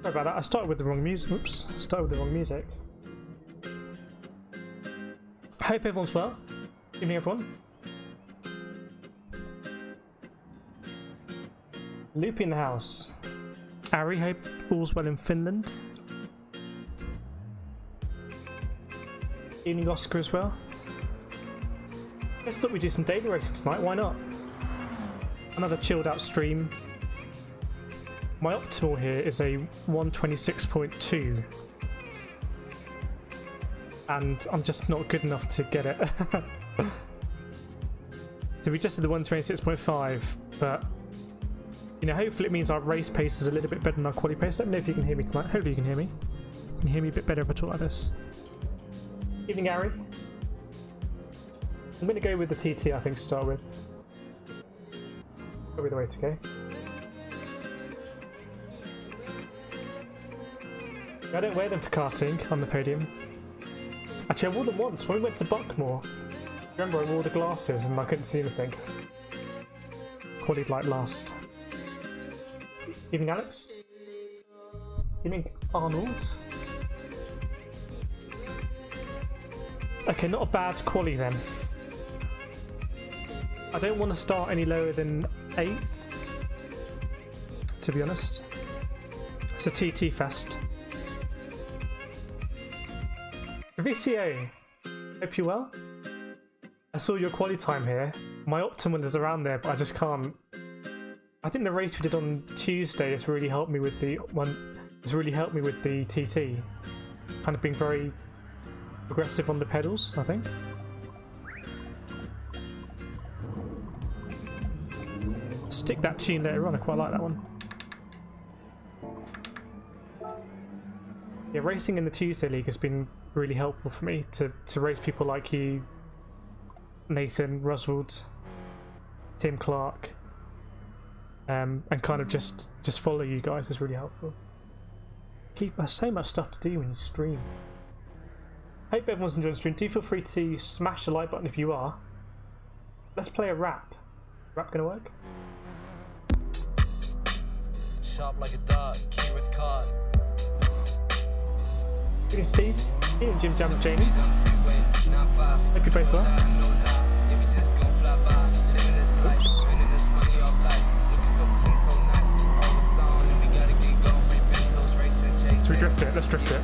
Sorry about that. I started with the wrong music. Oops. Started with the wrong music. Hope everyone's well. Evening, everyone. Loopy in the house. Ari, hope all's well in Finland. Evening, Oscar, as well. Just thought we'd do some daily racing tonight. Why not? Another chilled out stream. My optimal here is a 126.2. And I'm just not good enough to get it. So we just did the 126.5, but you know, hopefully it means our race pace is a little bit better than our quali pace. Let me know if you can hear me tonight. Hopefully you can hear me. You can hear me a bit better if I talk like this. Evening, Gary. I'm going to go with the TT, I think, to start with. Probably the way to go. I don't wear them for karting on the podium. Actually, I wore them once when we went to Buckmore. Remember, I wore the glasses and I couldn't see anything. Qualied like last. Evening, Alex. Evening, Arnold. Okay, not a bad quali then. I don't want to start any lower than 8th, to be honest. It's a TT fest. VCO, hope you're well. I saw your quali time here. My optimal is around there, but I just can't. I think the race we did on Tuesday has really helped me with the one. Has really helped me with the TT. Kind of being very aggressive on the pedals, I think. Stick that tune later on. I quite like that one. Yeah, racing in the Tuesday League has been really helpful for me to race people like you, Nathan, Roswald, Tim Clark, and kind of just follow you guys is really helpful. There's so much stuff to do when you stream. Hope everyone's enjoying the stream. Do feel free to smash the like button if you are. Let's play a rap. Rap gonna work? Sharp like a dart, key with card. Evening, Steve. Evening, Jim Jam Jamie. Hope you both well. Let's drift it. Let's drift it.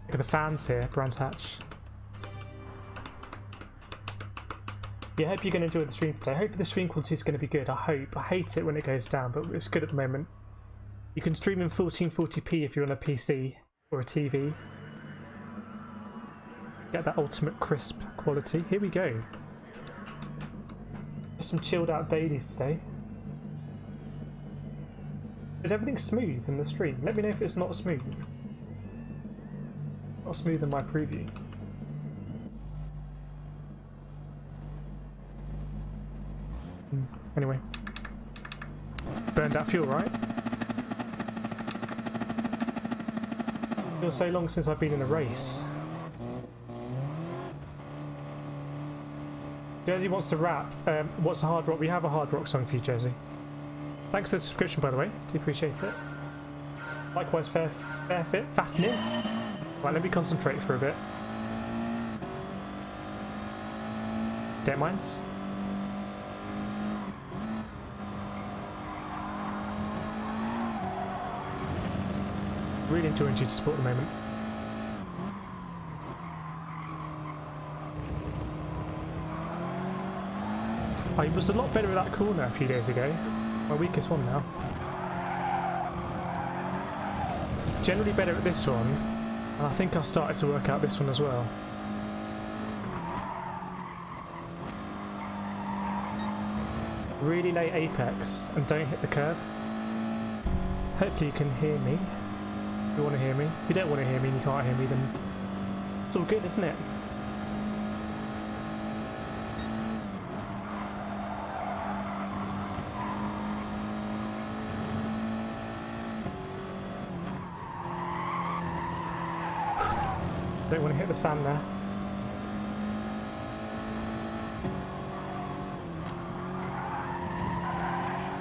Look at the fans here, Brands Hatch. Yeah, I hope you're going to enjoy the stream today. Hopefully the stream quality is going to be good. I hope. I hate it when it goes down, but it's good at the moment. You can stream in 1440p if you're on a PC or a TV. Get that ultimate crisp quality. Here we go. Just some chilled out dailies today. Is everything smooth in the stream? Let me know if it's not smooth. Not smooth in my preview. Anyway, burned out fuel, right? Feels so long since I've been in a race. Jersey wants to rap. What's a hard rock? We have a hard rock song for you, Jersey. Thanks for the subscription, by the way. Do appreciate it. Likewise, fair fit, Fafnir. Right, let me concentrate for a bit. Don't mind. Really enjoying GT Sport at the moment. I was a lot better at that corner a few days ago. My weakest one now. Generally better at this one, and I think I've started to work out this one as well. Really late apex and don't hit the curb. Hopefully you can hear me. If you want to hear me. If you don't want to hear me and you can't hear me, then it's all good, isn't it? Don't want to hit the sand there.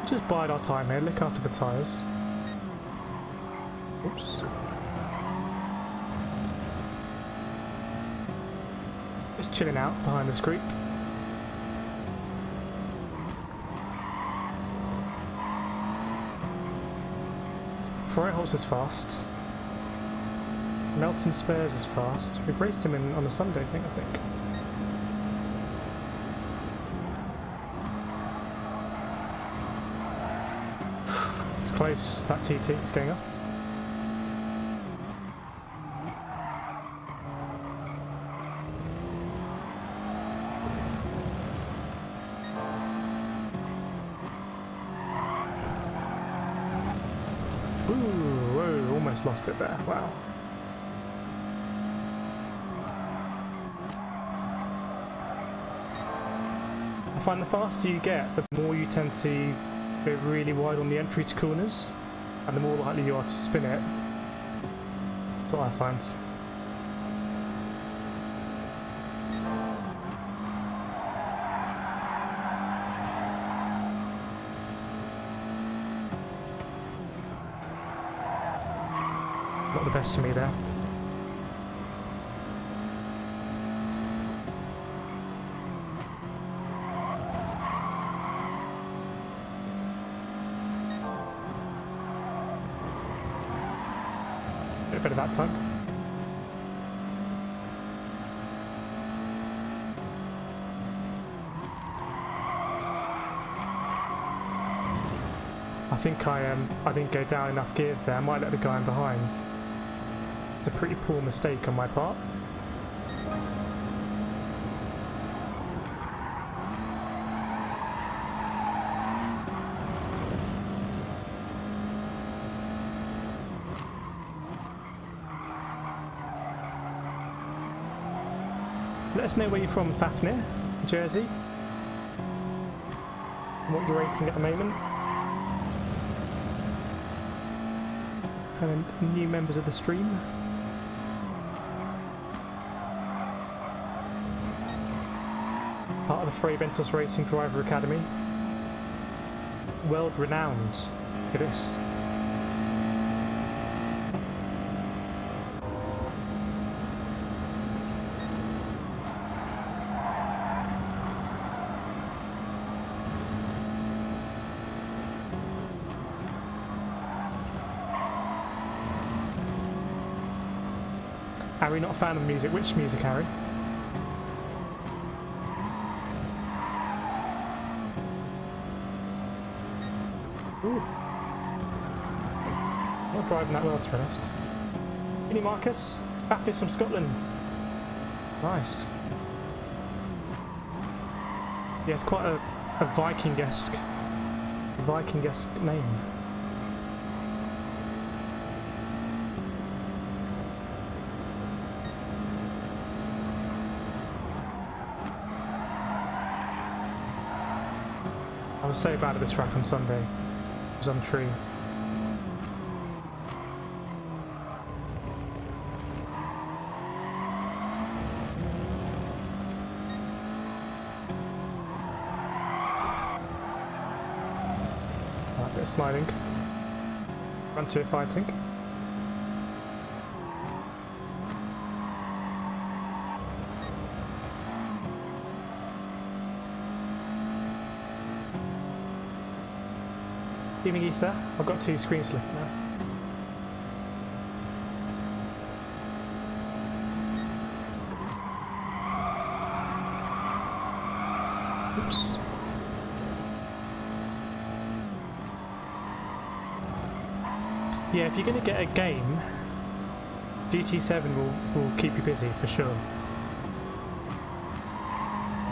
Just bide our time here, look after the tyres. Oops. Just chilling out behind this group. Freiholz is fast. Melton Spares is fast. We've raced him on a Sunday thing, I think. It's close, that TT, it's going up. Ooh, whoa, almost lost it there, wow. I find the faster you get, the more you tend to go really wide on the entry to corners, and the more likely you are to spin it. That's what I find. Not the best for me there. Bit better that time. I think I didn't go down enough gears there. I might let the guy in behind. It's a pretty poor mistake on my part. Let us know where you're from, Fafnir, Jersey, and what you're racing at the moment. Kind of new members of the stream. Part of the Frey Ventus Racing Driver Academy. World renowned. Look at this. Harry, not a fan of music. Which music, Harry? Ooh. Not driving that well, to be honest. Mini Marcus, Fafnir's from Scotland. Nice. Yeah, it's quite a Viking-esque name. I was so bad at this track on Sunday. It was untrue. Right, a bit of sliding. Run to it fighting. Evening, Issa. I've got 2 screens left now. Oops. Yeah, if you're going to get a game, GT7 will keep you busy for sure.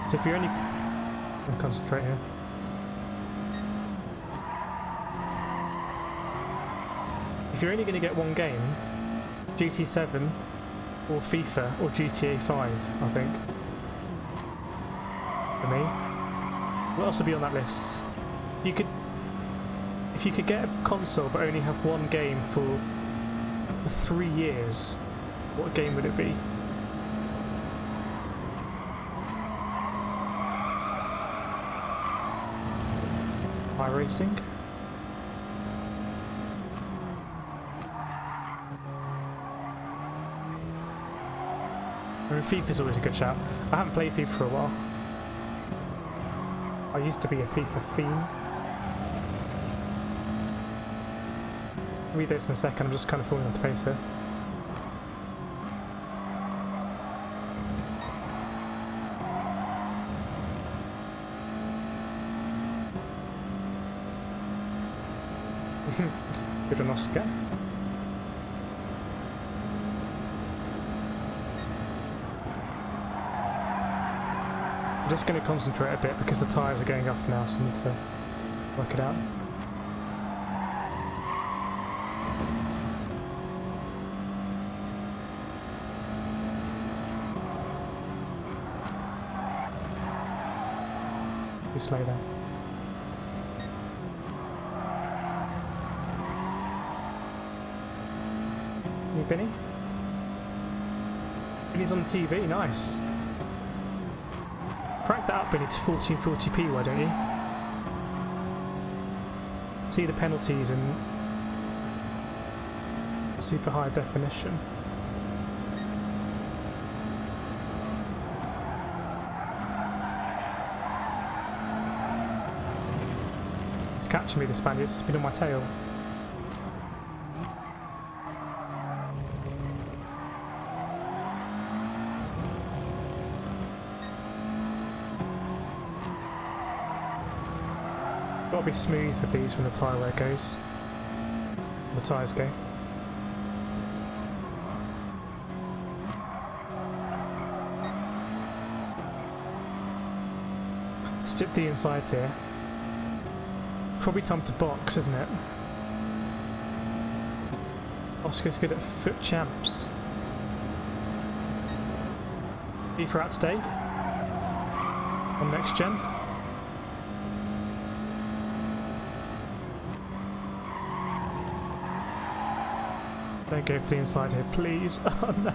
So if you're only... I'll concentrate here. If you're only going to get one game, GT7 or FIFA or GTA 5, I think. For me. What else would be on that list? If you could get a console but only have one game for 3 years, what game would it be? iRacing. I mean, FIFA's always a good shout. I haven't played FIFA for a while. I used to be a FIFA fiend. Read those in a second, I'm just kind of falling off the pace here. Good on Oscar. I'm just going to concentrate a bit because the tyres are going off now, so I need to work it out. You slow down. Hey, Benny? Benny's on the TV, nice. Crank that up, Benny, to 1440p, why don't you? See the penalties in super high definition. It's catching me, the Spaniard. It's been on my tail. Gotta be smooth with these when the tyre wear goes. The tyres go. Let's dip the inside here. Probably time to box, isn't it? Oscar's good at foot champs. FIFA out today. On next gen. Don't go for the inside here, please. Oh no.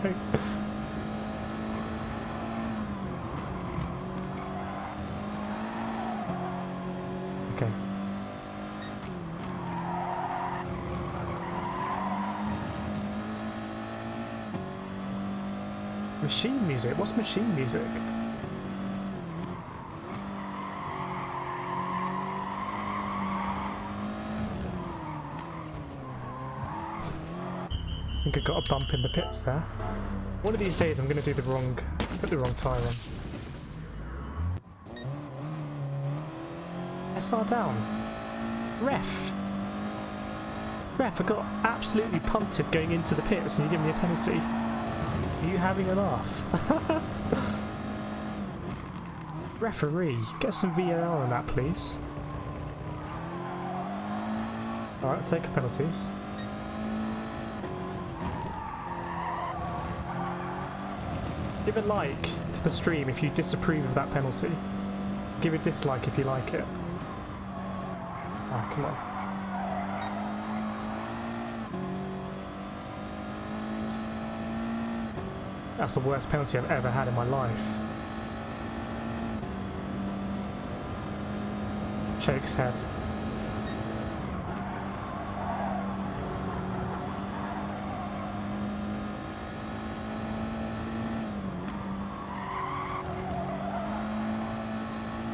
Okay. Machine music? What's machine music? I think I got a bump in the pits there. One of these days I'm going to do the wrong, put the wrong tyre on. SR down. Ref! Ref, I got absolutely punted going into the pits and you give me a penalty. Are you having a laugh? Referee, get some VAR on that please. Alright, I'll take the penalties. Give a like to the stream if you disapprove of that penalty. Give a dislike if you like it. Ah, come on. That's the worst penalty I've ever had in my life. Shakes head.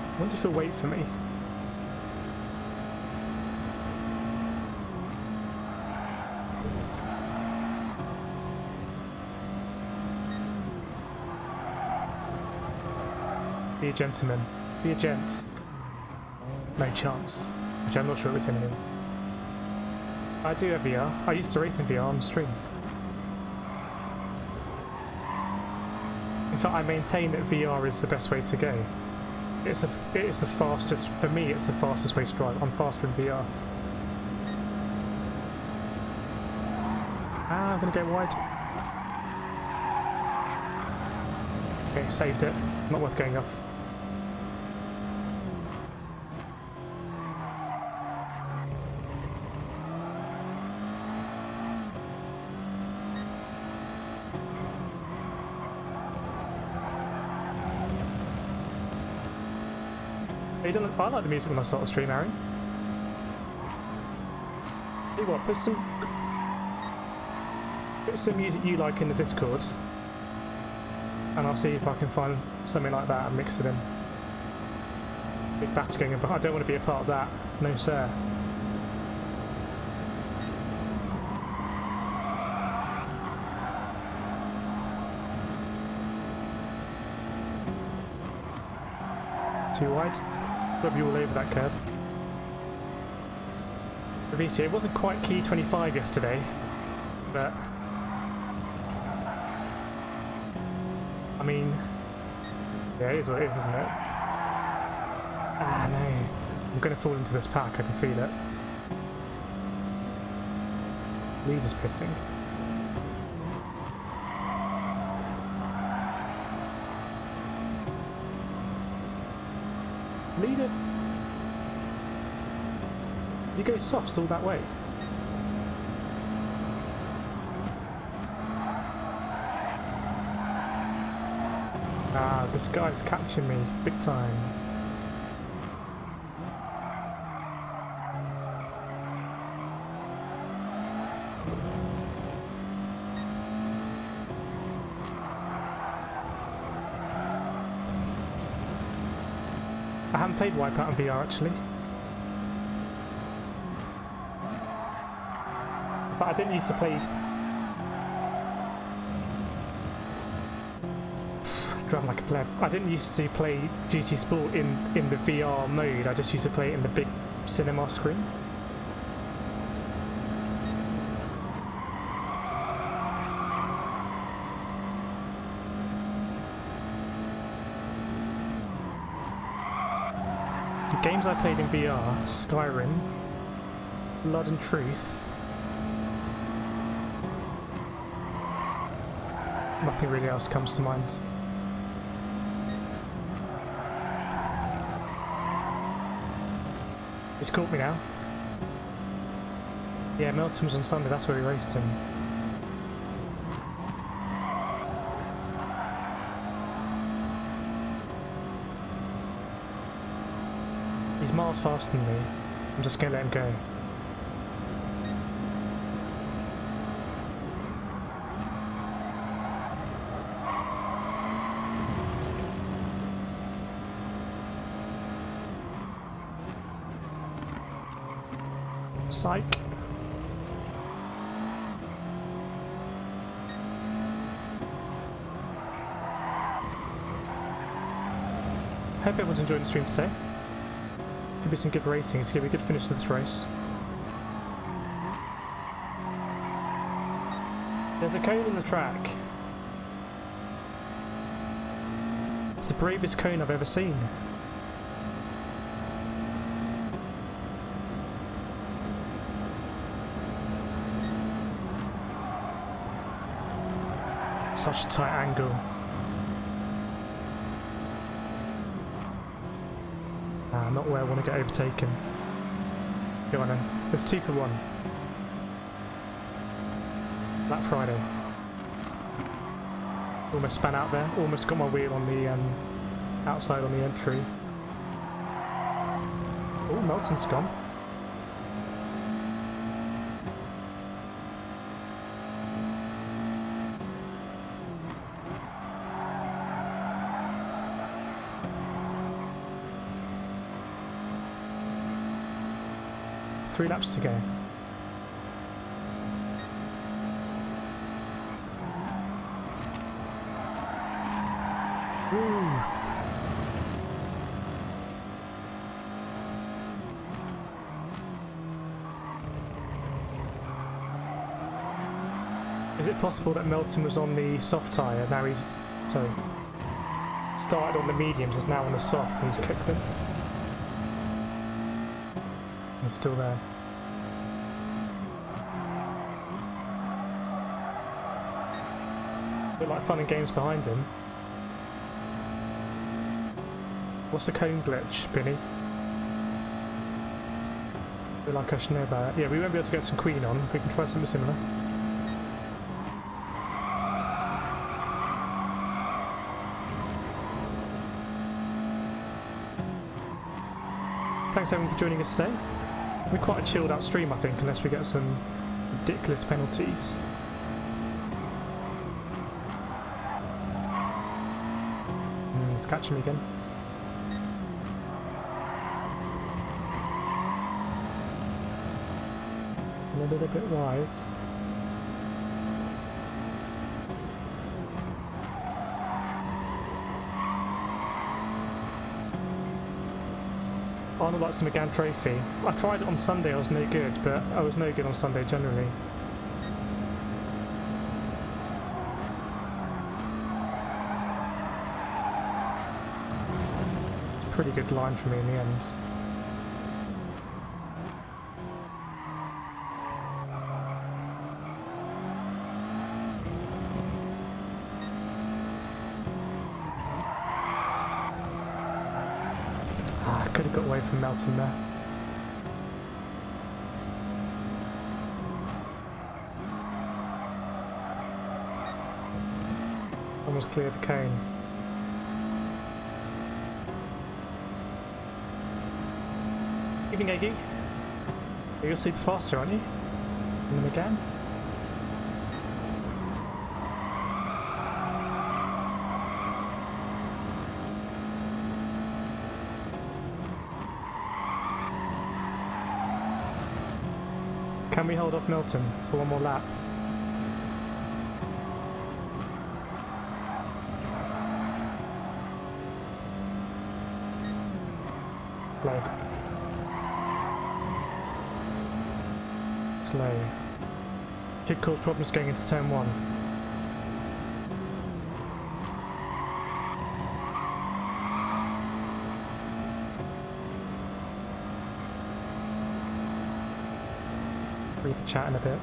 I wonder if he'll wait for me. Be a gentleman. Be a gent. No chance. Which I'm not sure it was him anyway. I do have VR. I used to race in VR on stream. In fact, I maintain that VR is the best way to go. It is the fastest, for me it's the fastest way to drive. I'm faster in VR. Ah, I'm going to go wide. Okay, saved it. Not worth going off. I like the music when I start the stream, Aaron. Tell you what, put some music you like in the Discord, and I'll see if I can find something like that and mix it in. Big batch going, but I don't want to be a part of that. No, sir. Too wide. Rub you all over that curb. VC, it wasn't quite key 25 yesterday, but I mean, yeah, it is what it is, isn't it? Ah, no. I'm going to fall into this pack, I can feel it. Lead is pissing. Leader. You go softs all that way. Ah, this guy's catching me big time. I haven't played Wipeout on VR actually. In fact, I didn't used to play. Driving like a pleb. I didn't used to play GT Sport in the VR mode. I just used to play it in the big cinema screen. The games I played in VR: Skyrim, Blood and Truth. Nothing really else comes to mind. He's caught me now. Yeah, Melton was on Sunday, that's where we raced him. He's miles faster than me. I'm just gonna let him go. Psych. Hope everyone's enjoying the stream today. Could be some good racing. It's going to be a good finish to this race. There's a cone in the track. It's the bravest cone I've ever seen. Such a tight angle. Not where I want to get overtaken. Go on then. There's 2 for 1. Black Friday. Almost span out there. Almost got my wheel on the outside on the entry. Oh, Melton's gone. Three laps to go. Ooh. Is it possible that Melton was on the soft tyre, now he's... sorry. Started on the mediums, is now on the soft, and he's kicked it? He's still there. Bit like fun and games behind him. What's the cone glitch, Binny? Feel like I should know about it. Yeah, we won't be able to get some Queen on. We can try something similar. Thanks everyone for joining us today. We're quite a chilled out stream, I think, unless we get some ridiculous penalties. He's catching me again. A little bit wide. Arnold likes the McGann trophy. I tried it on Sunday, I was no good, but I was no good on Sunday generally. Pretty good line for me in the end. I could have got away from Melton there. Almost cleared the cone. Evening, Eggy. You're super faster, aren't you? In them again. Can we hold off Milton for one more lap? Slow. Slow. Could cause problems going into turn 1. Read the chat in a bit.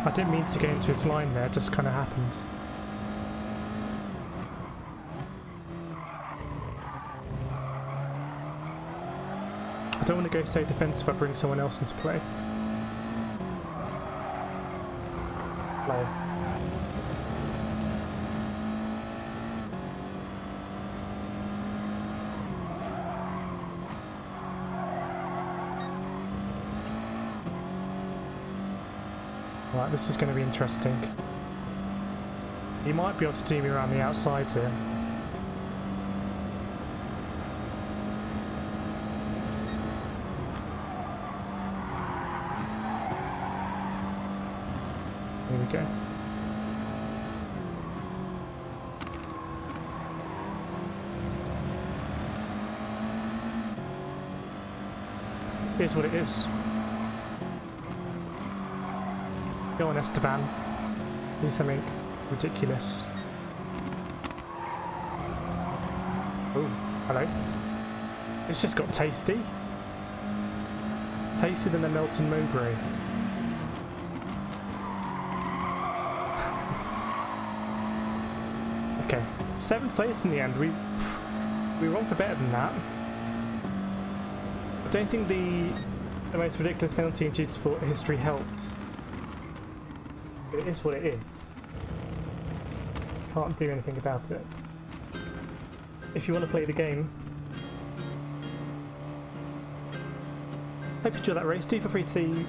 I didn't mean to get into his line there, it just kind of happened. I don't want to go so defensive, I bring someone else into play. Low. Right, this is going to be interesting. He might be able to do me around the outside here. Here we go. Here's what it is. Go on, Esteban. Do something ridiculous. Oh, hello. It's just got tasty. Tastier than the Melton Mowbray. Okay, 7th place in the end. We were on for better than that. I don't think the most ridiculous penalty in GT Sport history helped. It is what it is. Can't do anything about it. If you want to play the game, hope you enjoyed that race. Do feel free to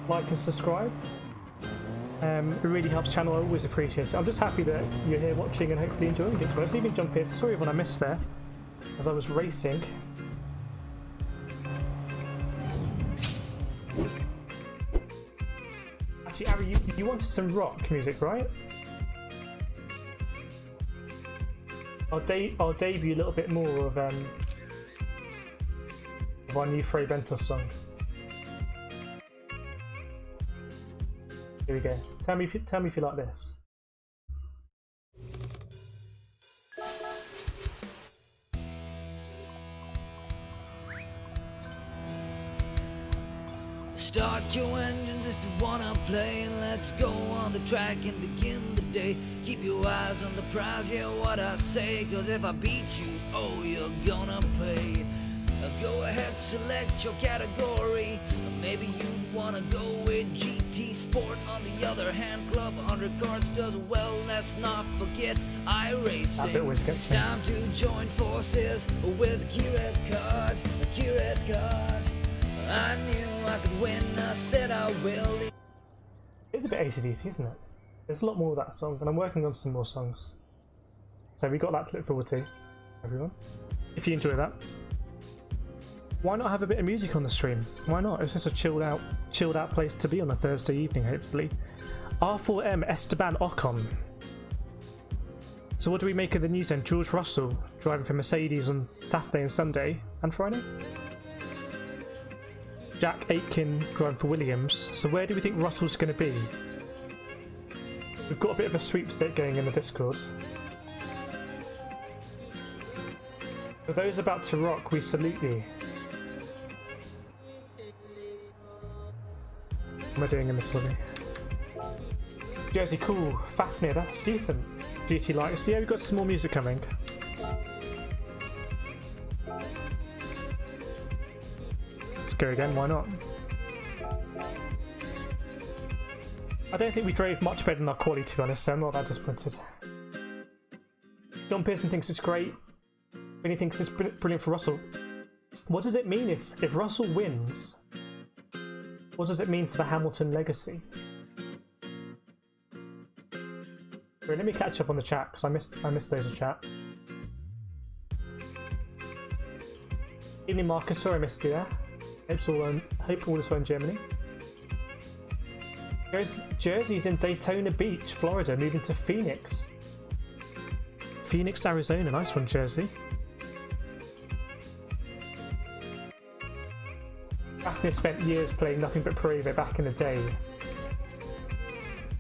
like and subscribe. It really helps the channel. I always appreciate it. I'm just happy that you're here watching and hopefully enjoying it. So let's even jump here. So sorry when I missed there as I was racing. Actually, Ari, you wanted some rock music, right? I'll debut a little bit more of our new Frey Bentos song. Here we go. Tell me if you like this. Start your engines if you wanna play, and let's go on the track and begin the day. Keep your eyes on the prize, yeah, what I say, cause if I beat you, oh, you're gonna pay. Go ahead, select your category. Maybe you'd wanna go with GT Sport. On the other hand, Club 100 Cards does well. Let's not forget iRacing. It's time to join forces with a Q-Red card. A Q-Red card. I knew I could win. I said I will. It's a bit AC/DC, isn't it? There's a lot more of that song, and I'm working on some more songs. So we got that to look forward to, everyone. If you enjoy that, why not have a bit of music on the stream? Why not? It's just a chilled out place to be on a Thursday evening, hopefully. R4M Esteban Ocon. So what do we make of the news then? George Russell driving for Mercedes on Saturday and Sunday and Friday. Jack Aitken driving for Williams. So where do we think Russell's going to be? We've got a bit of a sweepstake going in the Discord. For those about to rock, we salute you. What am I doing in this lobby? Jersey, cool. Fafnir, that's decent. GT likes. Yeah, we've got some more music coming. Let's go again, why not? I don't think we drove much better than our quality, to be honest, so I'm not that disappointed. John Pearson thinks it's great. Vinny thinks it's brilliant for Russell. What does it mean if Russell wins? What does it mean for the Hamilton legacy? Wait, let me catch up on the chat because I missed those of chat. Evening, Marcus. Sorry I missed you there. Hope all is well in Germany. Jersey's in Daytona Beach, Florida, moving to Phoenix. Phoenix, Arizona. Nice one, Jersey. Daphne spent years playing nothing but Pro Evo back in the day.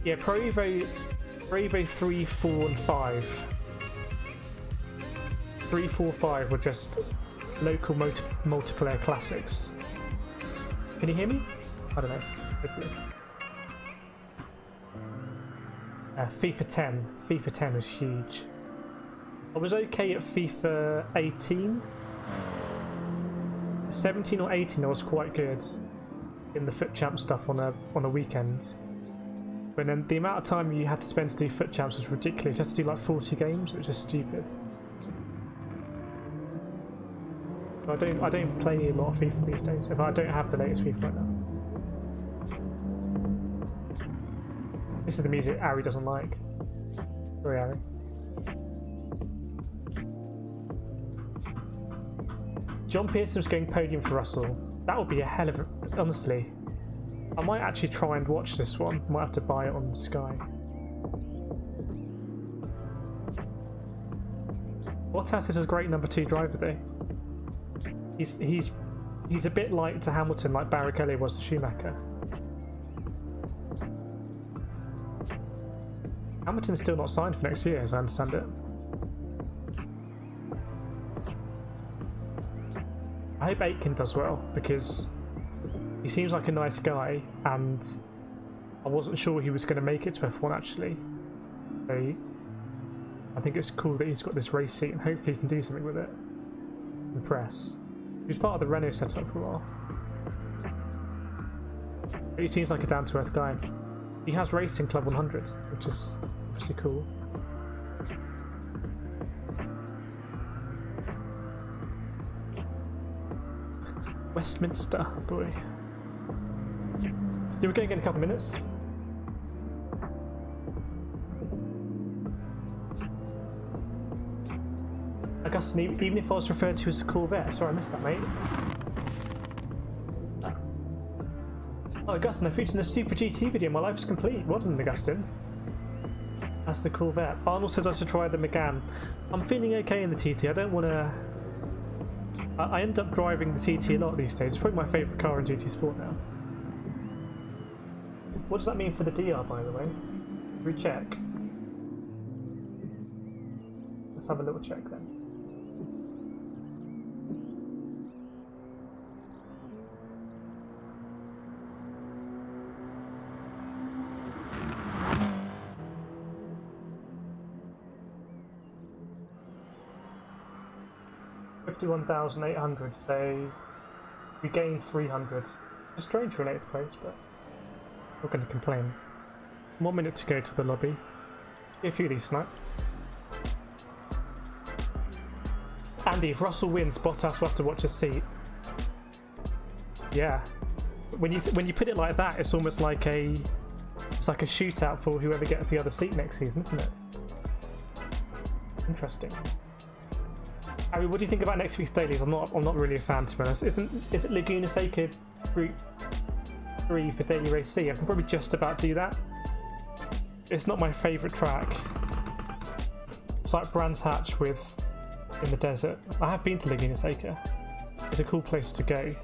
Yeah, Pro Evo 3, 4 and 5. 3, 4, 5 were just local multiplayer classics. Can you hear me? I don't know. Hopefully. FIFA 10. FIFA 10 was huge. I was okay at FIFA 18. 17 or 18 I was quite good in the Foot Champ stuff on a weekend. But then the amount of time you had to spend to do Foot Champs was ridiculous. You had to do like 40 games, it was just stupid. I don't play a lot of FIFA these days. I don't have the latest FIFA right now. This is the music Ari doesn't like. Sorry, Ari. John Pearson's going podium for Russell. That would be a hell of a... Honestly. I might actually try and watch this one. Might have to buy it on Sky. Bottas is a great number 2 driver though. He's a bit like to Hamilton, like Barrichello was to Schumacher. Hamilton's still not signed for next year, as I understand it. I hope Aitken does well, because he seems like a nice guy, and I wasn't sure he was going to make it to F1 actually. So I think it's cool that he's got this race seat, and hopefully he can do something with it. Impress. He was part of the Renault setup for a while. But he seems like a down-to-earth guy. He has raced in Club 100, which is pretty cool. Westminster, boy. Yeah, we're going in a couple of minutes. Augustin, even if I was referred to as a Corvette, sorry I missed that, mate. Oh, Augustin, I featured in a Super GT video. My life is complete. Well done, Augustin. That's the Corvette. Arnold says I should try the Megane. I'm feeling okay in the TT. I don't want to... I end up driving the TT a lot these days. It's probably my favourite car in GT Sport now. What does that mean for the DR, by the way? Recheck. Let's have a little check then. 51,800, so we gained 300. It's strange for an 8th place, but I'm not going to complain. 1 minute to go to the lobby. Get a few of these tonight. Andy, if Russell wins, Bottas will have to watch his seat. Yeah. When you put it like that, it's almost like a shootout for whoever gets the other seat next season, isn't it? Interesting. Harry, what do you think about next week's dailies? I'm not really a fan, to be honest. Is it Laguna Seca Route 3 for Daily Race C? I can probably just about do that. It's not my favourite track. It's like Brands Hatch with in the desert. I have been to Laguna Seca. It's a cool place to go.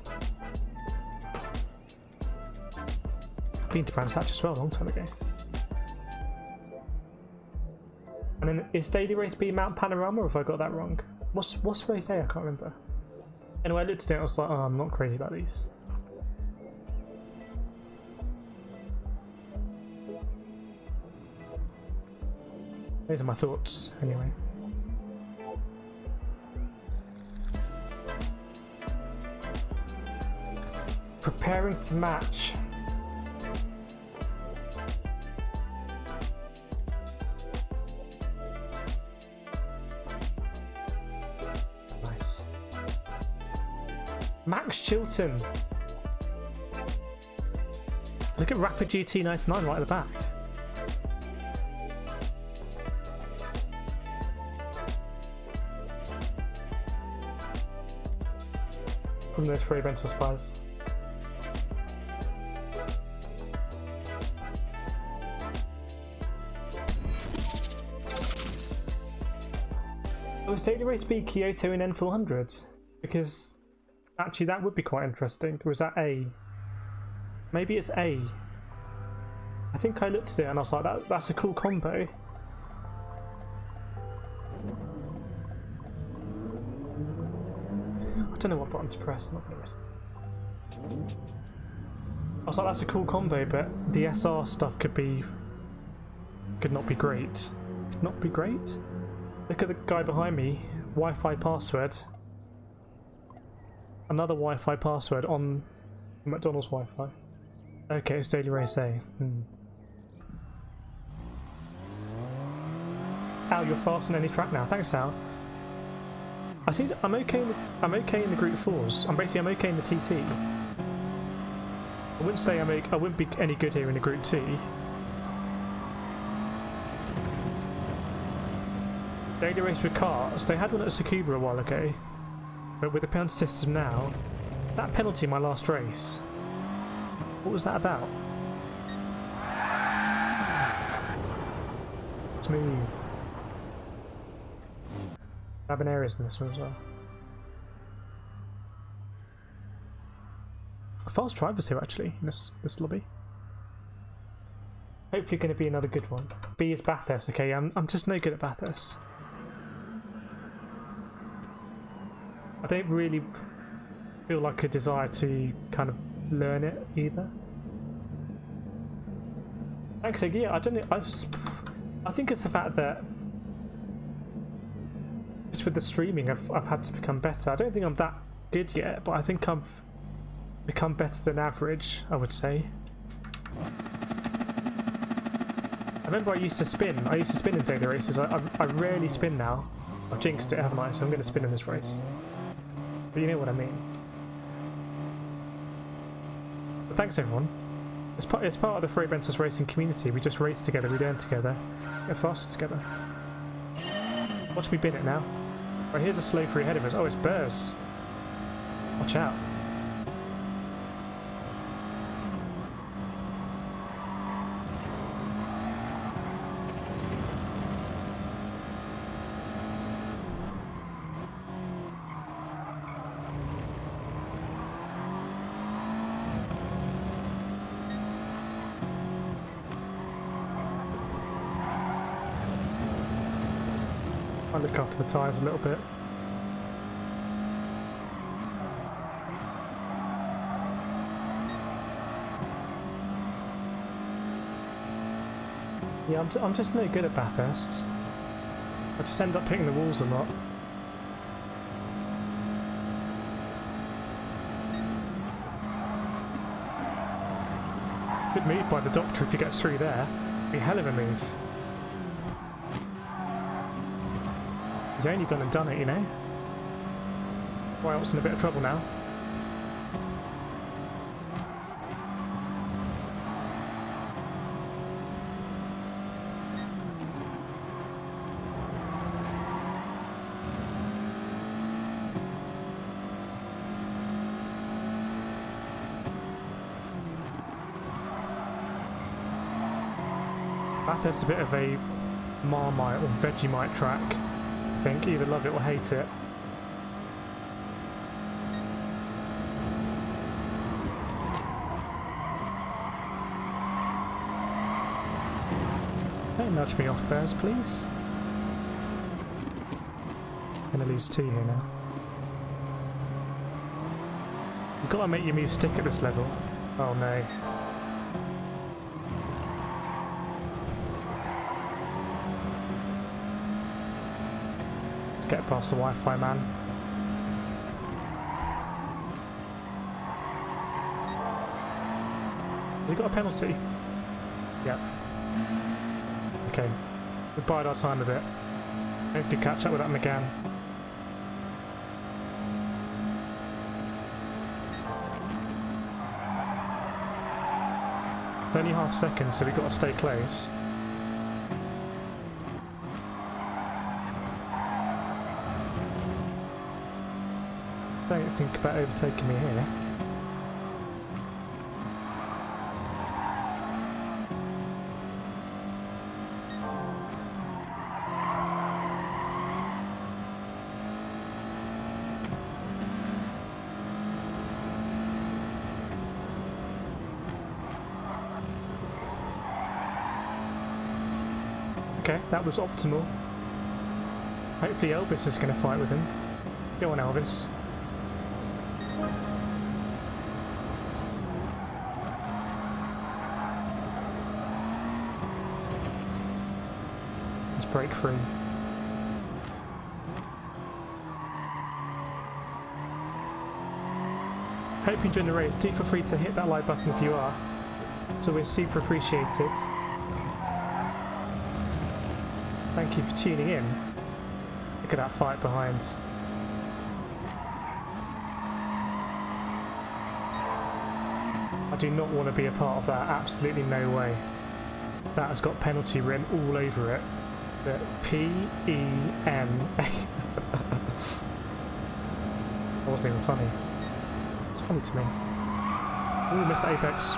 I've been to Brands Hatch as well a long time ago. And then is Daily Race B Mount Panorama, or have I got that wrong? What's race A? I can't remember. Anyway, I looked at it, I was like, oh, I'm not crazy about these. Those are my thoughts, anyway. Preparing to match. Nice. Max Chilton. Look at Rapid GT99 right at the back. From those free rental spies. Was Daily Race B Kyoto in N400? Because actually that would be quite interesting. Or was that A? Maybe it's A. I think I looked at it and I was like, that's a cool combo. I don't know what button to press. Not gonna risk. I was like, that's a cool combo, but the SR stuff could not be great. Could not be great? Look at the guy behind me. Wi-Fi password. Another Wi-Fi password on McDonald's Wi-Fi. Okay, it's Daily Race A. Al, you're fast on any track now. Thanks, Al. I see. I'm okay in the Group 4s. I'm okay in the TT. I wouldn't say I wouldn't be any good here in the Group 2. Daily Race with carts. They had one at Tsukuba a while ago, but with the penalty system now, that penalty in my last race. What was that about? Smooth. Having areas in this one as well. Fast drivers here actually in this lobby. Hopefully going to be another good one. B is Bathurst. Okay, I'm just no good at Bathurst. I don't really feel like a desire to kind of learn it either. Actually, yeah, I don't know. I think it's the fact that just with the streaming, I've had to become better. I don't think I'm that good yet, but I think I've become better than average, I would say. I remember I used to spin. I used to spin in daily races. I rarely spin now. I've jinxed it, haven't I? So I'm going to spin in this race. But you know what I mean. But thanks everyone. It's part of the Freight Rentals racing community. We just race together, we learn together, get faster together. Watch me bin it now. Right, here's a slow free ahead of us. Oh, it's Burrs. Watch out. I look after the tyres a little bit. Yeah, I'm just no good at Bathurst. I just end up hitting the walls a lot. Good move by the doctor if he gets through there. Be a hell of a move. He's only gone and done it, you know. Wild's in a bit of trouble now. Bathurst's a bit of a Marmite or Vegemite track. I think either love it or hate it. Don't nudge me off, Bears, please. Gonna lose 2 here now. You've got to make your move stick at this level. Oh no. Get past the Wi-Fi man. Has he got a penalty? Yep. Okay. We bide our time a bit. Hopefully catch up with that McGann. It's only half second, so we've got to stay close. Don't think about overtaking me here. Okay, that was optimal. Hopefully Elvis is going to fight with him. Go on, Elvis. Let's break free. Hope you enjoyed the race. Do feel free to hit that like button if you are. It's always super appreciated. Thank you for tuning in. Look at that fight behind. I do not want to be a part of that. Absolutely no way. That has got penalty rim all over it. But P-E-N-A. That wasn't even funny. It's funny to me. Ooh, missed apex.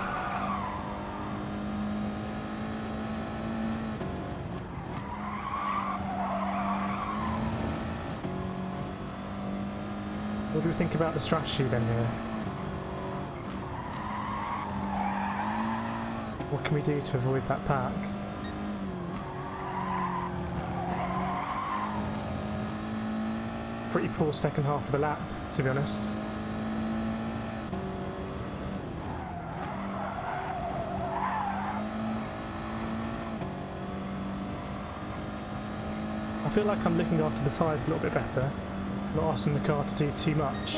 What do we think about the strategy then here? What can we do to avoid that pack? Pretty poor second half of the lap, to be honest. I feel like I'm looking after the tyres a little bit better. Not asking the car to do too much.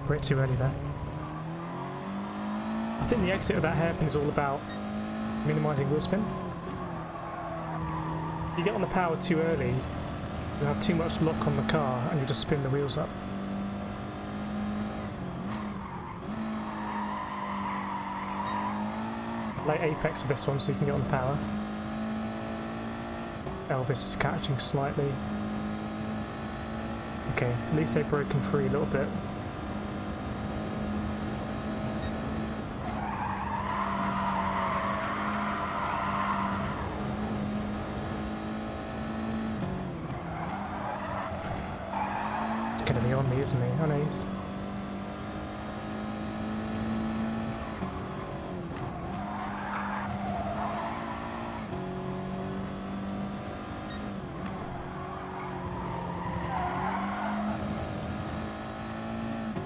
A bit too early there. I think the exit of that hairpin is all about minimising wheel spin. If you get on the power too early, you'll have too much lock on the car and you'll just spin the wheels up. Late apex for this one so you can get on the power. Elvis is catching slightly. Okay, at least they've broken free a little bit. He's going to be on me, isn't he? I know he's...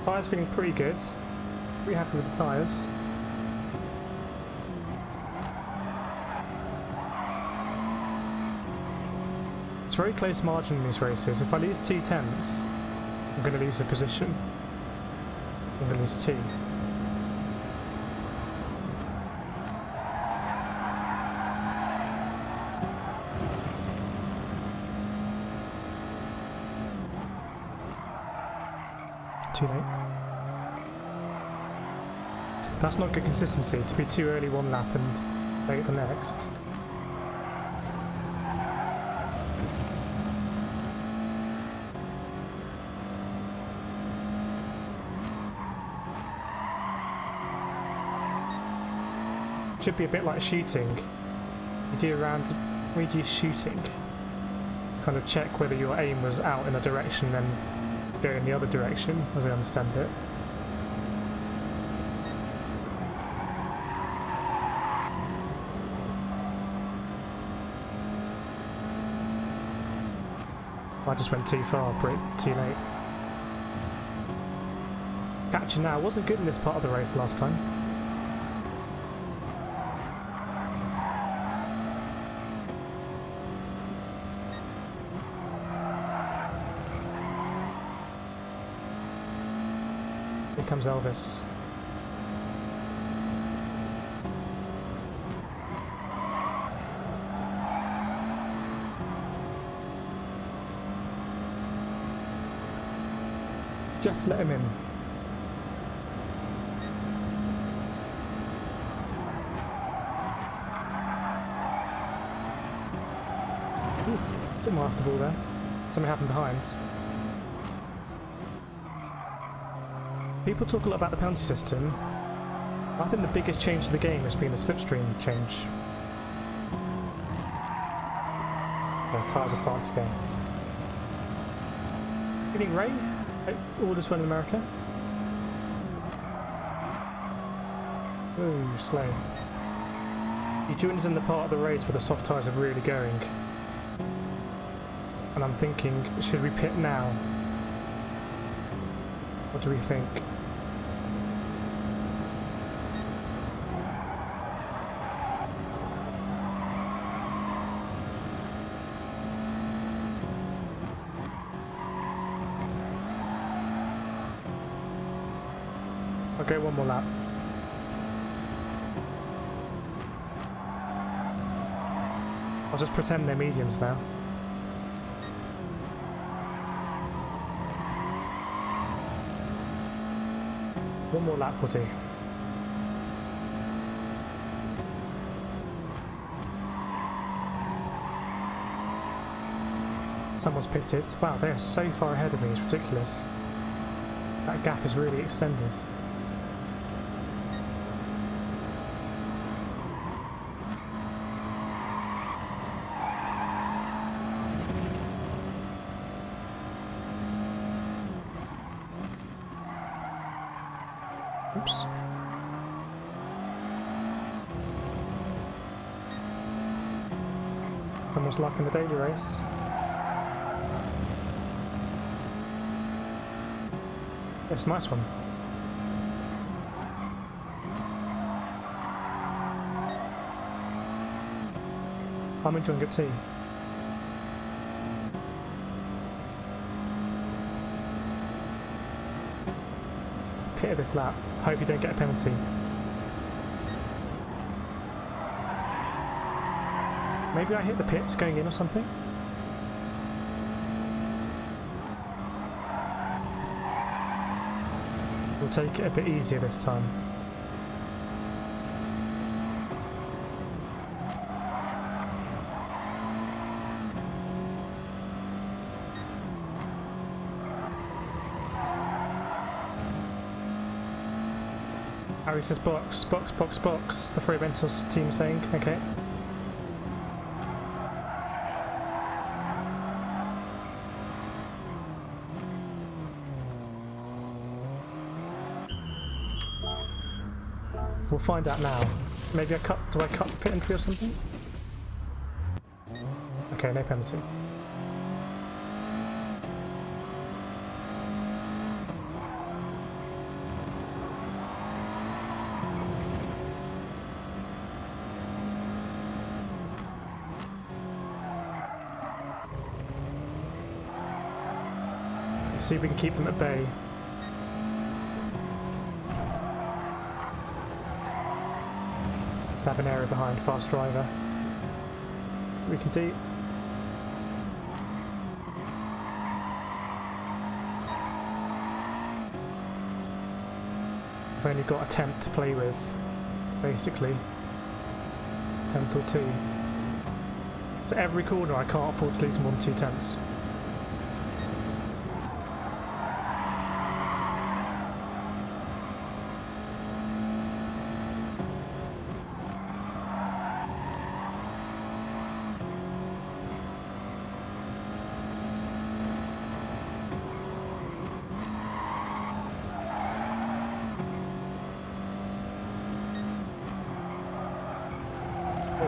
Tyres feeling pretty good. Pretty happy with the tyres. It's very close margin in these races. If I lose 2/10ths, I'm going to lose a position. I'm going to lose 2. Too late. That's not good consistency, to be too early one lap and late the next. Should be a bit like shooting. You do shooting. Kind of check whether your aim was out in a direction and then go in the other direction, as I understand it. I just went too far, too late. Catching now wasn't good in this part of the race last time. Here comes Elvis. Just let him in. Ooh, didn't want the ball there. Something happened behind. People talk a lot about the penalty system. I think the biggest change to the game has been the slipstream change. Yeah, tyres are starting to go. Evening, Ray. All this well in America. Ooh, slow. You joined us in the part of the race where the soft tyres are really going. And I'm thinking, should we pit now? What do we think? I'll go one more lap. I'll just pretend they're mediums now. One more lap will do. Someone's pitted. Wow, they are so far ahead of me, it's ridiculous. That gap is really extended. Oops. Someone's luck in the daily race. It's a nice one. I'm enjoying it too. Pit this lap. Hope you don't get a penalty. Maybe I hit the pits going in or something? We'll take it a bit easier this time. Harry says box, box, box, box. The Free Rentals team saying, okay. We'll find out now. Maybe do I cut the pit entry or something? Okay, no penalty. See if we can keep them at bay. Let's have an area behind, fast driver. We can do. I've only got a tenth to play with, basically. Tenth or two. So every corner I can't afford to lose more than 2 tenths.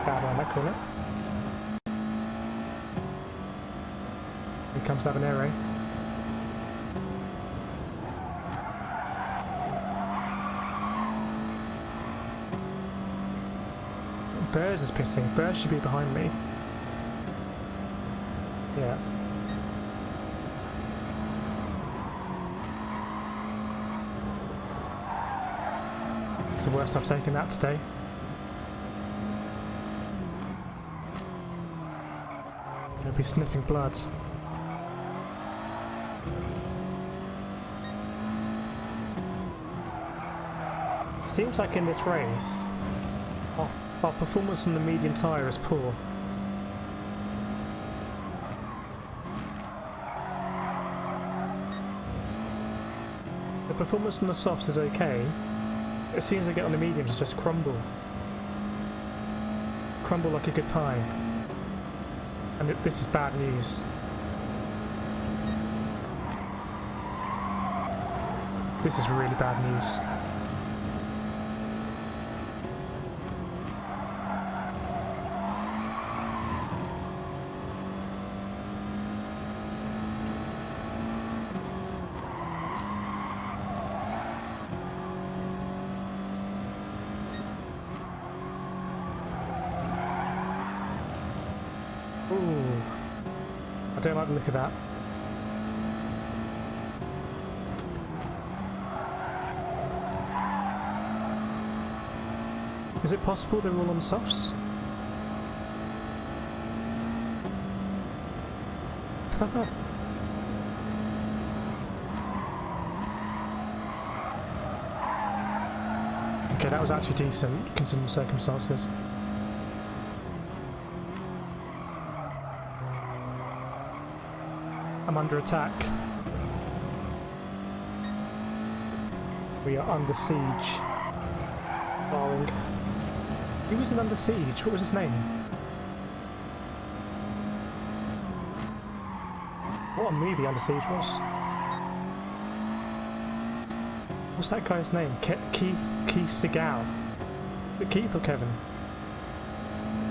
Bad around that corner. Here comes Habanero. Burrs is pitting. Burrs should be behind me. Yeah. It's the worst I've taken that today. Be sniffing blood. Seems like in this race, our performance on the medium tyre is poor. The performance on the softs is okay. It seems to get on the mediums just crumble. Crumble like a good pie. And this is bad news. This is really bad news. Ooh, I don't like the look of that. Is it possible they're all on softs? Okay, that was actually decent considering the circumstances. I'm under attack. We are under siege. Darling. He wasn't under siege. What was his name? What a movie Under Siege was. What's that guy's name? Keith Segal. Is it Keith or Kevin?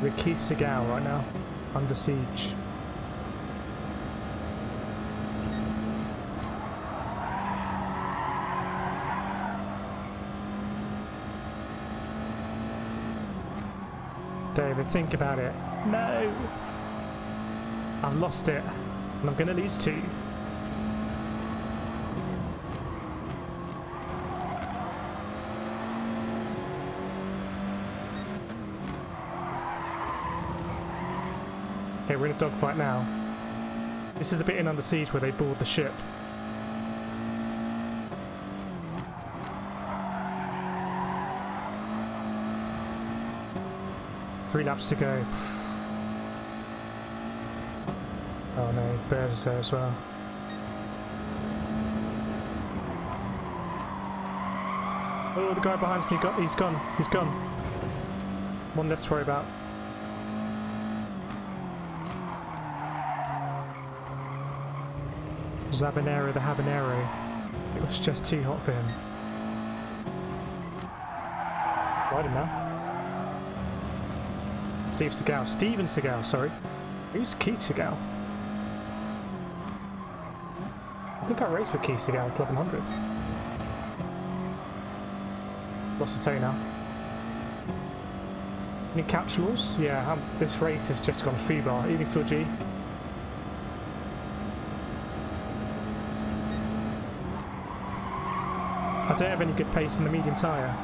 We're Keith Segal right now. Under Siege. David, think about it. No! I've lost it, and I'm going to lose 2. Okay, we're in a dogfight now. This is a bit in Under Siege where they board the ship. Three laps to go. Oh no, Bears is there as well. Oh, the guy behind me, he's gone. He's gone. One less to worry about. Zabanero, the habanero. It was just too hot for him. Ride him now. Steven Seagal, sorry. Who's Keith Seagal? I think I raced with Keith Seagal at 1100. Lost the toe now. Any catch laws? Yeah, this race has just gone foobar. Evening Phil G. I don't have any good pace in the medium tyre.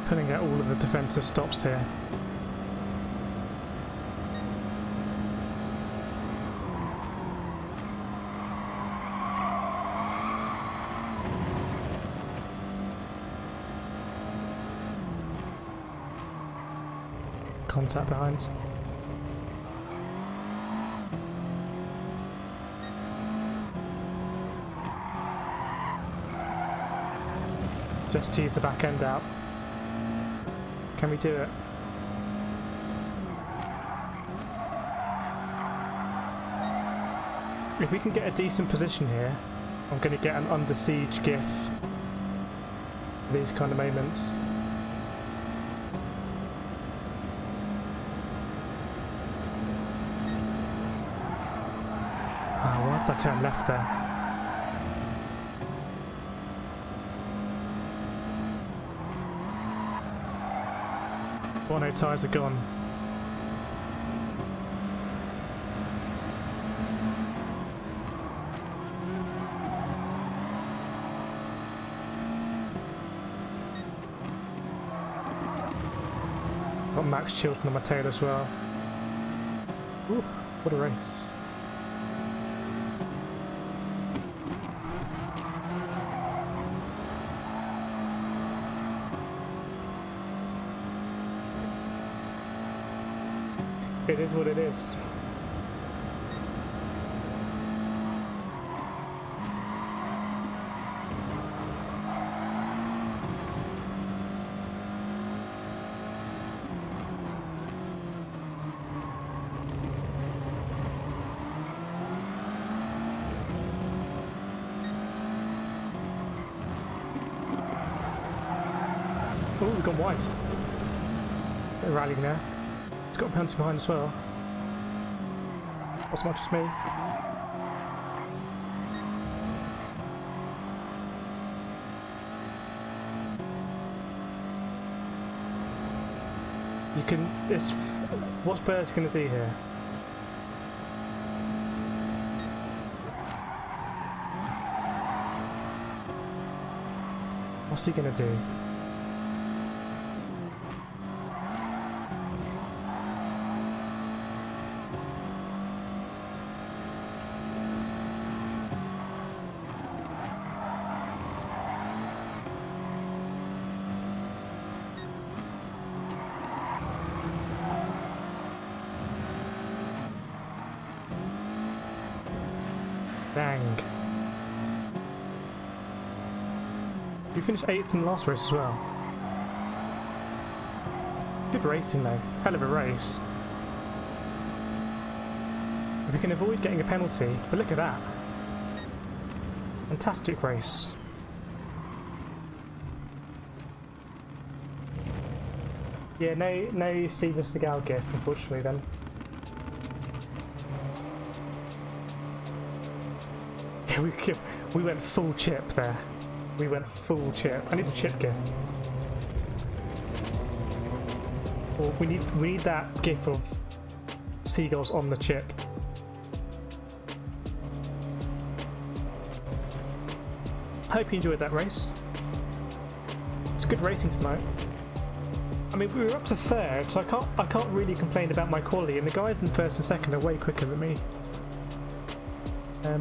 Pulling out all of the defensive stops here. Contact behind. Just tease the back end out. Can we do it? If we can get a decent position here, I'm going to get an under siege gif for these kind of moments. Oh, why did I turn left there? Mono tyres are gone. Got Max Chilton on my tail as well. Ooh, what a race. It is what it is. Oh, we've gone wide. Bit of rallying there. He's got a penalty behind as well. Not as much as me. You can. It's. What's Burr's going to do here? What's he going to do? Dang. We finished 8th in the last race as well. Good racing though. Hell of a race. We can avoid getting a penalty, but look at that. Fantastic race. Yeah, no Steven Seagal gift, unfortunately then. We went full chip there. We went full chip. I need a chip gif. Well, we need that gif of seagulls on the chip. Hope you enjoyed that race. It's good racing tonight. I mean, we were up to 3rd, so I can't really complain about my quality, and the guys in 1st and 2nd are way quicker than me.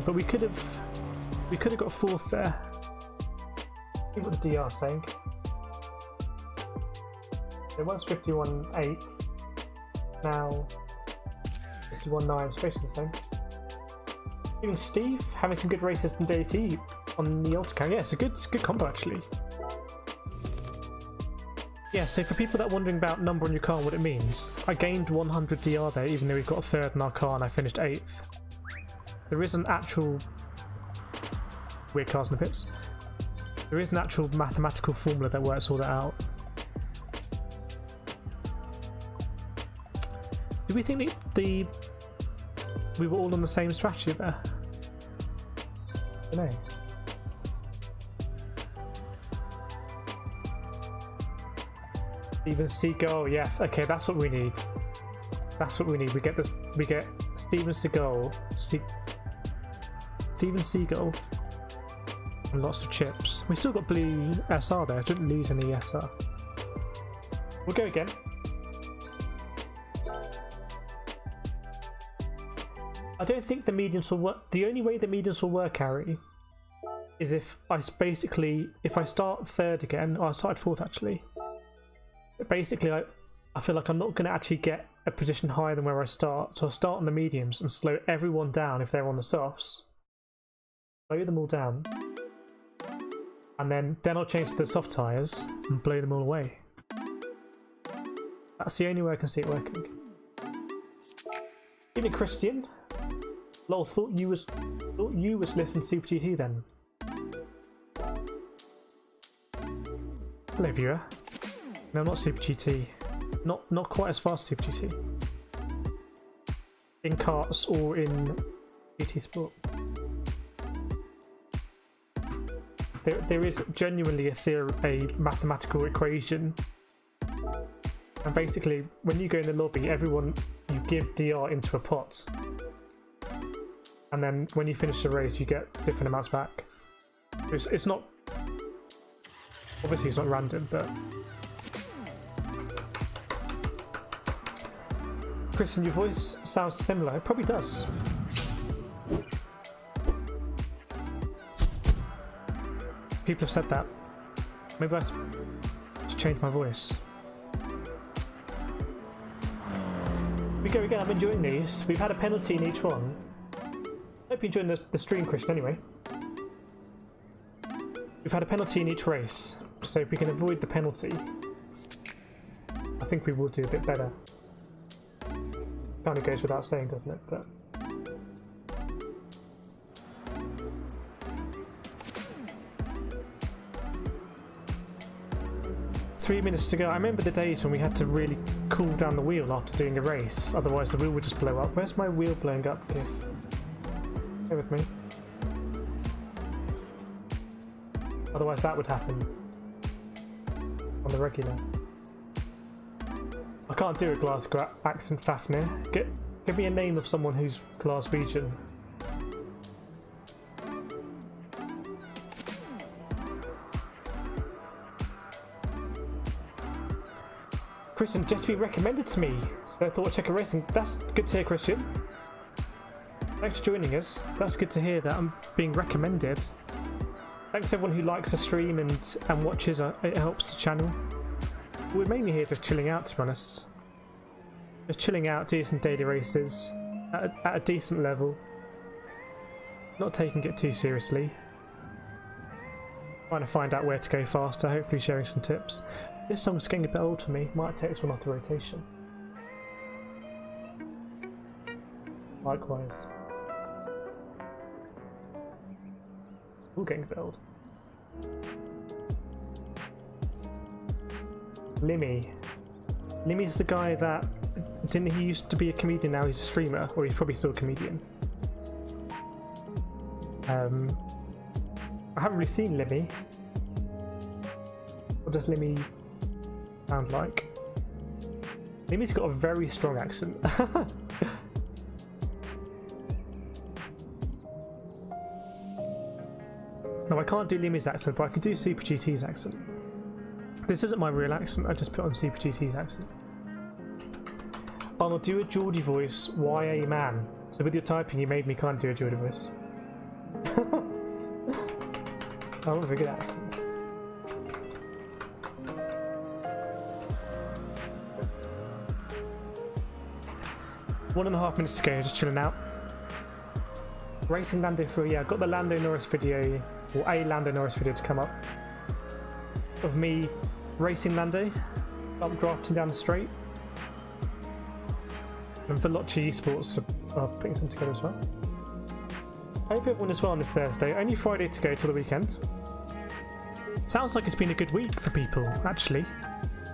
But we could have got 4th there. See what the DR's saying. It was 51.8. Now 51.9. It's basically the same. Even Steve having some good races in DT on the Ultican. Yeah, it's a good combo actually. Yeah, so for people that are wondering about number on your car and what it means, I gained 100 DR there even though we've got a 3rd in our car and I finished 8th. there is an actual weird cars in the pits. There is an actual mathematical formula that works all that out. Do we think we were all on the same strategy there? I don't know. Steven Seagal, yes. Okay, that's what we need. That's what we need. We get this. We get Steven Seagal. Steven Seagal. And lots of chips. We still got blue SR there. I didn't lose any SR. We'll go again. I don't think the mediums will work. The only way the mediums will work, Harry, is if I start third again. Oh, I started fourth actually. But basically, I feel like I'm not going to actually get a position higher than where I start. So I'll start on the mediums and slow everyone down if they're on the softs. Slow them all down. And then I'll change to the soft tyres and blow them all away. That's the only way I can see it working. Evening, Christian. Lol, thought you was listening to Super GT then. Hello, viewer. No, not Super GT. Not quite as fast as Super GT. In karts or in GT Sport. There is genuinely a mathematical equation, and basically when you go in the lobby, you give DR into a pot, and then when you finish the race you get different amounts back. It's not, obviously it's not random, but Christian, your voice sounds similar. It probably does. People have said that. Maybe I should change my voice. We go again. I'm enjoying these. We've had a penalty in each one. Hope you're enjoying the stream, Christian, anyway. We've had a penalty in each race, so if we can avoid the penalty, I think we will do a bit better. Kind of goes without saying, doesn't it? But 3 minutes to go. I remember the days when we had to really cool down the wheel after doing a race, otherwise the wheel would just blow up. Where's my wheel blowing up, Giff? Stay with me. Otherwise that would happen on the regular. I can't do a Glasgow accent, Fafnir. Give me a name of someone who's Glaswegian. Christian, Jesse recommended to me, so I thought I'd check a racing. That's good to hear, Christian. Thanks for joining us. That's good to hear that I'm being recommended. Thanks to everyone who likes the stream and watches. It helps the channel. We're mainly here just chilling out, to be honest. Just chilling out, doing some daily races at a decent level. Not taking it too seriously. Trying to find out where to go faster, hopefully sharing some tips. This song's getting a bit old for me. Might take this one off the rotation. Likewise. All getting a bit old. Limmy. Limmy's the guy that... Didn't he used to be a comedian, now he's a streamer? Or he's probably still a comedian. I haven't really seen Limmy. What does Limmy sound like? Limmy's got a very strong accent. No, I can't do Limmy's accent, but I can do Super GT's accent. This isn't my real accent, I just put on Super GT's accent. Arnold, do a Geordie voice, YA man. So with your typing, you made me kind of do a Geordie voice. I'm not very good at accents. One and a half minutes to go, just chilling out. Racing Lando for, yeah, I've got the Lando Norris video, or a Lando Norris video to come up. Of me racing Lando, up drafting down the straight. And Veloci Esports are putting some together as well. Hope everyone is well on this Thursday. Only Friday to go till the weekend. Sounds like it's been a good week for people, actually,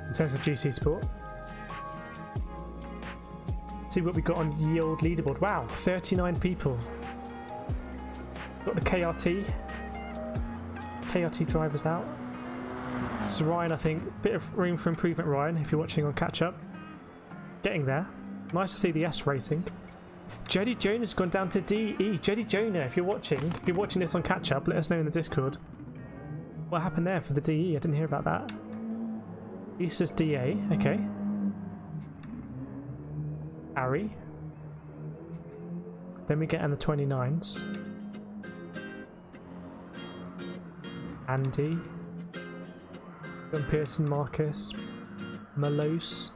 in terms of GC Sport. See what we got on Ye Old Leaderboard. Wow, 39 people. Got the KRT drivers out. So Ryan, I think, bit of room for improvement, Ryan, if you're watching on catch up. Getting there. Nice to see the S rating. Jody Jonah's gone down to DE. Jody Jonah, if you're watching this on catch up, let us know in the Discord. What happened there for the DE? I didn't hear about that. Easter's DA, okay. Harry. Then we get in the 29s. Andy. John Pearson, Marcus. Malos.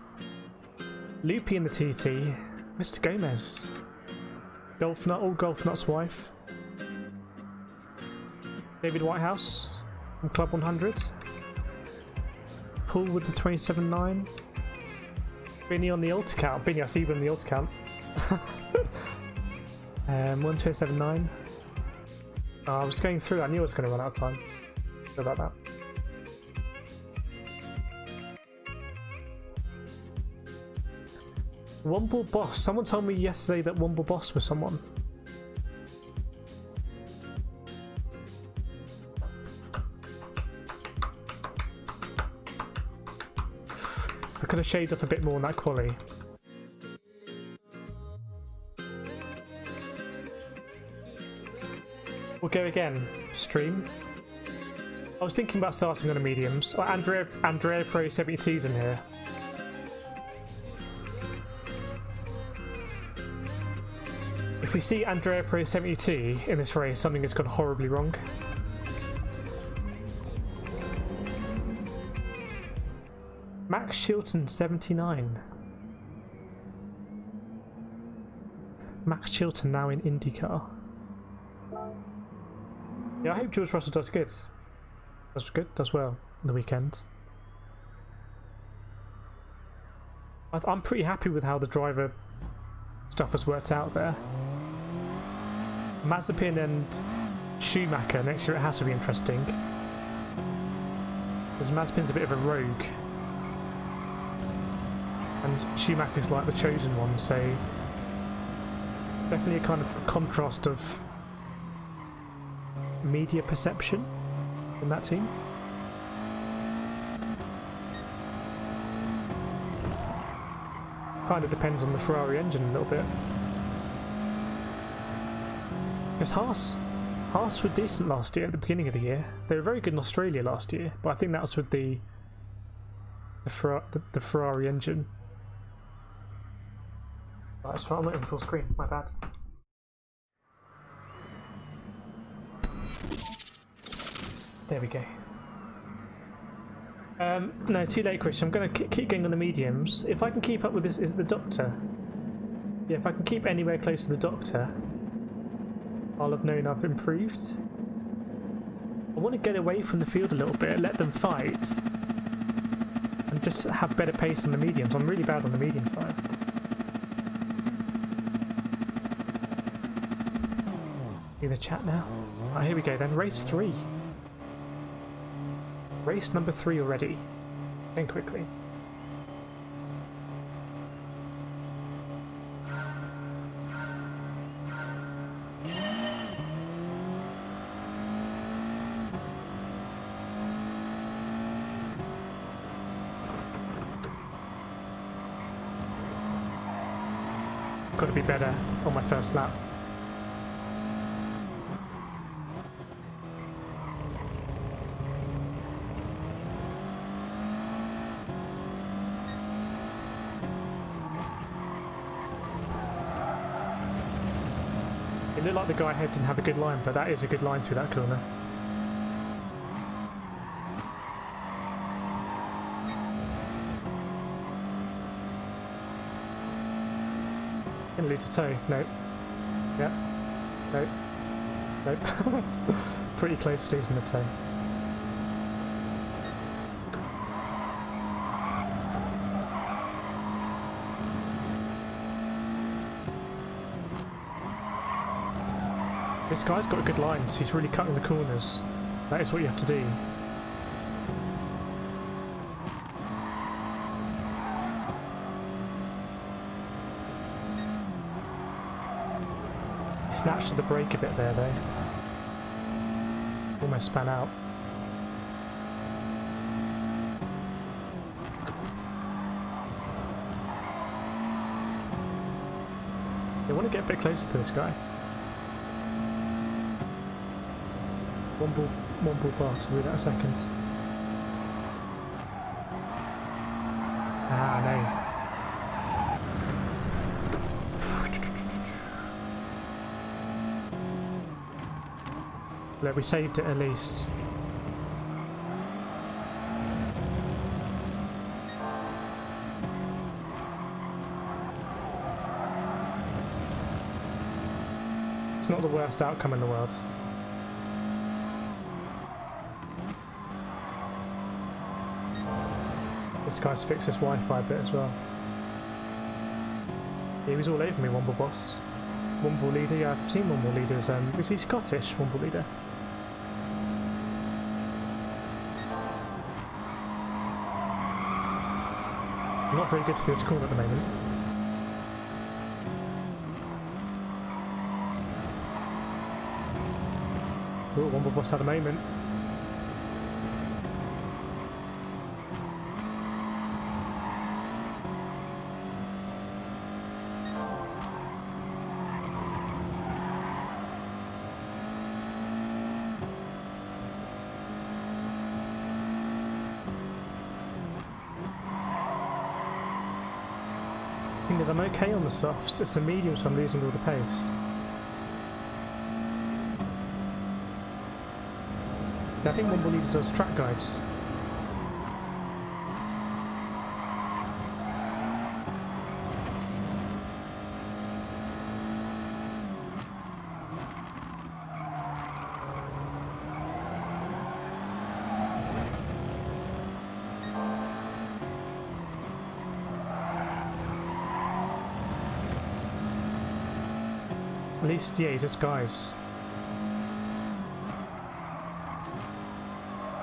Loopy in the TT. Mr. Gomez. Golf Nut, all Golf Nut's wife. David Whitehouse from Club 100. Paul with the 27.9. Binny on the ult account. Binny, I see you on the ult account. 127.9. I was going through, I knew I was going to run out of time. Sorry about that. Womble Boss. Someone told me yesterday that Womble Boss was someone. I could have shaved off a bit more on that quality. We'll go again. Stream. I was thinking about starting on the mediums. Oh, Andrea Pro 72's in here. If we see Andrea Pro 72 in this race, something has gone horribly wrong. Max Chilton 79. Max Chilton now in IndyCar. Yeah, I hope George Russell does good. Does good, does well on the weekend. I'm pretty happy with how the driver stuff has worked out there. Mazepin and Schumacher next year, it has to be interesting. Because Mazepin's a bit of a rogue. And Schumacher's like the chosen one, so definitely a kind of contrast of media perception in that team. Kind of depends on the Ferrari engine a little bit. Because Haas were decent last year at the beginning of the year. They were very good in Australia last year, but I think that was with the Ferrari engine. Right, that's right, I'm waiting for full screen, my bad. There we go. No, too late, Chris. I'm going to keep going on the mediums. If I can keep up with this, is the Doctor? Yeah, if I can keep anywhere close to the Doctor, I'll have known I've improved. I want to get away from the field a little bit, let them fight, and just have better pace on the mediums. I'm really bad on the medium side. In the chat now. Right, here we go then. Race 3. Race number 3 already. Going quickly. Got to be better on my first lap. It looked like the guy ahead didn't have a good line, but that is a good line through that corner. Gonna lose a toe. Nope. Yep. Nope. Nope. Pretty close to losing the toe. This guy's got good lines. He's really cutting the corners. That is what you have to do. He snatched to the brake a bit there though. Almost span out. I want to get a bit closer to this guy. One ball pass, I'll do that in a second. Ah, no. Look, we saved it at least. It's not the worst outcome in the world. This guy's fixed his Wi-Fi bit as well. He was all over me, Womble Boss. Womble Leader, yeah, I've seen Womble Leaders. Is he Scottish, Womble Leader? I'm not very good for this corner at the moment. Oh, Womble Boss had a moment. Thing is, I'm okay on the softs. It's the mediums I'm losing all the pace. I think Womble Leader does track guides. At least, yeah, he does guys.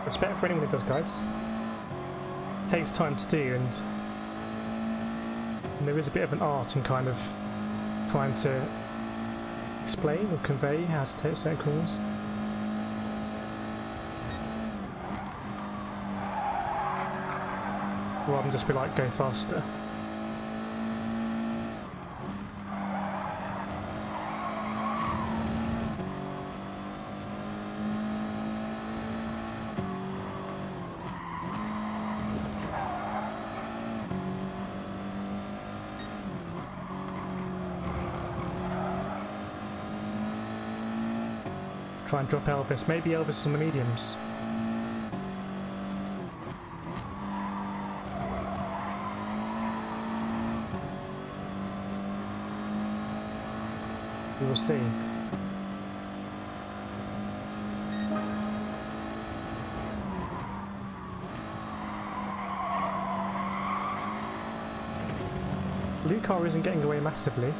Respect for anyone who does guides. It takes time to do, and there is a bit of an art in kind of trying to explain or convey how to take certain corners. Rather than just be like, go faster. Try and drop Elvis. Maybe Elvis on the mediums. We will see. Blue car isn't getting away massively.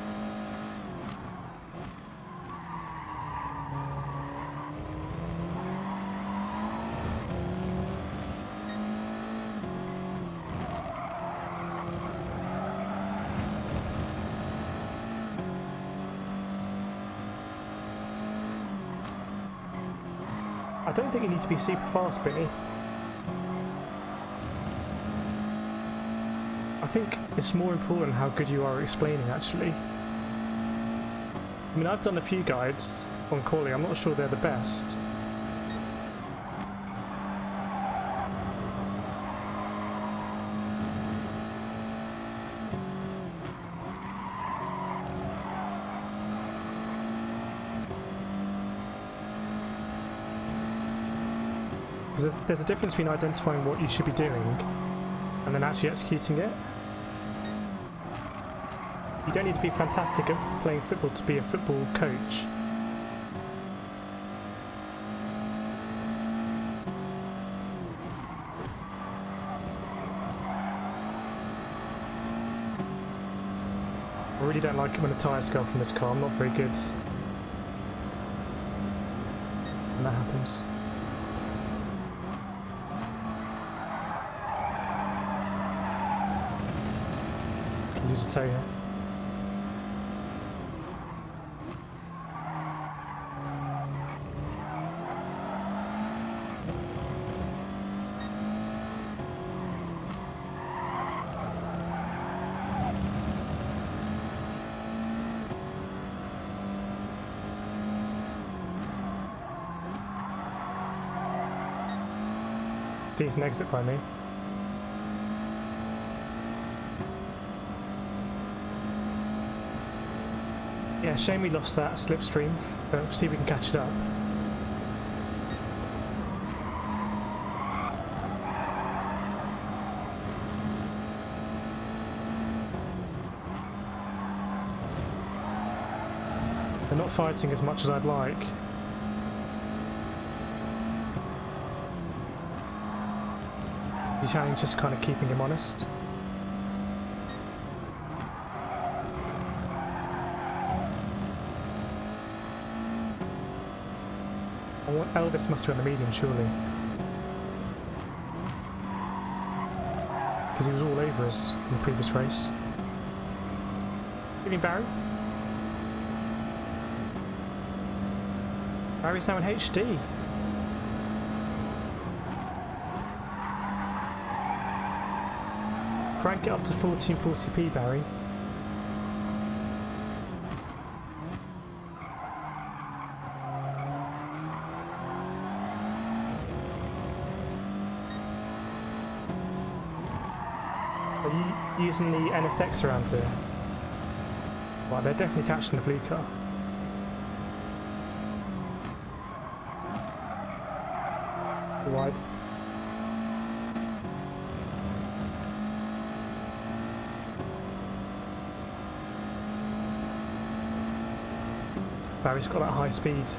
I don't think you need to be super fast, Benny. I think it's more important how good you are at explaining, actually. I mean, I've done a few guides on quality. I'm not sure they're the best. There's a difference between identifying what you should be doing and then actually executing it. You don't need to be fantastic at playing football to be a football coach. I really don't like it when the tyres go off in this car. I'm not very good. that happens. Lose a toe here. Decent exit by me. Yeah, shame we lost that slipstream, but we'll see if we can catch it up. They're not fighting as much as I'd like. The challenge just kind of keeping him honest. Elvis must be on the medium, surely. Because he was all over us in the previous race. Good evening, Barry. Barry's now in HD. Crank it up to 1440p, Barry. Are you using the NSX around here? Right, they're definitely catching the blue car. Wide. Barry's got that high speed.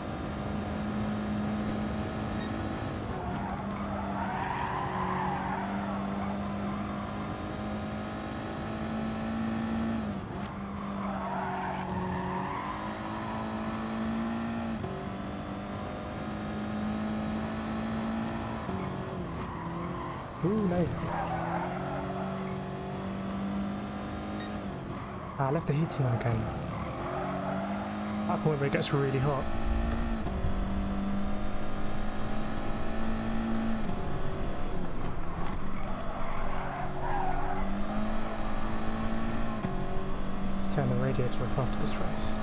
Ooh, no. I left the heating on again. That point where it gets really hot. Turn the radiator off after this race.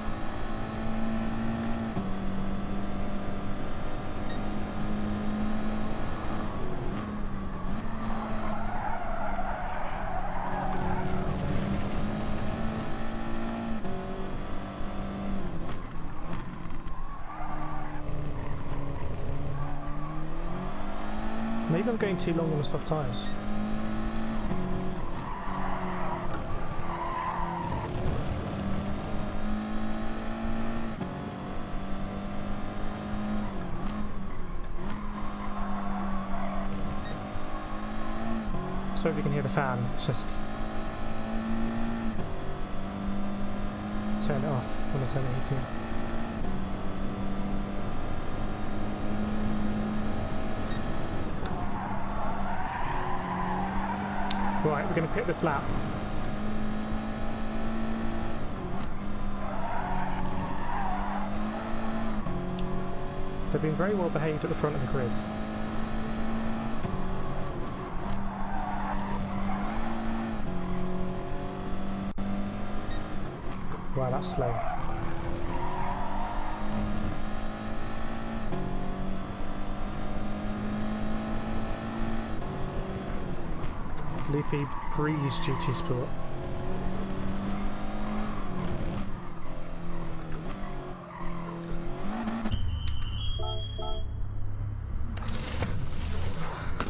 Maybe I'm going too long on the soft tyres. So if you can hear the fan, it's just turn it off when I turn the heating off. Right, we're going to pit this lap. They've been very well behaved at the front of the grid. Wow, that's slow. Loopy Breeze GT Sport.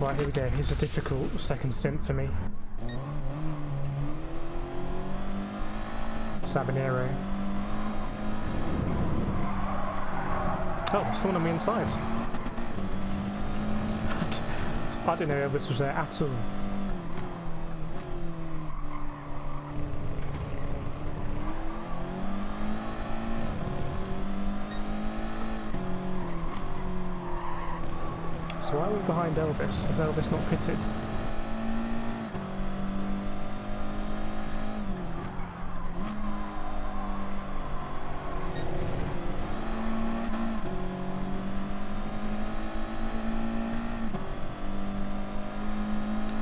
Right, here we go. Here's a difficult second stint for me. Sabanero. Oh, someone on the inside. I didn't know Elvis was there at all. So why are we behind Elvis? Is Elvis not pitted?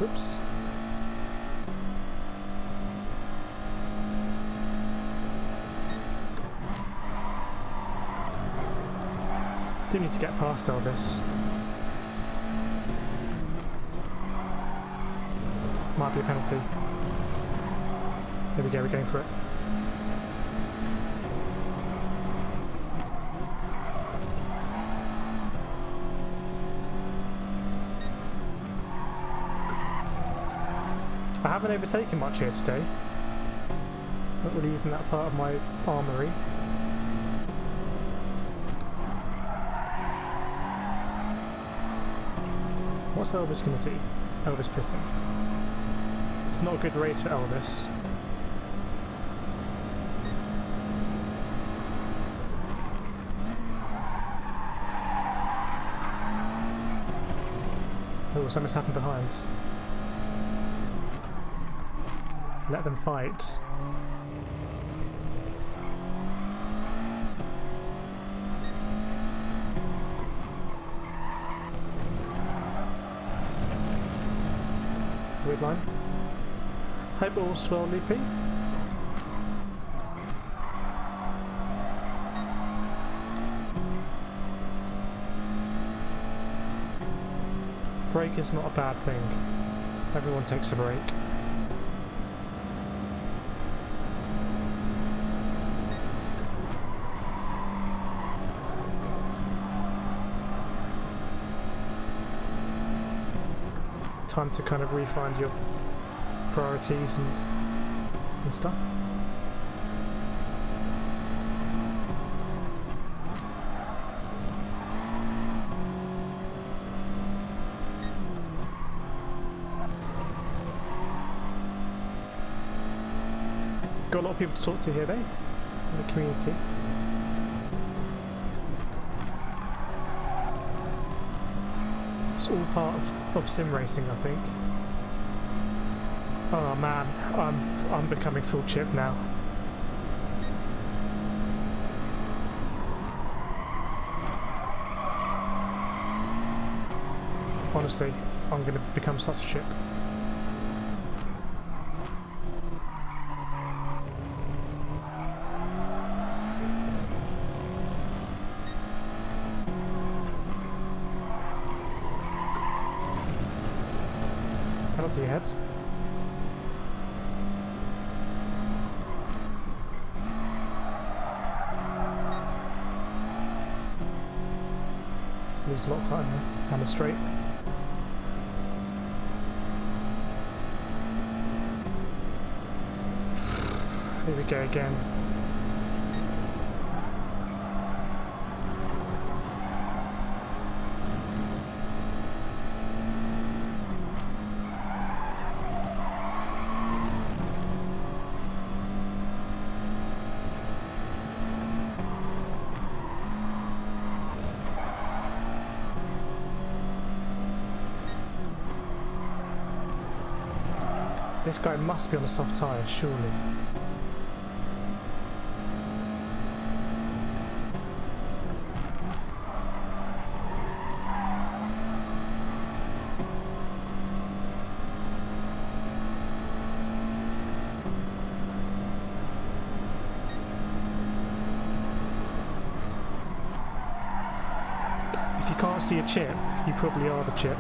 Oops. Do need to get past Elvis. Might be a penalty. There we go, we're going for it. I haven't overtaken much here today. Not really using that part of my armoury. What's Elvis going to do? Elvis pitting. It's not a good race for Elvis. Oh, something's happened behind. Let them fight. Weird line. Hope all's well, Loopy. Break is not a bad thing. Everyone takes a break. Time to kind of refine your priorities and stuff. Got a lot of people to talk to here though, in the community. It's all part of sim racing, I think. Oh man, I'm becoming full chip now. Honestly, I'm gonna become such a chip. Penalty ahead. Lose a lot of time here, down the straight. Here we go again. This guy must be on a soft tyre, surely. If you can't see a chip, you probably are the chip.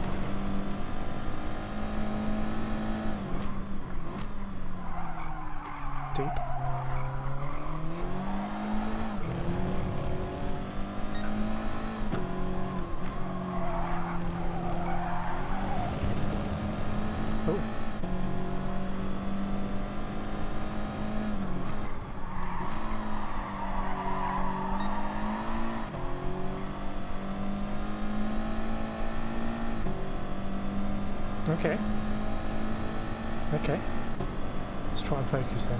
Deep. Oh. Okay. Okay. Let's try and focus there.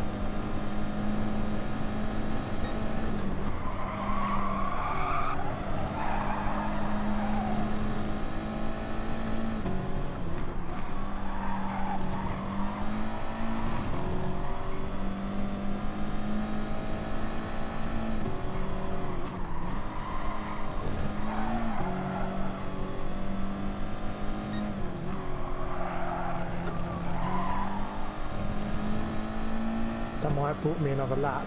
That might have bought me another lap.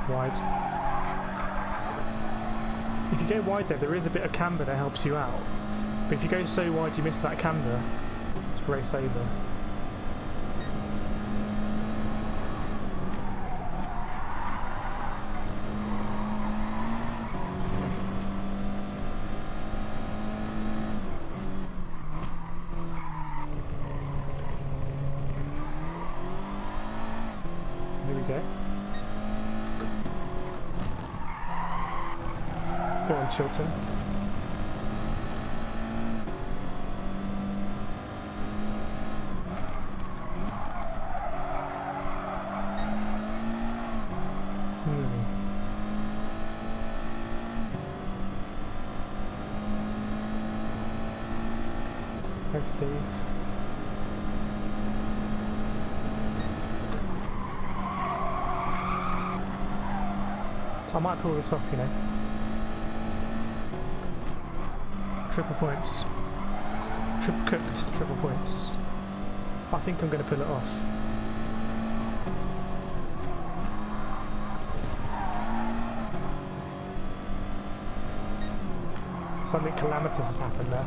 Wide. If you go wide there is a bit of camber that helps you out. But if you go so wide you miss that camber, it's race over. Here we go. Go on, Chilton. Thanks, Steve. I might pull this off, you know. Triple points. Cooked triple points. I think I'm going to pull it off. Something calamitous has happened there.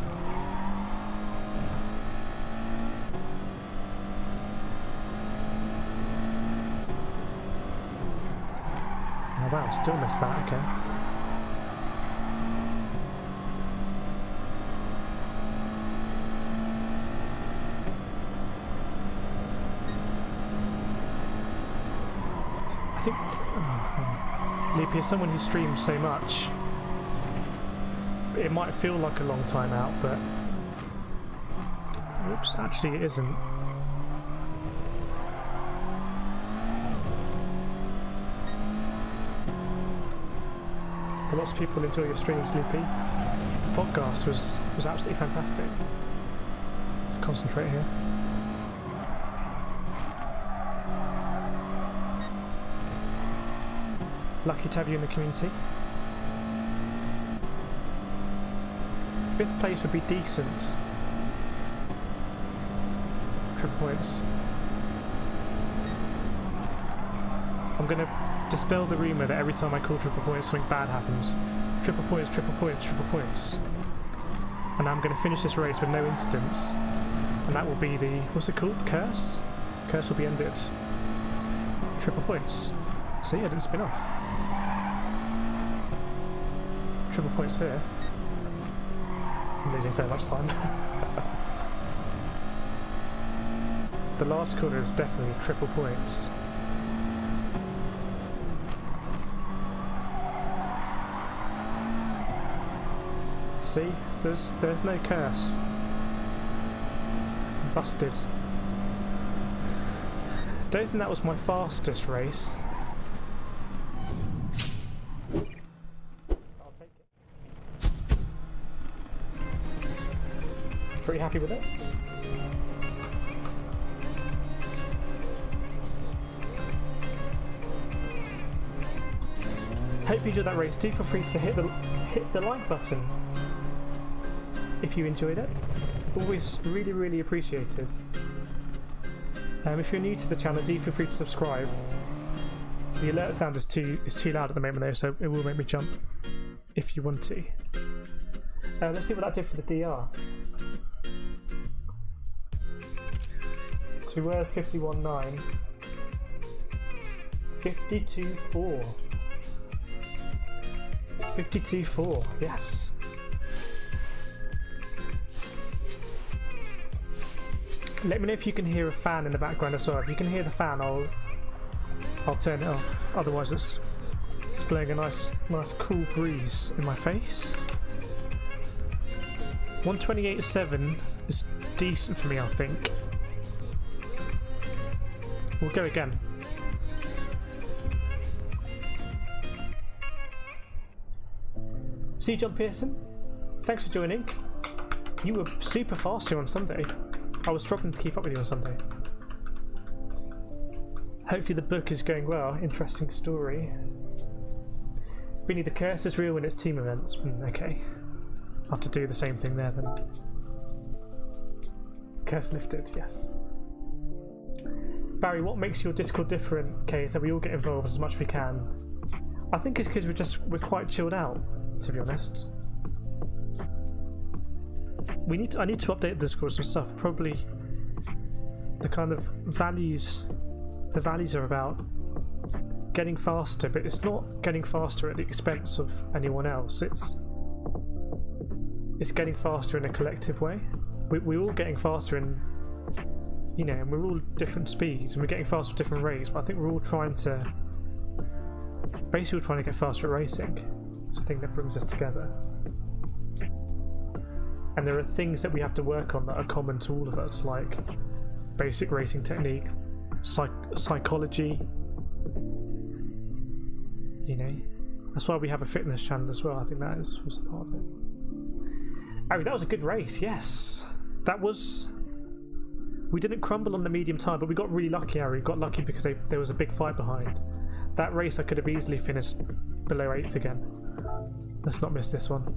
Oh wow, still missed that, okay. I think... Leapy, as someone who streams so much, it might feel like a long time out, but... Oops, actually it isn't. Lots of people enjoy your streams, Loopy. The podcast was absolutely fantastic. Let's concentrate here. Lucky to have you in the community. 5th place would be decent. Triple points. I'm gonna dispel the rumour that every time I call triple points something bad happens. Triple points, triple points, triple points. And I'm going to finish this race with no incidents. And that will be the... what's it called? Curse? Curse will be ended. Triple points. See, I didn't spin off. Triple points here. I'm losing so much time. The last corner is definitely triple points. See, there's no curse. Busted. Don't think that was my fastest race. I'll take it. Pretty happy with it. Hope you enjoyed that race. Do feel free to hit the like button if you enjoyed it. Always really appreciated. If you're new to the channel, do feel free to subscribe. The alert sound is too loud at the moment though, so it will make me jump if you want to. Let's see what that did for the DR. So we were 51.9. 52.4. 52.4, yes. Let me know if you can hear a fan in the background as well. If you can hear the fan, I'll turn it off. Otherwise, it's blowing a nice cool breeze in my face. 128.7 is decent for me, I think. We'll go again. See you, John Pearson. Thanks for joining. You were super fast here on Sunday. I was struggling to keep up with you on Sunday. Hopefully the book is going well. Interesting story. Really, the curse is real when it's team events. Okay. I'll have to do the same thing there then. Curse lifted, yes. Barry, what makes your Discord different? Okay, so we all get involved as much as we can. I think it's because we're quite chilled out, to be honest. I need to update the Discord and stuff. Probably the kind of values. The values are about getting faster, but it's not getting faster at the expense of anyone else. It's getting faster in a collective way. We're all getting faster in, you know, and we're all different speeds and we're getting faster at different rates, but I think we're all trying to get faster at racing. It's the thing that brings us together. And there are things that we have to work on that are common to all of us, like basic racing technique, psychology, you know. That's why we have a fitness channel as well. I think that was a part of it. Oh, that was a good race, yes. That was... We didn't crumble on the medium time, but we got really lucky, Harry. We got lucky because there was a big fight behind. That race I could have easily finished below 8th again. Let's not miss this one.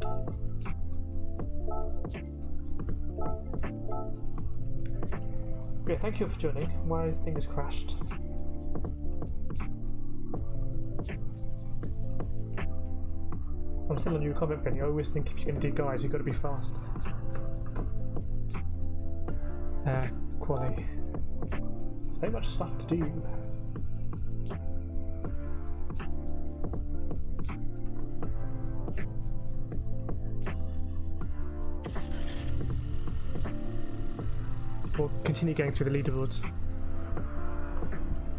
Yeah, thank you for joining. My thing has crashed. I'm still on your comment, Benny. I always think if you're going to do guys, you've got to be fast. Quali. So much stuff to do. We'll continue going through the leaderboards.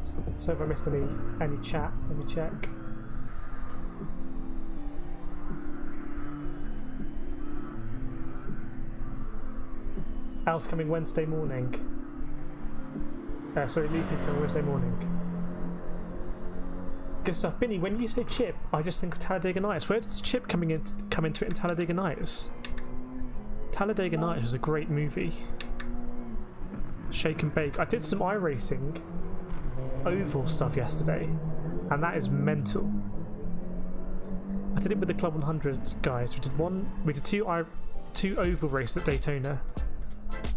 So if I missed any chat, let me check. Al's coming Wednesday morning. Sorry, Luke's coming Wednesday morning. Good stuff. Binny, when you say chip, I just think of Talladega Nights. Where does chip come into it in Talladega Nights? Talladega Nights is a great movie. Shake and bake. I did some iRacing oval stuff yesterday, and that is mental. I did it with the Club 100 guys. We did two oval races at Daytona,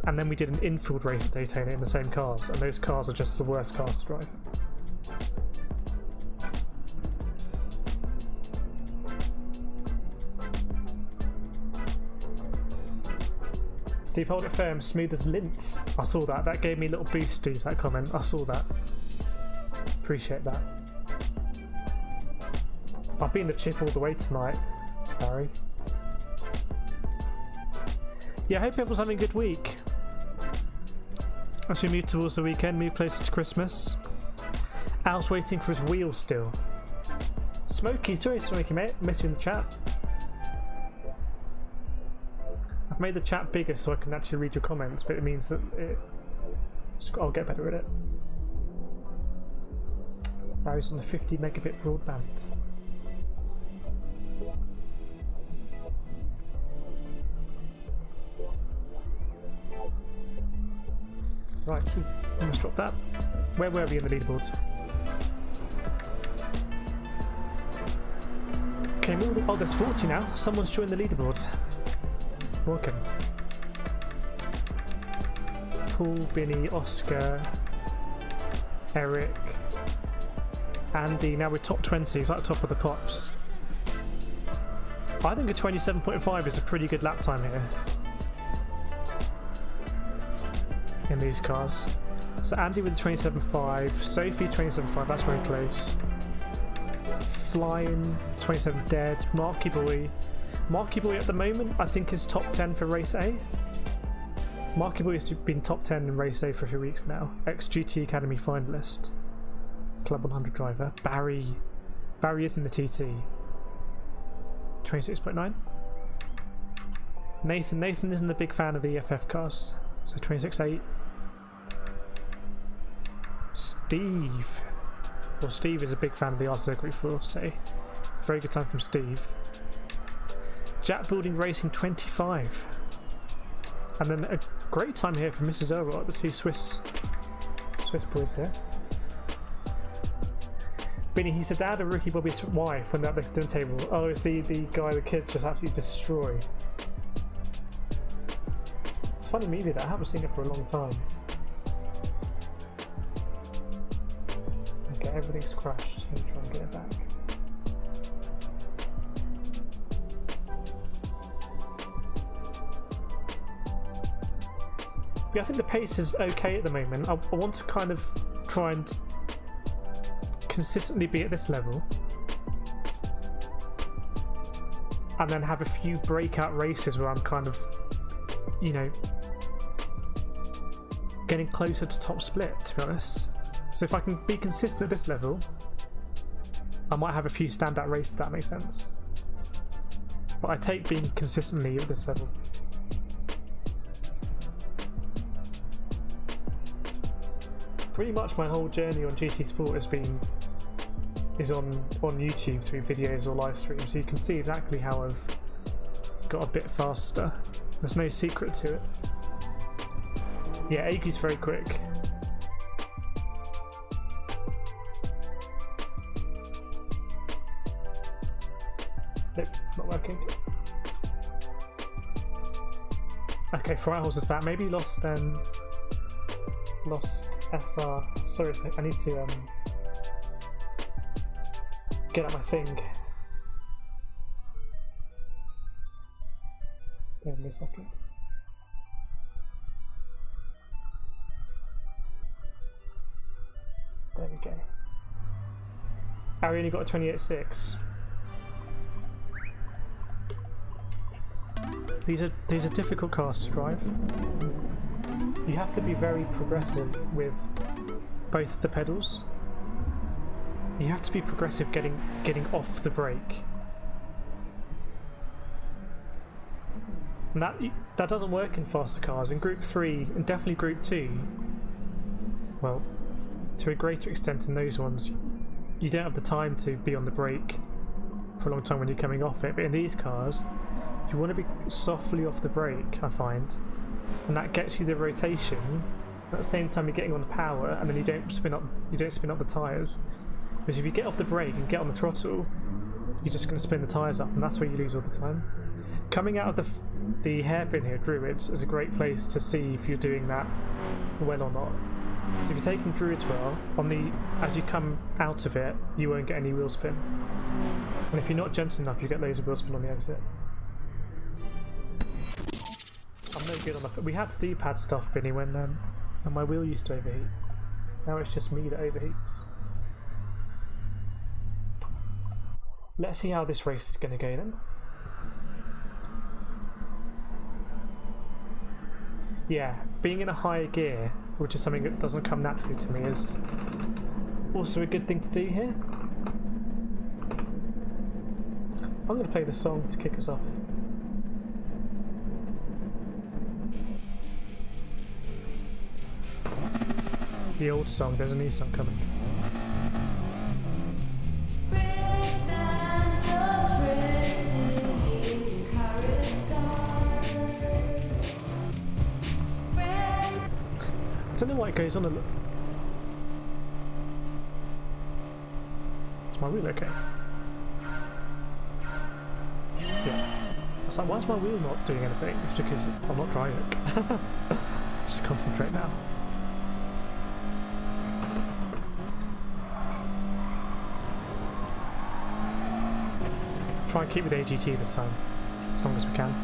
and then we did an infield race at Daytona in the same cars, and those cars are just the worst cars to drive. Steve, hold it firm, smooth as lint. I saw that. That gave me a little boost, Steve, that comment. I saw that. Appreciate that. I've been the chip all the way tonight, Barry. Yeah, I hope everyone's having a good week. As we move towards the weekend, move closer to Christmas. Al's waiting for his wheel still. Smokey, sorry Smokey mate, miss you in the chat. I've made the chat bigger so I can actually read your comments, but it means that I'll get better at it. Barry's on the 50 megabit broadband. Right, let's drop that. Where were we in the leaderboards? Okay, oh, there's 40 now. Someone's joined the leaderboards. Welcome. Paul, Binny, Oscar, Eric, Andy. Now we're top 20. It's like top of the pops. I think a 27.5 is a pretty good lap time here in these cars. So Andy with the 27.5, Sophie 27.5, that's very close. Flying 27 dead. Marky Boy at the moment I think is top 10 for race A. Marky Boy has been top 10 in race A for a few weeks now. Ex-GT Academy finalist. Club 100 driver. Barry is in the TT. 26.9. Nathan isn't a big fan of the FF cars, so 26.8. Steve is a big fan of the R-Circuit 4, so very good time from Steve. Jack Building Racing 25. And then a great time here from Mrs. Elrod, the two Swiss boys here. Binny, he's the dad of Ricky Bobby's wife when they're at the dinner table. Oh, it's the guy the kids just absolutely destroy. It's funny movie that I haven't seen it for a long time. Okay, everything's crashed. Let me try and get it back. Yeah, I think the pace is okay at the moment. I want to kind of try and consistently be at this level. And then have a few breakout races where I'm kind of, you know, getting closer to top split, to be honest. So if I can be consistent at this level, I might have a few standout races, that makes sense. But I take being consistently at this level. Pretty much my whole journey on GT Sport is on YouTube through videos or live streams, so you can see exactly how I've got a bit faster. There's no secret to it. Yeah, Agu's very quick. Nope, not working. Okay, 4 hours is back. Maybe lost SR. Sorry, I need to get out my thing. Give me a second. There we go. I only got a 28.6. These are difficult cars to drive. You have to be very progressive with both the pedals. You have to be progressive getting off the brake. And that doesn't work in faster cars. In Group 3 and definitely Group 2, well, to a greater extent in those ones, you don't have the time to be on the brake for a long time when you're coming off it. But in these cars, you want to be softly off the brake, I find. And that gets you the rotation. At the same time, you're getting on the power, and then you don't spin up the tyres. Because if you get off the brake and get on the throttle, you're just going to spin the tyres up, and that's where you lose all the time. Coming out of the hairpin here, Druids, is a great place to see if you're doing that well or not. So if you're taking Druids well, as you come out of it, you won't get any wheel spin. And if you're not gentle enough, you get loads of wheel spin on the exit. I'm no good on the. We had to D-pad stuff, Vinny, when my wheel used to overheat. Now it's just me that overheats. Let's see how this race is going to go then. Yeah, being in a higher gear, which is something that doesn't come naturally to me, is also a good thing to do here. I'm going to play the song to kick us off. The old song, there's a new song coming. I don't know why it goes on a look. Is my wheel okay? Yeah. I was like, why is my wheel not doing anything? It's because I'm not driving. Just concentrate now. Try and keep with AGT this time, as long as we can.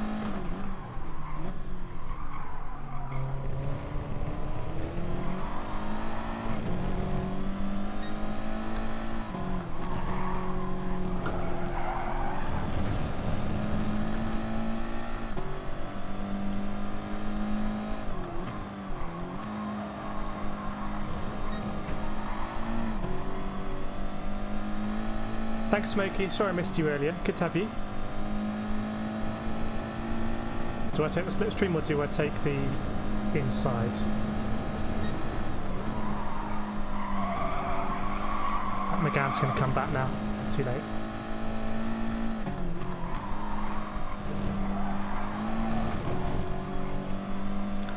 Thanks, Smokey. Sorry I missed you earlier. Good to have you. Do I take the slipstream or do I take the inside? That McGann's going to come back now. Too late.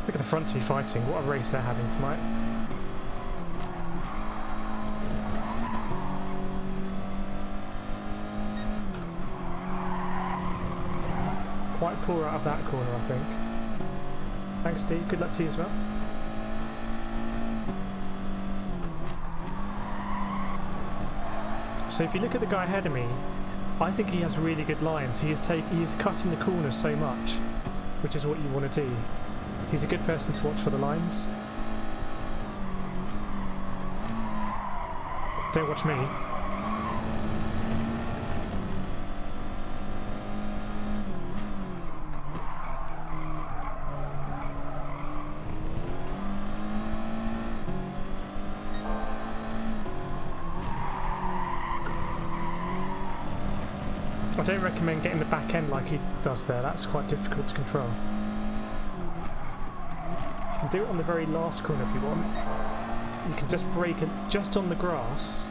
Look at the front two fighting. What a race they're having tonight. Quite poor out of that corner, I think. Thanks, Steve. Good luck to you as well. So if you look at the guy ahead of me, I think he has really good lines. He is cutting the corners so much, which is what you want to do. He's a good person to watch for the lines. Don't watch me. I don't recommend getting the back end like he does there, that's quite difficult to control. You can do it on the very last corner if you want. You can just brake it just on the grass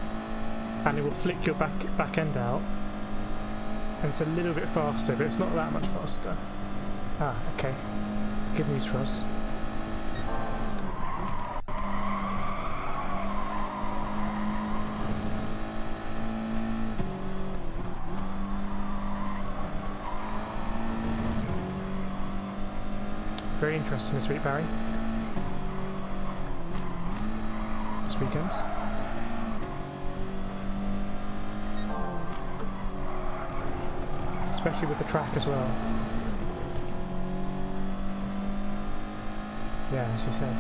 and it will flick your back end out. And it's a little bit faster, but it's not that much faster. Ah, okay. Good news for us. Very interesting this week, Barry. This weekend. Especially with the track as well. Yeah, as you said.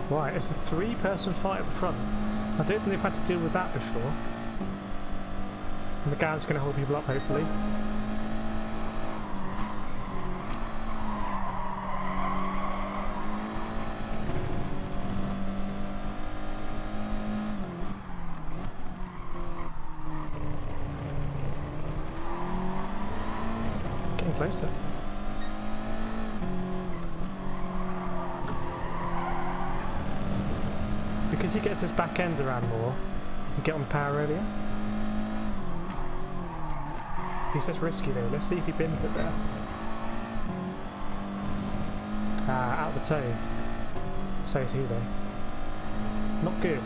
Right, it's a 3-person fight at the front. I don't think they've had to deal with that before. McGann's going to hold people up, hopefully. Getting closer. Because he gets his back end around more, you can get on the power earlier. He's just risky though. Let's see if he bins it there. Out the toe. So is he though. Not good.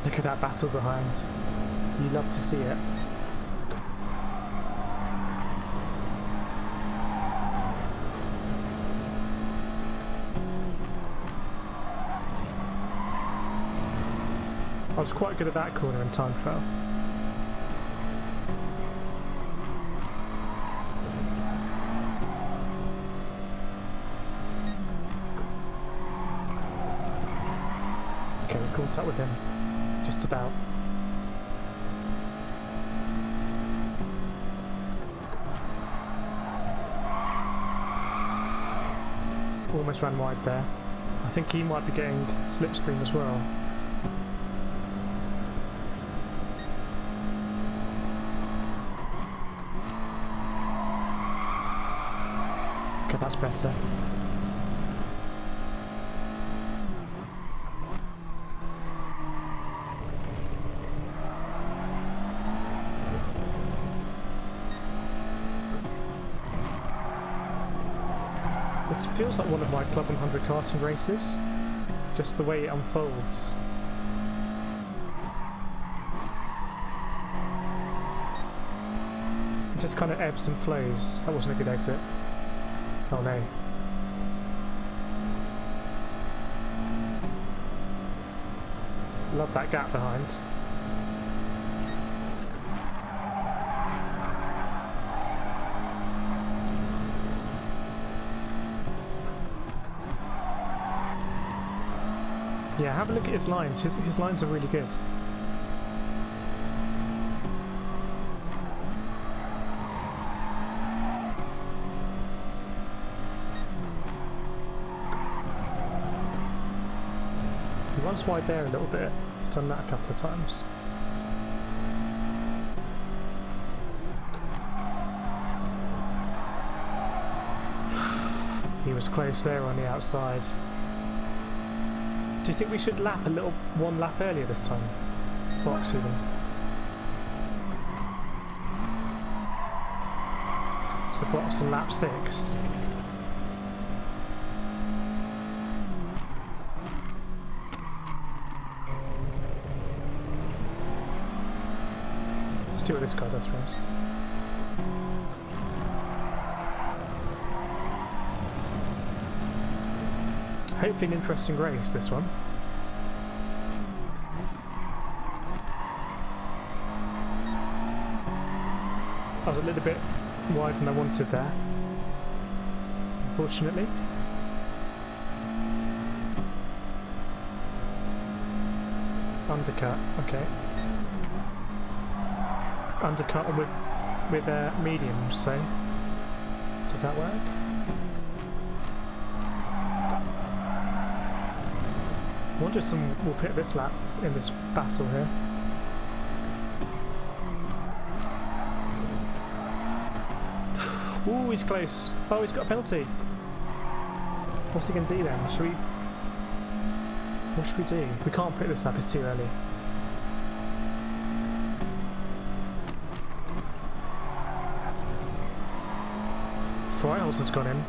Look at that battle behind. You love to see it. I was quite good at that corner in time trial. Caught up with him, just about. Almost ran wide there. I think he might be getting SlipStream as well. Okay, that's better. It feels like one of my Club 100 karting races, just the way it unfolds. It just kind of ebbs and flows. That wasn't a good exit. Oh no. Love that gap behind. Yeah, have a look at his lines. His lines are really good. He runs wide there a little bit. He's done that a couple of times. He was close there on the outside. Do you think we should lap one lap earlier this time? Box even. So box on lap 6. Let's see what this guy does first. Hopefully an interesting race, this one. I was a little bit wider than I wanted there, unfortunately. Undercut, okay. Undercut with mediums, so does that work? I wonder if someone will pick this lap in this battle here. Ooh, he's close. Oh, he's got a penalty. What's he going to do then? Should we... What should we do? We can't pick this up, it's too early. Fryhouse has gone in.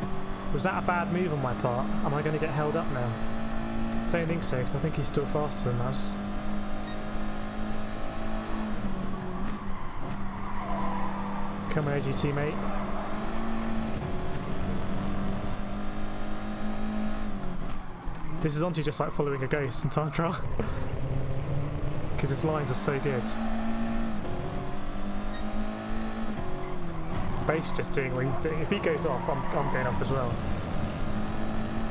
Was that a bad move on my part? Am I going to get held up now? Don't think so, because I think he's still faster than us. Come on, AG teammate. This is honestly just like following a ghost in time trial. Because his lines are so good. Basically just doing what he's doing. If he goes off, I'm going off as well.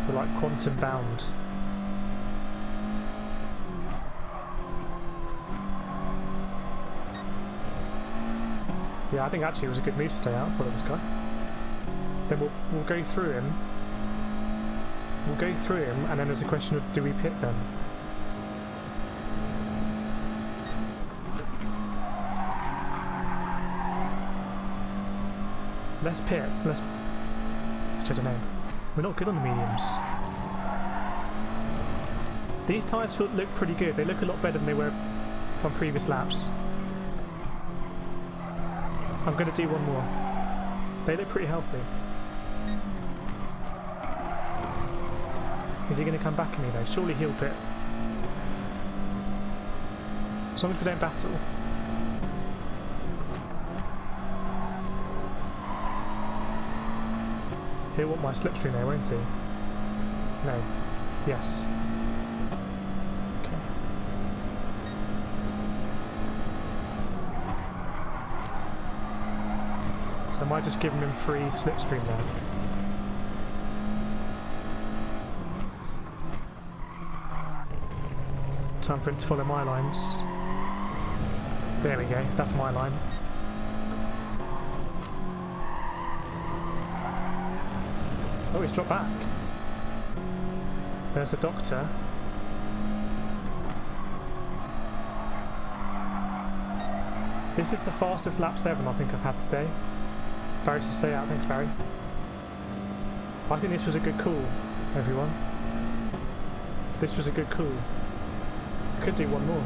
We're like quantum bound. Yeah, I think actually it was a good move to stay out, follow this guy. Then we'll go through him. We'll go through him, and then there's a question of do we pit them? Let's pit. Let's. Which I don't know. We're not good on the mediums. These tyres look pretty good. They look a lot better than they were on previous laps. I'm going to do one more. They look pretty healthy. Is he going to come back at me though? Surely he'll pit. As long as we don't battle. He'll want my slipstream there, won't he? No. Yes. Okay. So I might just give him free slipstream there. Time for him to follow my lines. There we go, that's my line. Oh, he's dropped back. There's the doctor. This is the fastest lap 7 I think I've had today. Barry says stay out, thanks Barry. I think this was a good call, everyone. This was a good call. Could do one more.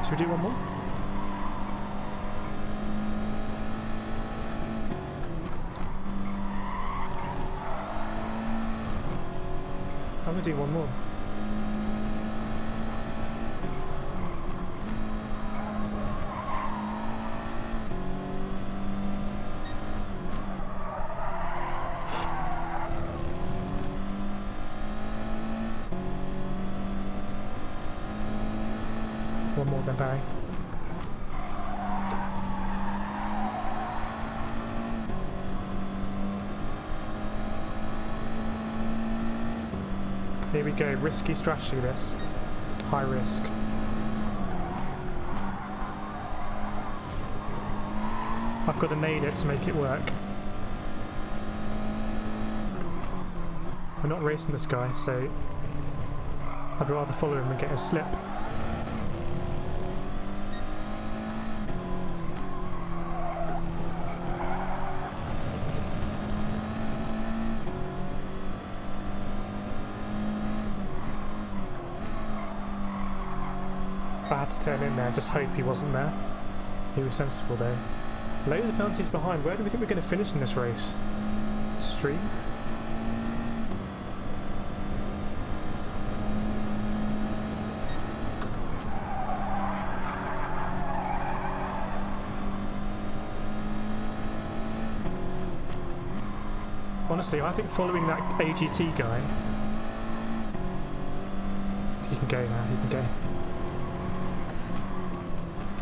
Should we do one more? I'm gonna do one more. One more than Barry. Here we go, risky strategy this. High risk. I've got to nail it to make it work. We're not racing this guy, so I'd rather follow him and get a slip. I had to turn in there, just hope he wasn't there. He was sensible though. Loads of penalties behind. Where do we think we're going to finish in this race? Street? Honestly, I think following that AGT guy... You can go now, you can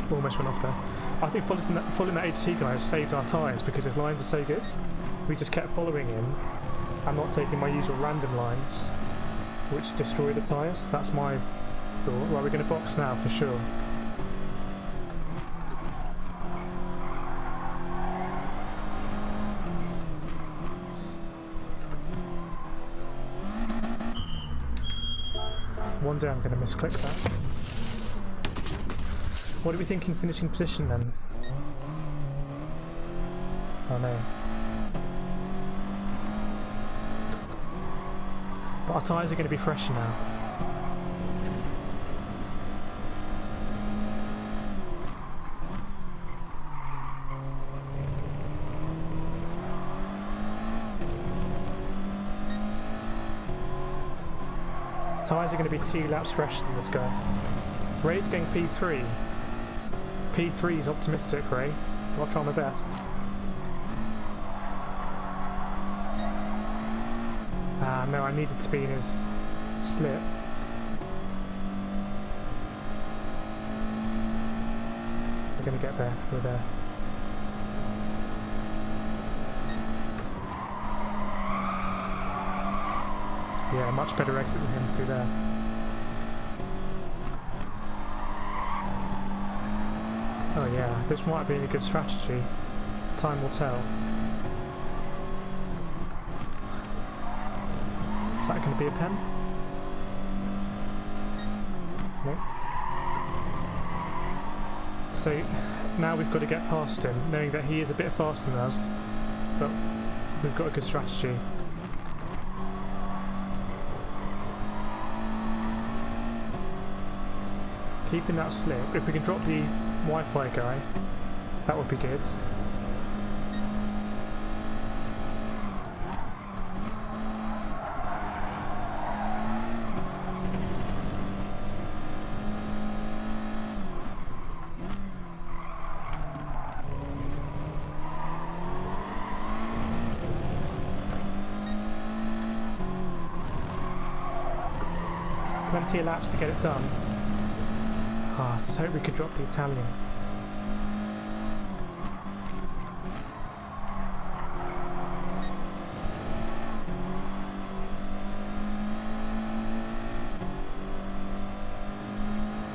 go. Almost went off there. I think following that AGT guy has saved our tyres because his lines are so good. We just kept following him and not taking my usual random lines, which destroy the tyres. That's my thought. Right, we're going to box now for sure. One day I'm going to misclick that. What are we thinking finishing position then? Oh no. But our tyres are going to be fresher now. Tyres are going to be 2 laps fresher than this guy. Ray's going P3. P3 is optimistic, Ray. I'll try my best. No, I needed to be in his slip. We're going to get there. We're there. Yeah, much better exit than him through there. Oh yeah, this might have been a good strategy. Time will tell. Is that going to be a pen? No. So now we've got to get past him, knowing that he is a bit faster than us, but we've got a good strategy. Keeping that slip. If we can drop the Wi-Fi guy, that would be good. Plenty of laps to get it done. Ah, just hope we could drop the Italian.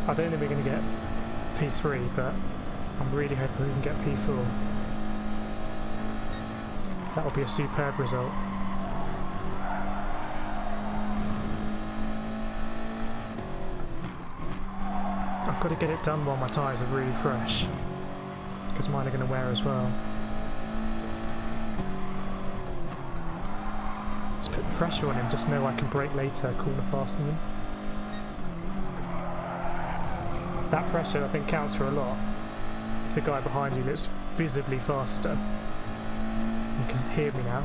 I don't think we're going to get P3, but I'm really hoping we can get P4. That would be a superb result. I've got to get it done while my tyres are really fresh, because mine are going to wear as well. Let's put the pressure on him, just know I can brake later, corner faster than him. That pressure I think counts for a lot. If the guy behind you looks visibly faster, you can hear me now.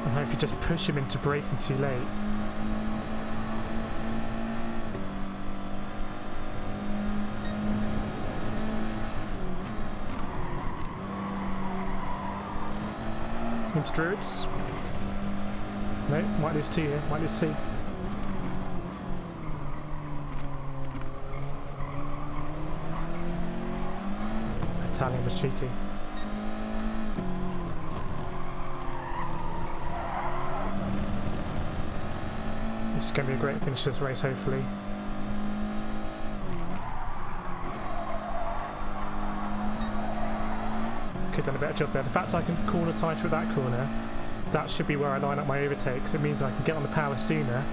And if you just push him into braking too late. Into Druids. No, might lose 2 here, might lose 2. Italian was cheeky. This is going to be a great finish to this race, hopefully. Could have done a better job there. The fact I can corner tighter at that corner, that should be where I line up my overtakes. It means I can get on the power sooner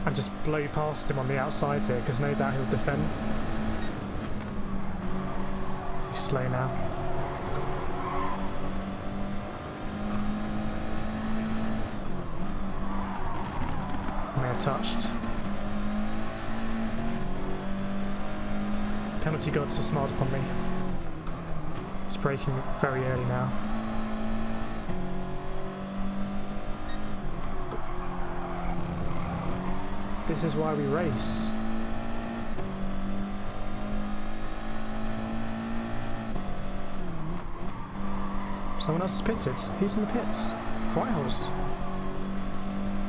and just blow past him on the outside here, because no doubt he'll defend. He's slow now. I may have touched. Penalty gods have smiled upon me. It's braking very early now. This is why we race. Someone else is pitted. Who's in the pits? Fryholes.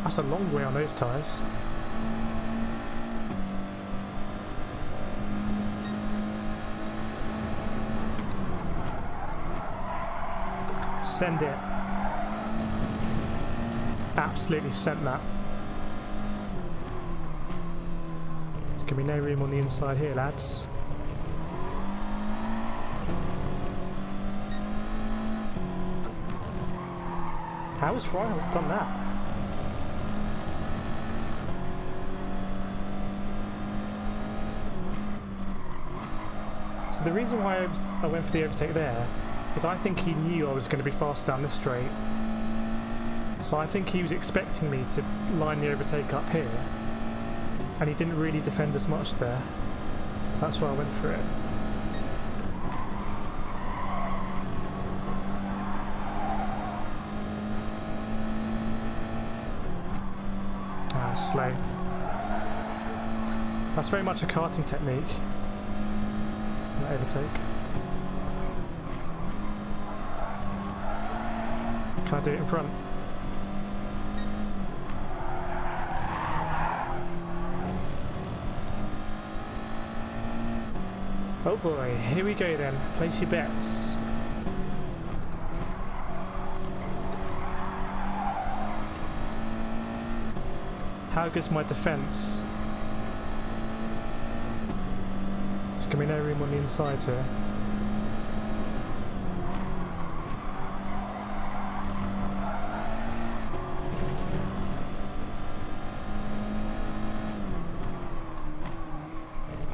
That's a long way on those tyres. Send it. Absolutely sent that. There's gonna be no room on the inside here, lads. How has Fryhouse done that? So the reason why I went for the overtake there is I think he knew I was going to be fast down this straight. So I think he was expecting me to line the overtake up here, and he didn't really defend as much there. So that's why I went for it. Slow. That's very much a karting technique. That overtake. Can I do it in front? Oh boy, here we go then. Place your bets. How good's my defence? There's gonna be no room on the inside here.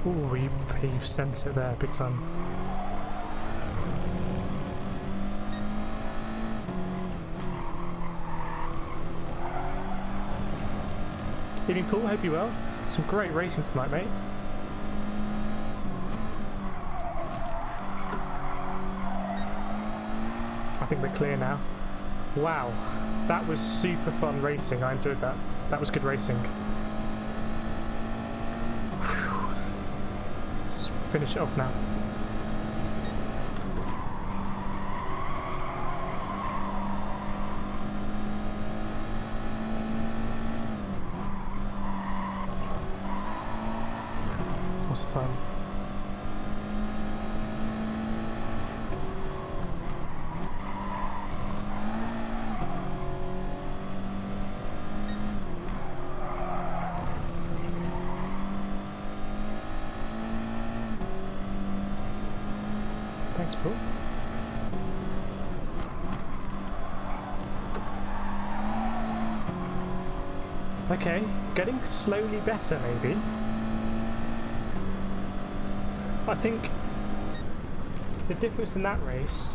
Ooh, he sent it there, big time. Evening, Paul. Hope you're well. Some great racing tonight, mate. I think we're clear now. Wow, that was super fun racing. I enjoyed that. That was good racing. Whew. Let's finish it off now. What's the time? Thanks, Paul. Okay, getting slowly better, maybe. I think the difference in that race,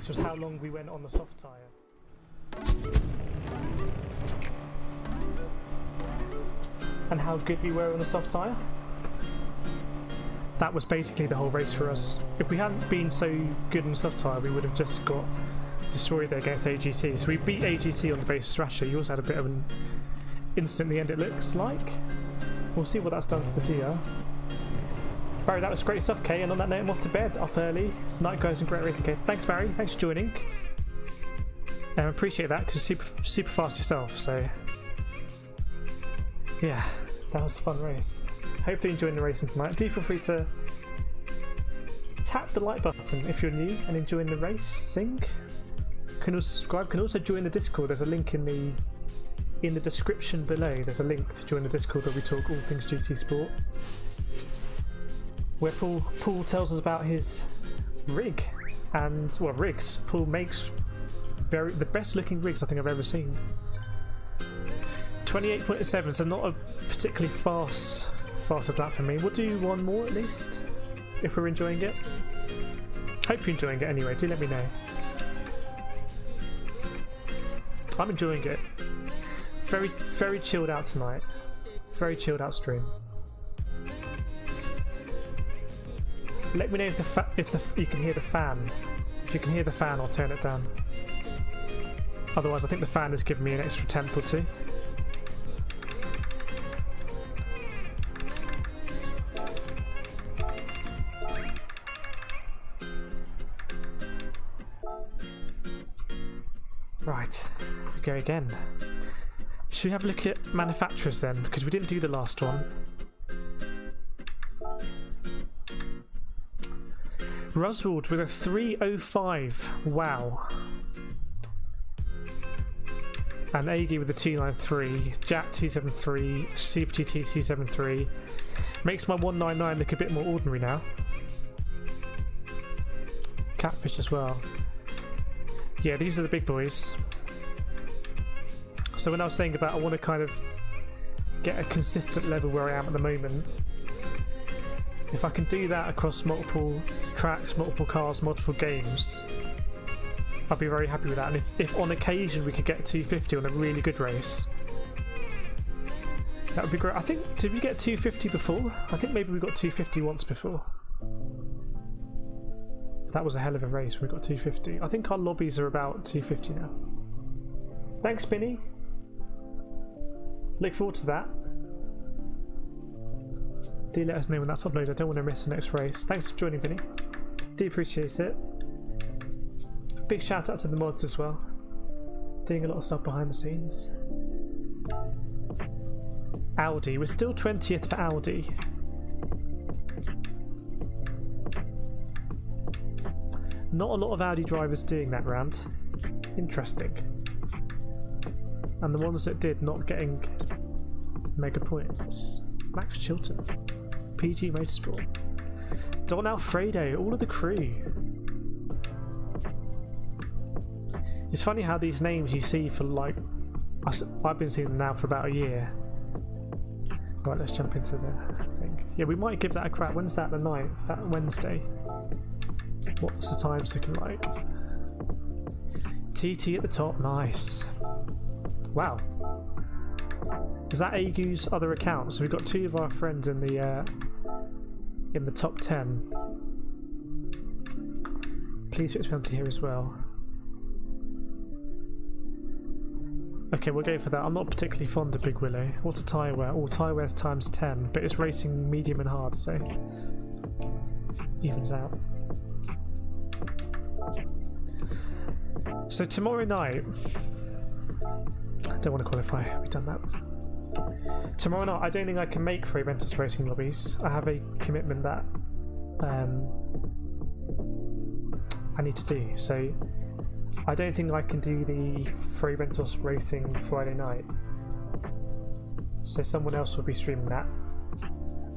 was how long we went on the soft tyre. And how good we were on the soft tyre. That was basically the whole race for us. If we hadn't been so good on the soft tyre, we would have just got destroyed there against AGT. So we beat AGT on the basis Rasher. You also had a bit of an instant in the end, it looks like. We'll see what that's done to the DR. Barry, that was great stuff, Kay, and on that note I'm off to bed, up early. Night guys and great racing, Kay. Thanks, Barry, thanks for joining. I appreciate that because you're super fast yourself, so yeah, that was a fun race. Hopefully enjoying the racing tonight. Do feel free to tap the like button if you're new and enjoying the racing. Can also subscribe, can also join the Discord. There's a link in the description below. There's a link to join the Discord where we talk all things GT Sport, where Paul tells us about his rig and rigs. Paul makes the best looking rigs I think I've ever seen. 28.7, so not a particularly fast as that for me. We'll do one more at least if we're enjoying it. Hope you're enjoying it anyway. Do let me know. I'm enjoying it. Very chilled out tonight. Very chilled out stream. Let me know if you can hear the fan. If you can hear the fan, I'll turn it down. Otherwise, I think the fan has given me an extra tenth or two. Right, we go again. Should we have a look at manufacturers then? Because we didn't do the last one. Roswald with a 305. Wow. And Agi with a 293. Jack 273. Super GT 273. Makes my 199 look a bit more ordinary now. Catfish as well. Yeah, these are the big boys. So when I was saying about I want to kind of get a consistent level where I am at the moment, if I can do that across multiple tracks, multiple cars, multiple games, I'd be very happy with that. And if on occasion we could get 250 on a really good race, that would be great. I think, did we get 250 before? I think maybe we got 250 once before. That was a hell of a race. We got 250. I think our lobbies are about 250 now. Thanks, Spinny. Look forward to that. Do let us know when that's uploaded. I don't want to miss the next race. Thanks for joining, Vinny. Do appreciate it. Big shout out to the mods as well. Doing a lot of stuff behind the scenes. Audi. We're still 20th for Audi. Not a lot of Audi drivers doing that round. Interesting. And the ones that did not getting mega points. Max Chilton. PG Motorsport. Don Alfredo. All of the crew. It's funny how these names you see for like... I've been seeing them now for about a year. Right, let's jump into the thing. Yeah, we might give that a crack. When's that? The 9th? That Wednesday. What's the times looking like? TT at the top, nice. Wow. Is that Agu's other account? So we've got 2 of our friends in the top 10. Please fix me onto here as well. Okay, we'll go for that. I'm not particularly fond of Big Willow. What's a tyre wear? Oh, tyre wear's times 10, but it's racing medium and hard, so evens out. So tomorrow night, I don't want to qualify, we've done that. Tomorrow night, I don't think I can make Free Ventus Racing lobbies. I have a commitment that I need to do, so I don't think I can do the Free Ventus Racing Friday night. So someone else will be streaming that.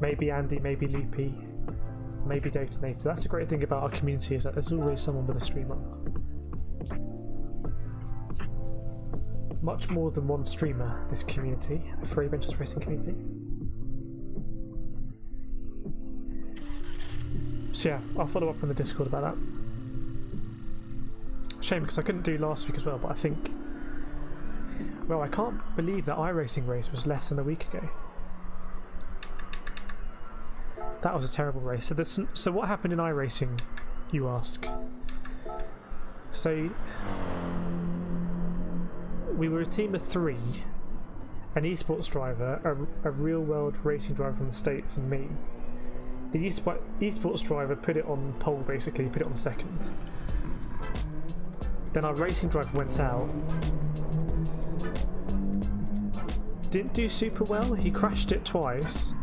Maybe Andy, maybe Loopy, maybe Detonator. That's the great thing about our community, is that there's always someone with a stream on. Much more than one streamer, this community, the Free Ventus Racing community. So yeah, I'll follow up on the Discord about that. Shame because I couldn't do last week as well, but I think... Well, I can't believe that iRacing race was less than a week ago. That was a terrible race. So what happened in iRacing, you ask? So... We were a team of 3, an esports driver, a real-world racing driver from the States, and me. The esports driver put it on pole, basically, put it on second. Then our racing driver went out. Didn't do super well. He crashed it twice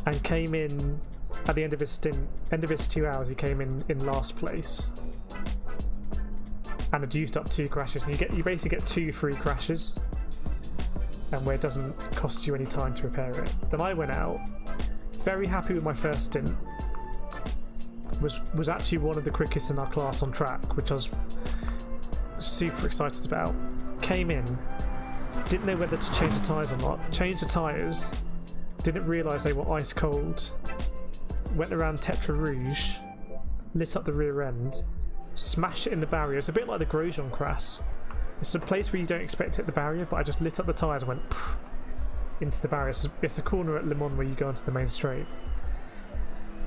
and came in at the end of his stint, end of his 2 hours. He came in last place and had used up 2 crashes. And you basically get 2 free crashes, and where it doesn't cost you any time to repair it. Then I went out, very happy with my first stint. Was actually one of the quickest in our class on track, which I was super excited about. Came in, didn't know whether to change the tyres or not. Changed the tyres, didn't realise they were ice cold. Went around Tetra Rouge, lit up the rear end, smashed it in the barrier. It's a bit like the Grosjean crash. It's a place where you don't expect to hit the barrier, but I just lit up the tyres and went into the barrier. It's the corner at Le Mans where you go onto the main straight.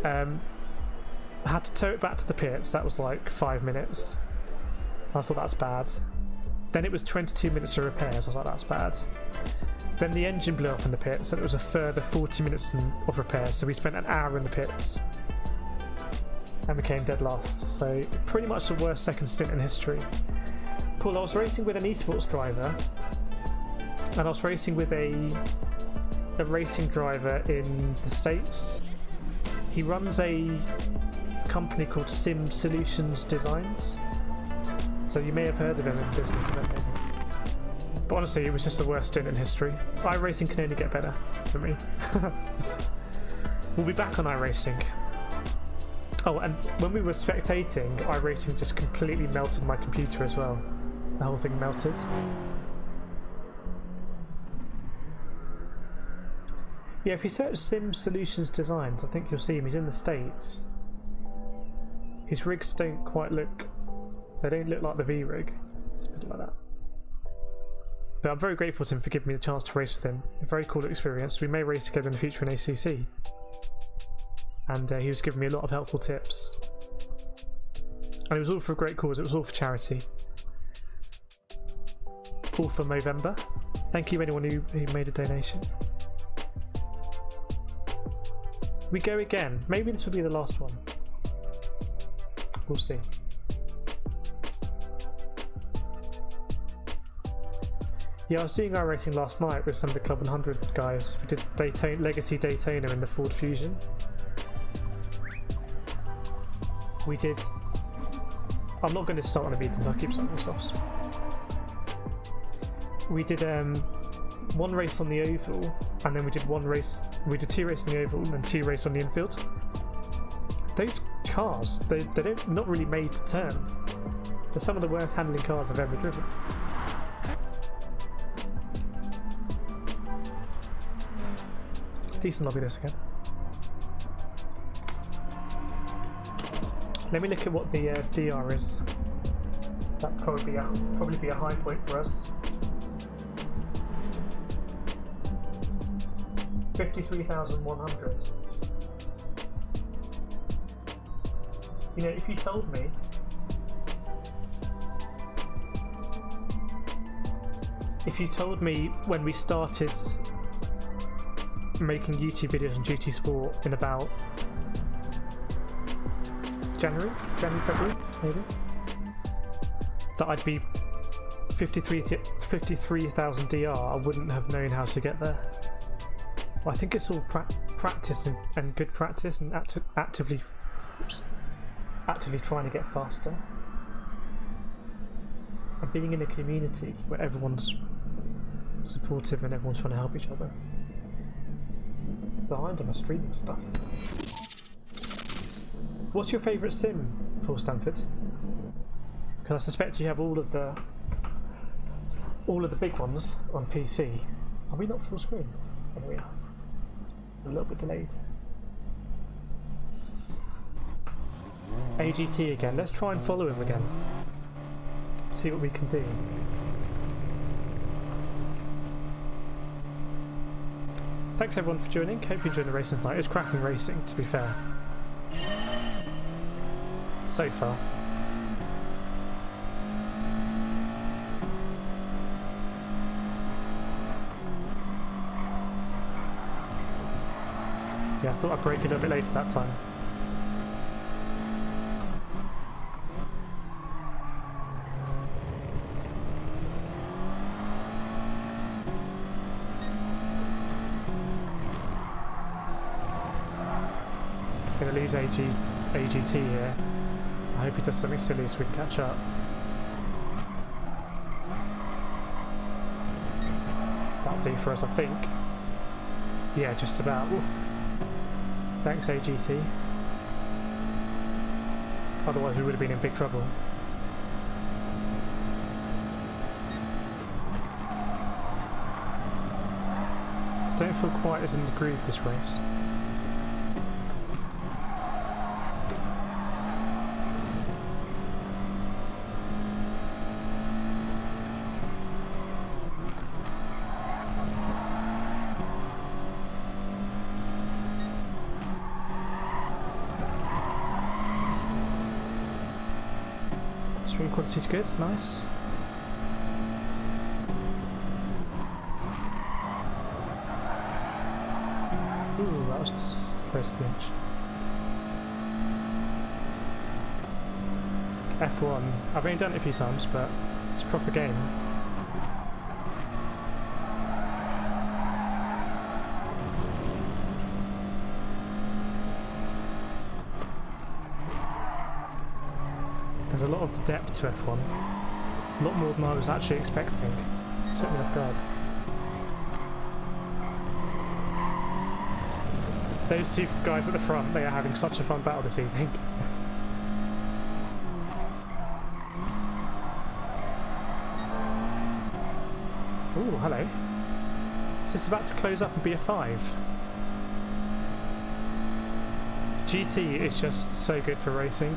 I had to tow it back to the pits. That was like 5 minutes. I thought that's bad. Then it was 22 minutes of repairs. I was like, that's bad. Then the engine blew up in the pits, and it was a further 40 minutes of repairs. So we spent an hour in the pits and became dead last. So pretty much the worst second stint in history. Paul, I was racing with an esports driver, and I was racing with a racing driver in the States. He runs a company called Sim Solutions Designs, so you may have heard of him in business. I don't know. But honestly, it was just the worst stint in history. iRacing can only get better for me. We'll be back on iRacing. Oh, and when we were spectating, iRacing just completely melted my computer as well. The whole thing melted. Yeah, if you search Sim Solutions Designs, I think you'll see him. He's in the States. His rigs don't quite look... They don't look like the V-rig. Let's put it like that. But I'm very grateful to him for giving me the chance to race with him. A very cool experience. We may race together in the future in ACC. And he was giving me a lot of helpful tips. And it was all for a great cause. It was all for charity. All for Movember. Thank you anyone who made a donation. We go again. Maybe this will be the last one. We'll see. Yeah, I was doing iRacing last night with some of the Club 100 guys. We did Legacy Daytona in the Ford Fusion. We did... I'm not going to start on the meetings, I'll keep starting this. We did one race on the oval, and then we did one race. We did 2 races on the oval and 2 races on the infield. Those cars, they're not really made to turn. They're some of the worst handling cars I've ever driven. Decent lobby this again. Let me look at what the DR is. That'd probably be a high point for us. 53,100. You know, if you told me when we started making YouTube videos on GT Sport in about January, February, maybe, that I'd be 53,000 DR, I wouldn't have known how to get there. Well, I think it's all practice and good practice and actively trying to get faster. And being in a community where everyone's supportive and everyone's trying to help each other. Behind on my streaming stuff. What's your favourite sim, Paul Stanford? Because I suspect you have all of the big ones on PC. Are we not full screen? There we are. A little bit delayed. AGT again. Let's try and follow him again. See what we can do. Thanks everyone for joining. Hope you enjoyed the racing tonight. It was cracking racing, to be fair. So far. Yeah, I thought I'd break a little bit later that time. Gonna lose AGT here. I hope he does something silly so we can catch up. That'll do for us, I think. Yeah, just about. Ooh. Thanks, AGT. Otherwise we would have been in big trouble. I don't feel quite as in the groove this race. Stream quality's good, nice. Ooh, that was close to the edge. F1. I've only done it a few times, but It's a proper game. There's a lot of depth to F1. A lot more than I was actually expecting. It took me off guard. Those two guys at the front, they are having such a fun battle this evening. Ooh, hello. Is this about to close up and be a 5? GT is just so good for racing.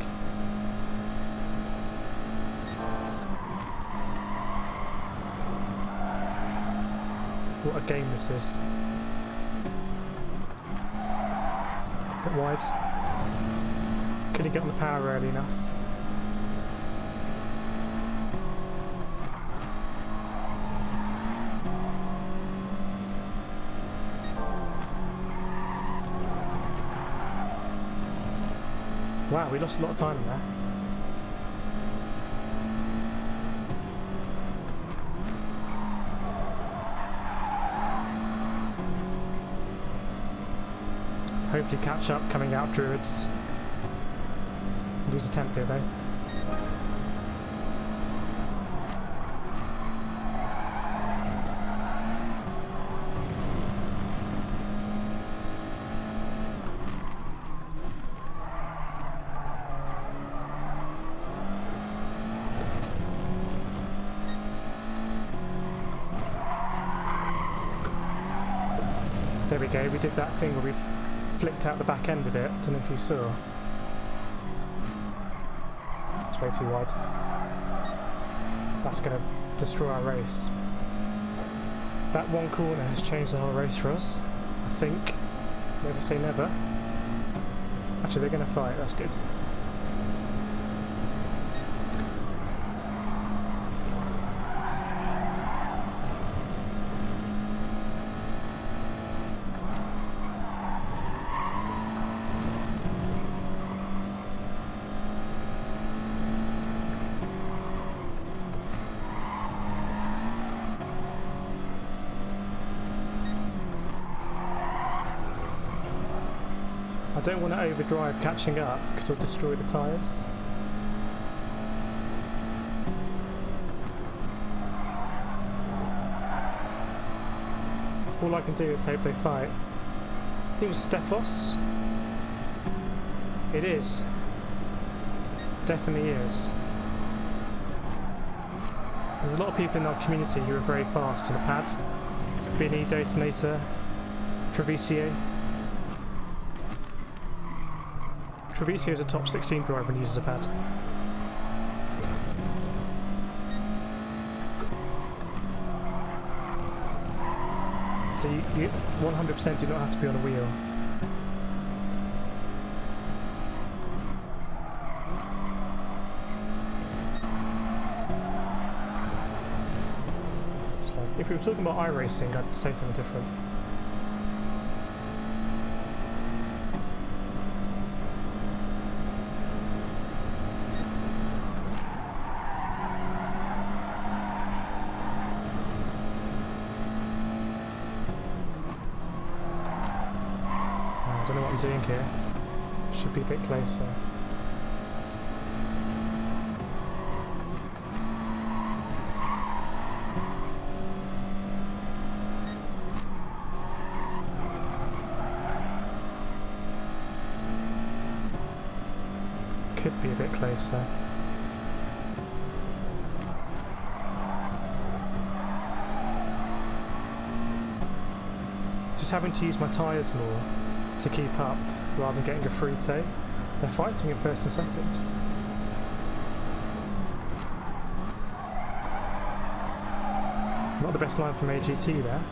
What a game this is. Bit wide. Couldn't get on the power early enough. Wow, we lost a lot of time there. Hopefully catch up coming out of Druids. Lose a temp here though. There we go, we did that thing where we flicked out the back end of it. Don't know if you saw. It's way too wide. That's going to destroy our race. That one corner has changed the whole race for us, I think. Never say never. Actually, they're going to fight. That's good. I don't want to overdrive catching up because it'll destroy the tyres. All I can do is hope they fight. I think it was Stephos. It is. Definitely is. There's a lot of people in our community who are very fast on the pad. Binny, Detonator, Treviso. Treviso is a top 16 driver and uses a pad. So you 100% do not have to be on a wheel. So if we were talking about iRacing, I'd say something different. I don't know what I'm doing here. Should be a bit closer. Could be a bit closer. Just having to use my tyres more to keep up rather than getting a free toe. They're fighting in first and second. Not the best line from AGT there.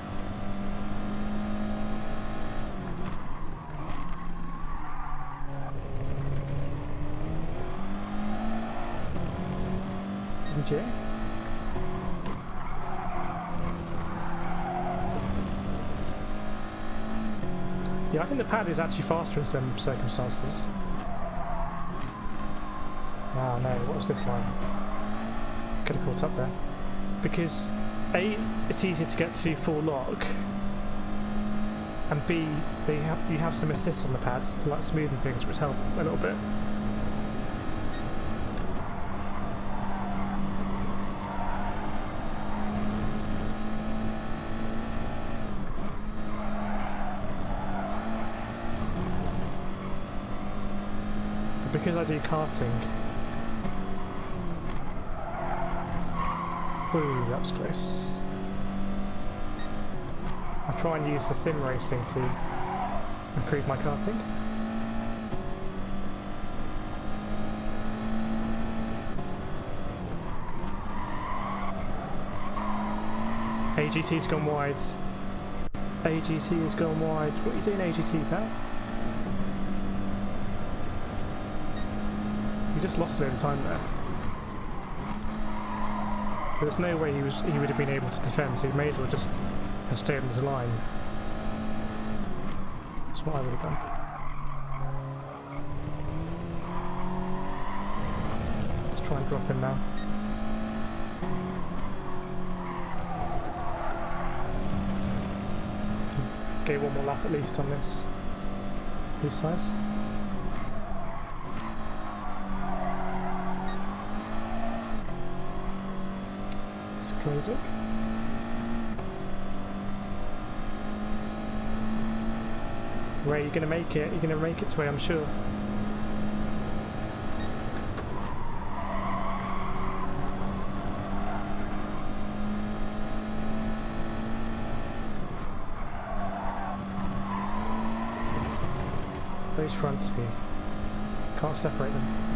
MJ? Yeah, I think the pad is actually faster in some circumstances. Oh no, what was this line? could have caught up there. Because A, it's easier to get to full lock, and B, you have some assists on the pad to like smoothen things, which help a little bit. But because I do karting, ooh, that was close. I try and use the sim racing to improve my karting. AGT's gone wide. AGT has gone wide. What are you doing, AGT, pal? You just lost a load of time there. There's no way he would have been able to defend, so he may as well just have stayed on his line. That's what I would have done. Let's try and drop him now. Get one more lap at least on this. These size. Close it. Ray, you're gonna make it. You're gonna make it to where I'm sure. Those front two. Can't separate them.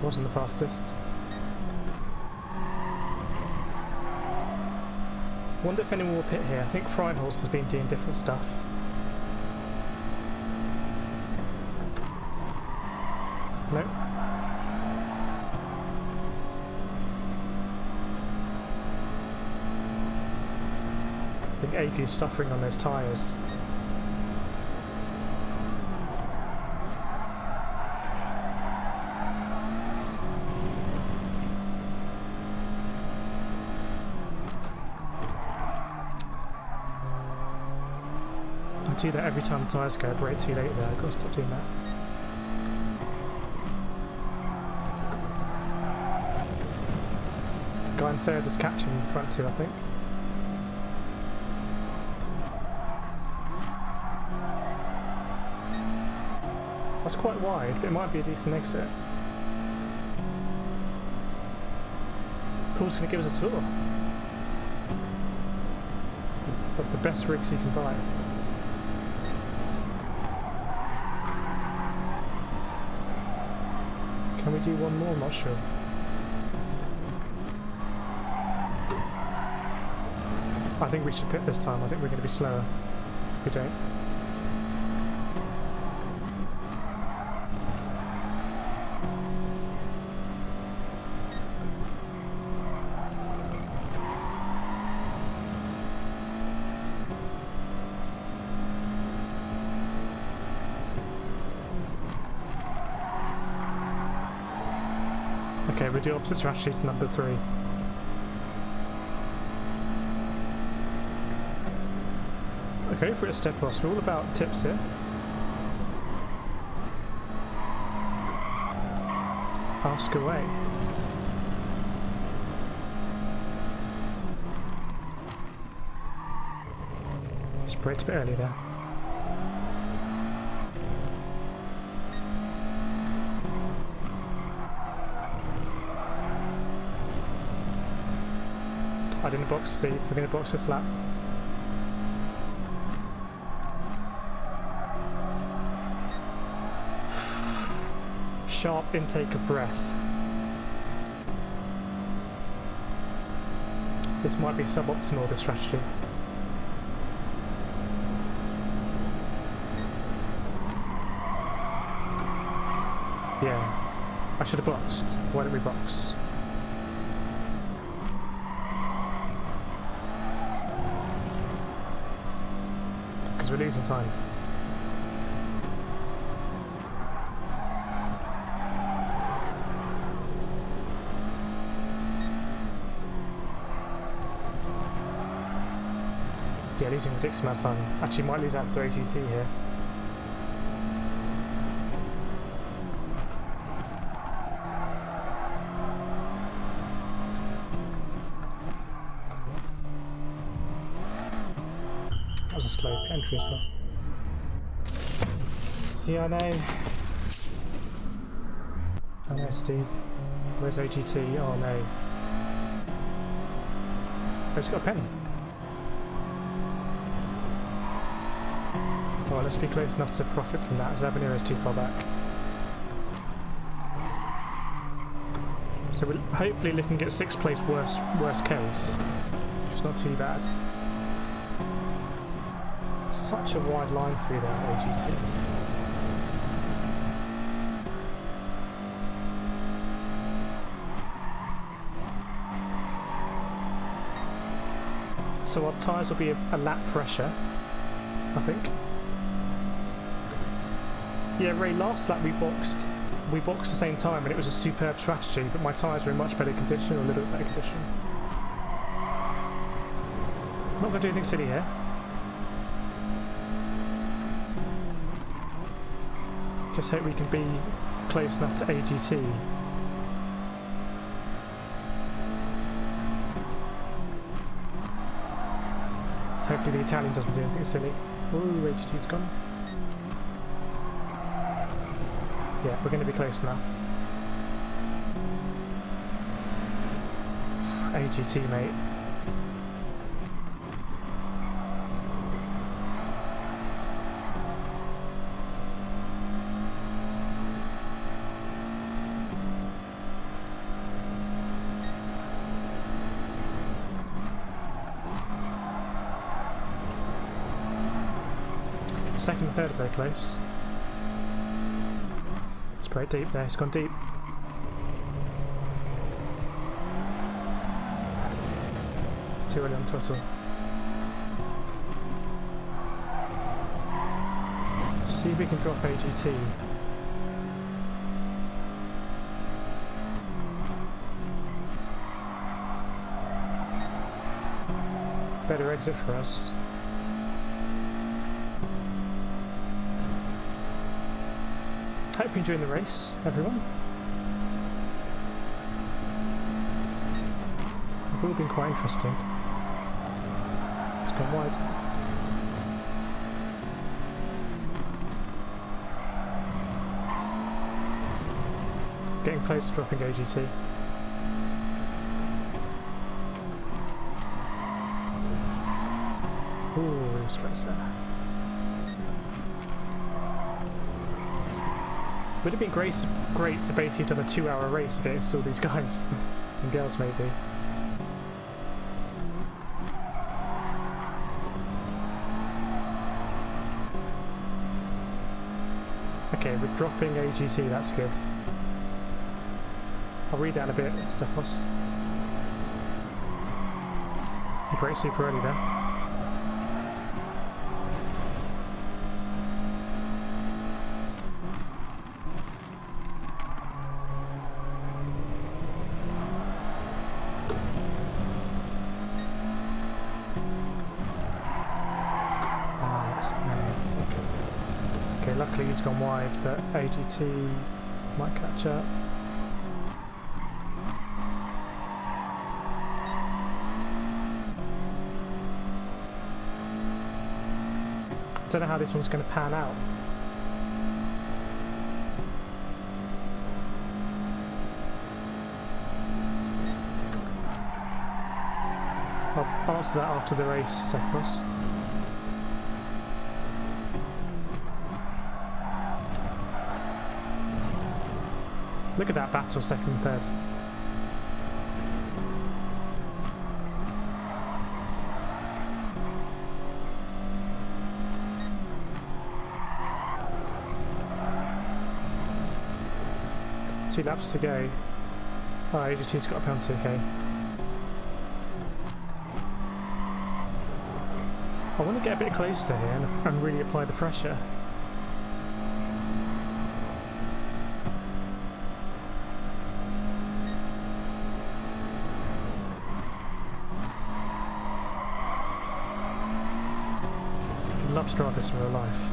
Wasn't the fastest. Wonder if anyone will pit here. I think Freinholz has been doing different stuff. No. I think Agu's suffering on those tyres. I do that every time the tyres go, I brake too late there, I've got to stop doing that. Guy in third is catching the front two, I think. That's quite wide, but it might be a decent exit. Paul's going to give us a tour of the best rigs you can buy. Can we do one more? I'm not sure. I think we should pit this time. I think we're going to be slower if we don't. Okay, we'll do opposite strategy to number 3. Okay, for a steadfast, we're all about tips here. Ask away. Just braked a bit early there. I didn't box, Steve. We're going to box this lap. Sharp intake of breath. This might be suboptimal, this strategy. Yeah. I should have boxed. Why didn't we box? We're losing time. Yeah, losing a ridiculous amount of time. Actually, might lose out to AGT here. That was a slow entry as well. Yeah, I know. I know, Steve. Where's AGT? Oh no. But he's got a pen. Alright, let's be close enough to profit from that, as AverMedia is too far back. So we're hopefully looking at 6th place worst case. It's not too bad. Such a wide line through there, AGT. So our tyres will be a lap fresher, I think. Yeah, Ray, last lap we boxed the same time and it was a superb strategy, but my tyres were in much better condition, or a little bit better condition. I'm not going to do anything silly here. Just hope we can be close enough to AGT. Hopefully the Italian doesn't do anything silly. Ooh, AGT's gone. Yeah, we're going to be close enough. AGT, mate. Second and third are very close. It's pretty deep there, it's gone deep. Too early on throttle. See if we can drop AGT. Better exit for us. Hope you're enjoying the race, everyone. They've all been quite interesting. It's gone wide. Getting close to dropping AGT. Ooh, stress there. Would have been great to basically have done a 2-hour race against all these guys and girls, maybe. Okay, we're dropping AGT, that's good. I'll read that in a bit, Stefos. Great super early there. Luckily he's gone wide, but AGT might catch up. I don't know how this one's going to pan out. I'll answer that after the race, Sephiroth. Look at that battle, second and third. Two laps to go. Oh, AGT's got a penalty, okay. I want to get a bit closer here and really apply the pressure. I'd love to drive this in real life.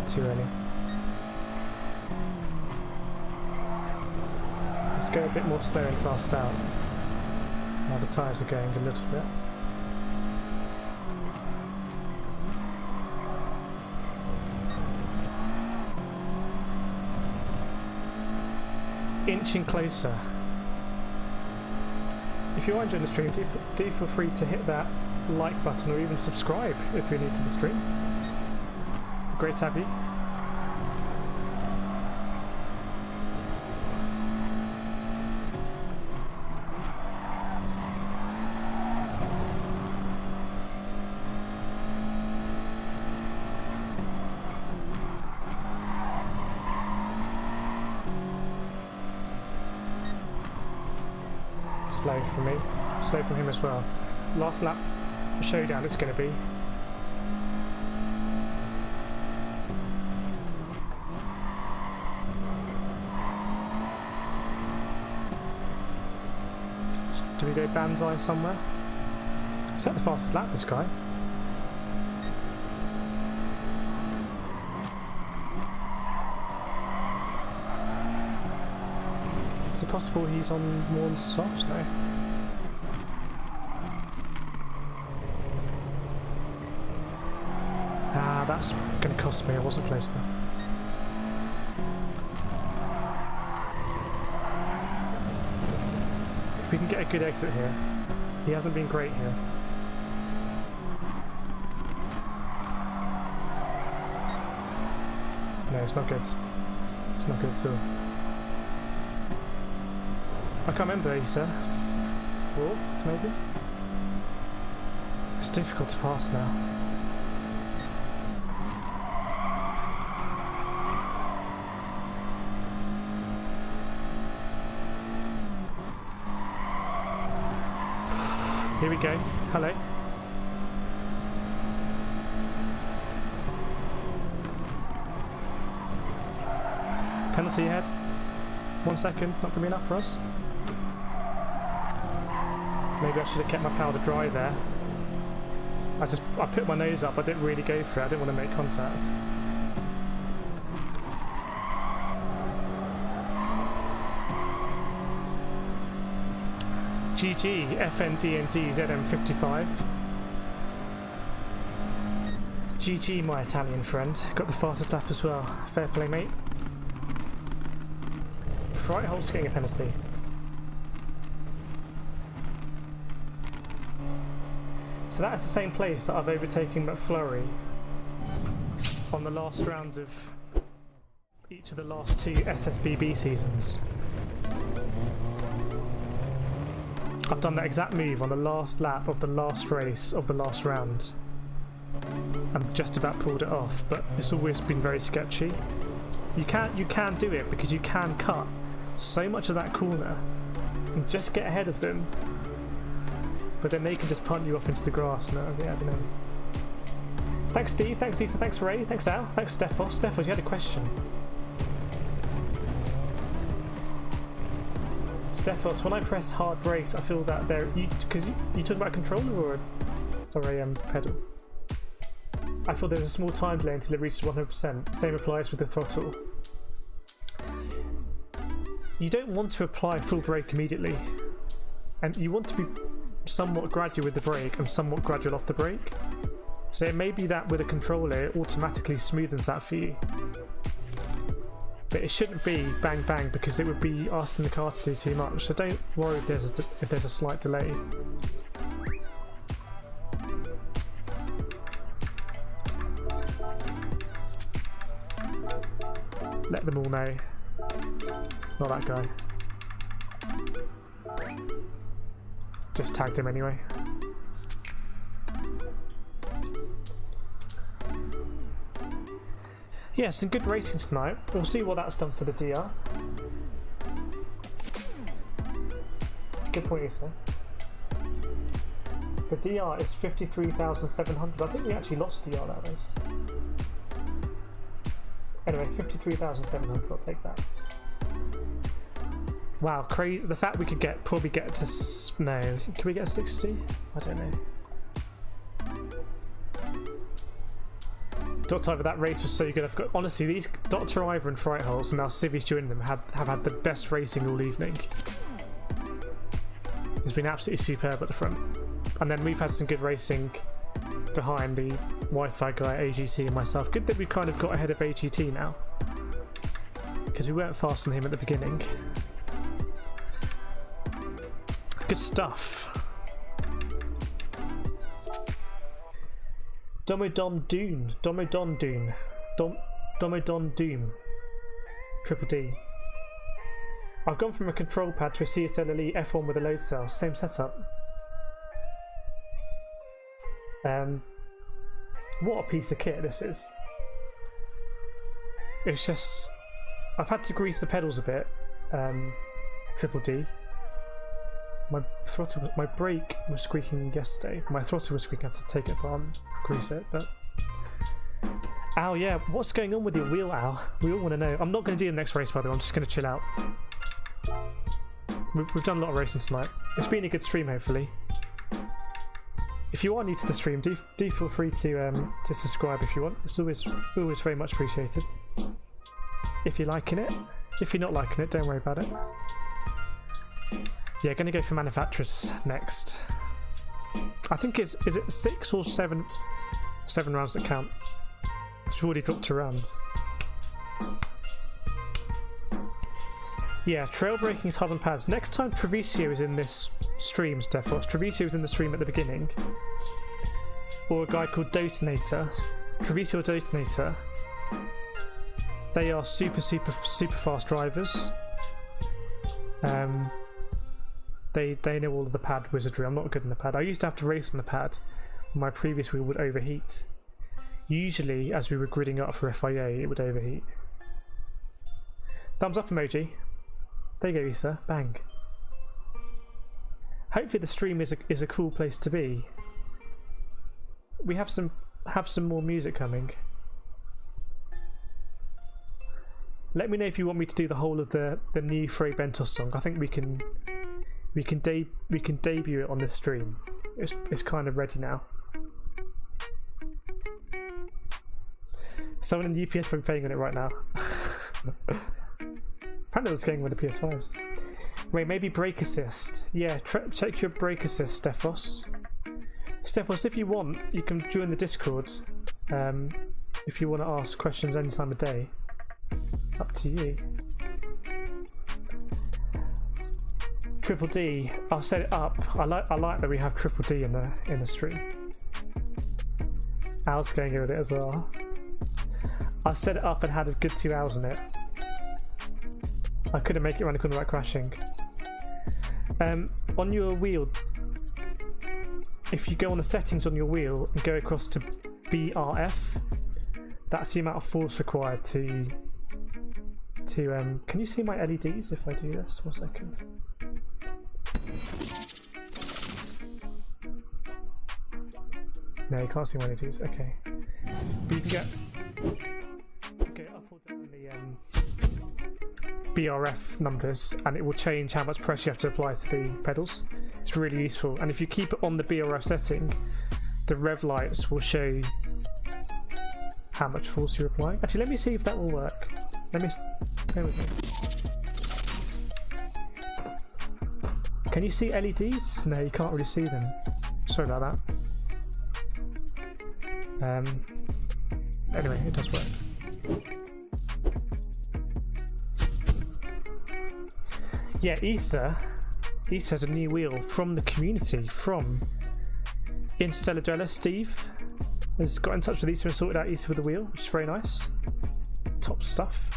Too early. Let's go a bit more slow and fast out. Now the tyres are going a little bit. Inching closer. If you are enjoying the stream, do feel free to hit that like button or even subscribe if you're new to the stream. Great to have you. Slow from me, slow from him as well. Last lap showdown it's going to be. Do we go Banzai somewhere? Is that the fastest lap, this guy? Is it possible he's on more softs now? Ah, that's going to cost me. I wasn't close enough. We can get a good exit here. He hasn't been great here. No, it's not good. It's not good still. I can't remember, he said. Fourth, maybe? It's difficult to pass now. Here we go. Hello. Penalty ahead. 1 second, not going to be enough for us. Maybe I should have kept my powder dry there. I put my nose up, I didn't really go for it, I didn't want to make contact. GG, FNDND ZM55. GG, my Italian friend. Got the fastest lap as well. Fair play, mate. Fright getting a penalty. So that is the same place that I've overtaken McFlurry on the last round of each of the last 2 SSBB seasons. I've done that exact move on the last lap of the last race of the last round. And just about pulled it off, but it's always been very sketchy. You can do it because you can cut so much of that corner and just get ahead of them, but then they can just punt you off into the grass. No, yeah, I don't know. Thanks Steve, thanks Lisa, thanks Ray, thanks Al, thanks Stefos. Stefos, you had a question. Stefos, when I press hard brakes, I feel that there, because you talk about a controller or a pedal. I feel there's a small time delay until it reaches 100%. Same applies with the throttle. You don't want to apply full brake immediately, and you want to be somewhat gradual with the brake and somewhat gradual off the brake. So it may be that with a controller it automatically smoothens that for you. But it shouldn't be bang bang, because it would be asking the car to do too much. So don't worry if there's a slight delay. Let them all know. Not that guy. Just tagged him anyway. Yeah, some good racing tonight. We'll see what that's done for the DR. Good point, Easter. The DR is 53,700. I think we actually lost DR that race. Anyway, 53,700. I'll take that. Wow, crazy! The fact we could probably get to no, can we get 60? I don't know. Dr. Ivor, that race was so good. I've got honestly these Dr. Ivor and Fright Holes and now Civi's joining them have had the best racing all evening. It's been absolutely superb at the front, and then we've had some good racing behind the Wi-Fi guy, AGT, and myself. Good that we've kind of got ahead of AGT now, because we weren't faster than him at the beginning. Good stuff. Domodon Doom. Triple D. I've gone from a control pad to a CSL Elite F1 with a load cell. Same setup. What a piece of kit this is. It's just... I've had to grease the pedals a bit. Triple D. My brake was squeaking yesterday. My throttle was squeaking. I had to take it apart and grease it, but... Al, yeah, what's going on with your wheel, Al? We all want to know. I'm not going to do the next race, by the way. I'm just going to chill out. We've done a lot of racing tonight. It's been a good stream, hopefully. If you are new to the stream, do feel free to subscribe if you want. It's always very much appreciated. If you're liking it. If you're not liking it, don't worry about it. Yeah, going to go for manufacturers next. I think is it 6 or 7 rounds that count. We've already dropped a round. Yeah, trail braking is hard on pads. Next time Treviso is in this stream, Stefos. Treviso is in the stream at the beginning. Or a guy called Dotonator. Treviso or Dotonator. They are super fast drivers. They know all of the pad wizardry. I'm not good in the pad. I used to have to race on the pad. My previous wheel would overheat. Usually, as we were gridding up for FIA, it would overheat. Thumbs up emoji. There you go, Issa. Bang. Hopefully the stream is a cool place to be. We have some more music coming. Let me know if you want me to do the whole of the new Frey Bentos song. I think we can debut it on this stream. It's kind of ready now. Someone in the UPS will be playing on it right now. Apparently it's going with the PS5s. Wait, maybe brake assist. Yeah, check your brake assist, Stefos. Stefos, if you want, you can join the Discord. If you want to ask questions any time of day. Up to you. Triple D. I'll set it up. I like that we have Triple D in the stream. Al's going with it as well. I set it up and had a good 2 hours in it. I couldn't make it around the corner without crashing. On your wheel, if you go on the settings on your wheel and go across to BRF, that's the amount of force required to can you see my LEDs if I do this? 1 second. No, you can't see my LEDs. Okay, but you can get up or down the BRF numbers, and it will change how much pressure you have to apply to the pedals. It's really useful, and if you keep it on the BRF setting, the rev lights will show how much force you're applying. Actually, let me see if that will work. Let me bear with me. Can you see LEDs? No, you can't really see them. Sorry about that. Anyway, it does work. Yeah, Easter has a new wheel from the community, from Interstellar Dweller. Steve has got in touch with Easter and sorted out Easter with the wheel, which is very nice. Top stuff.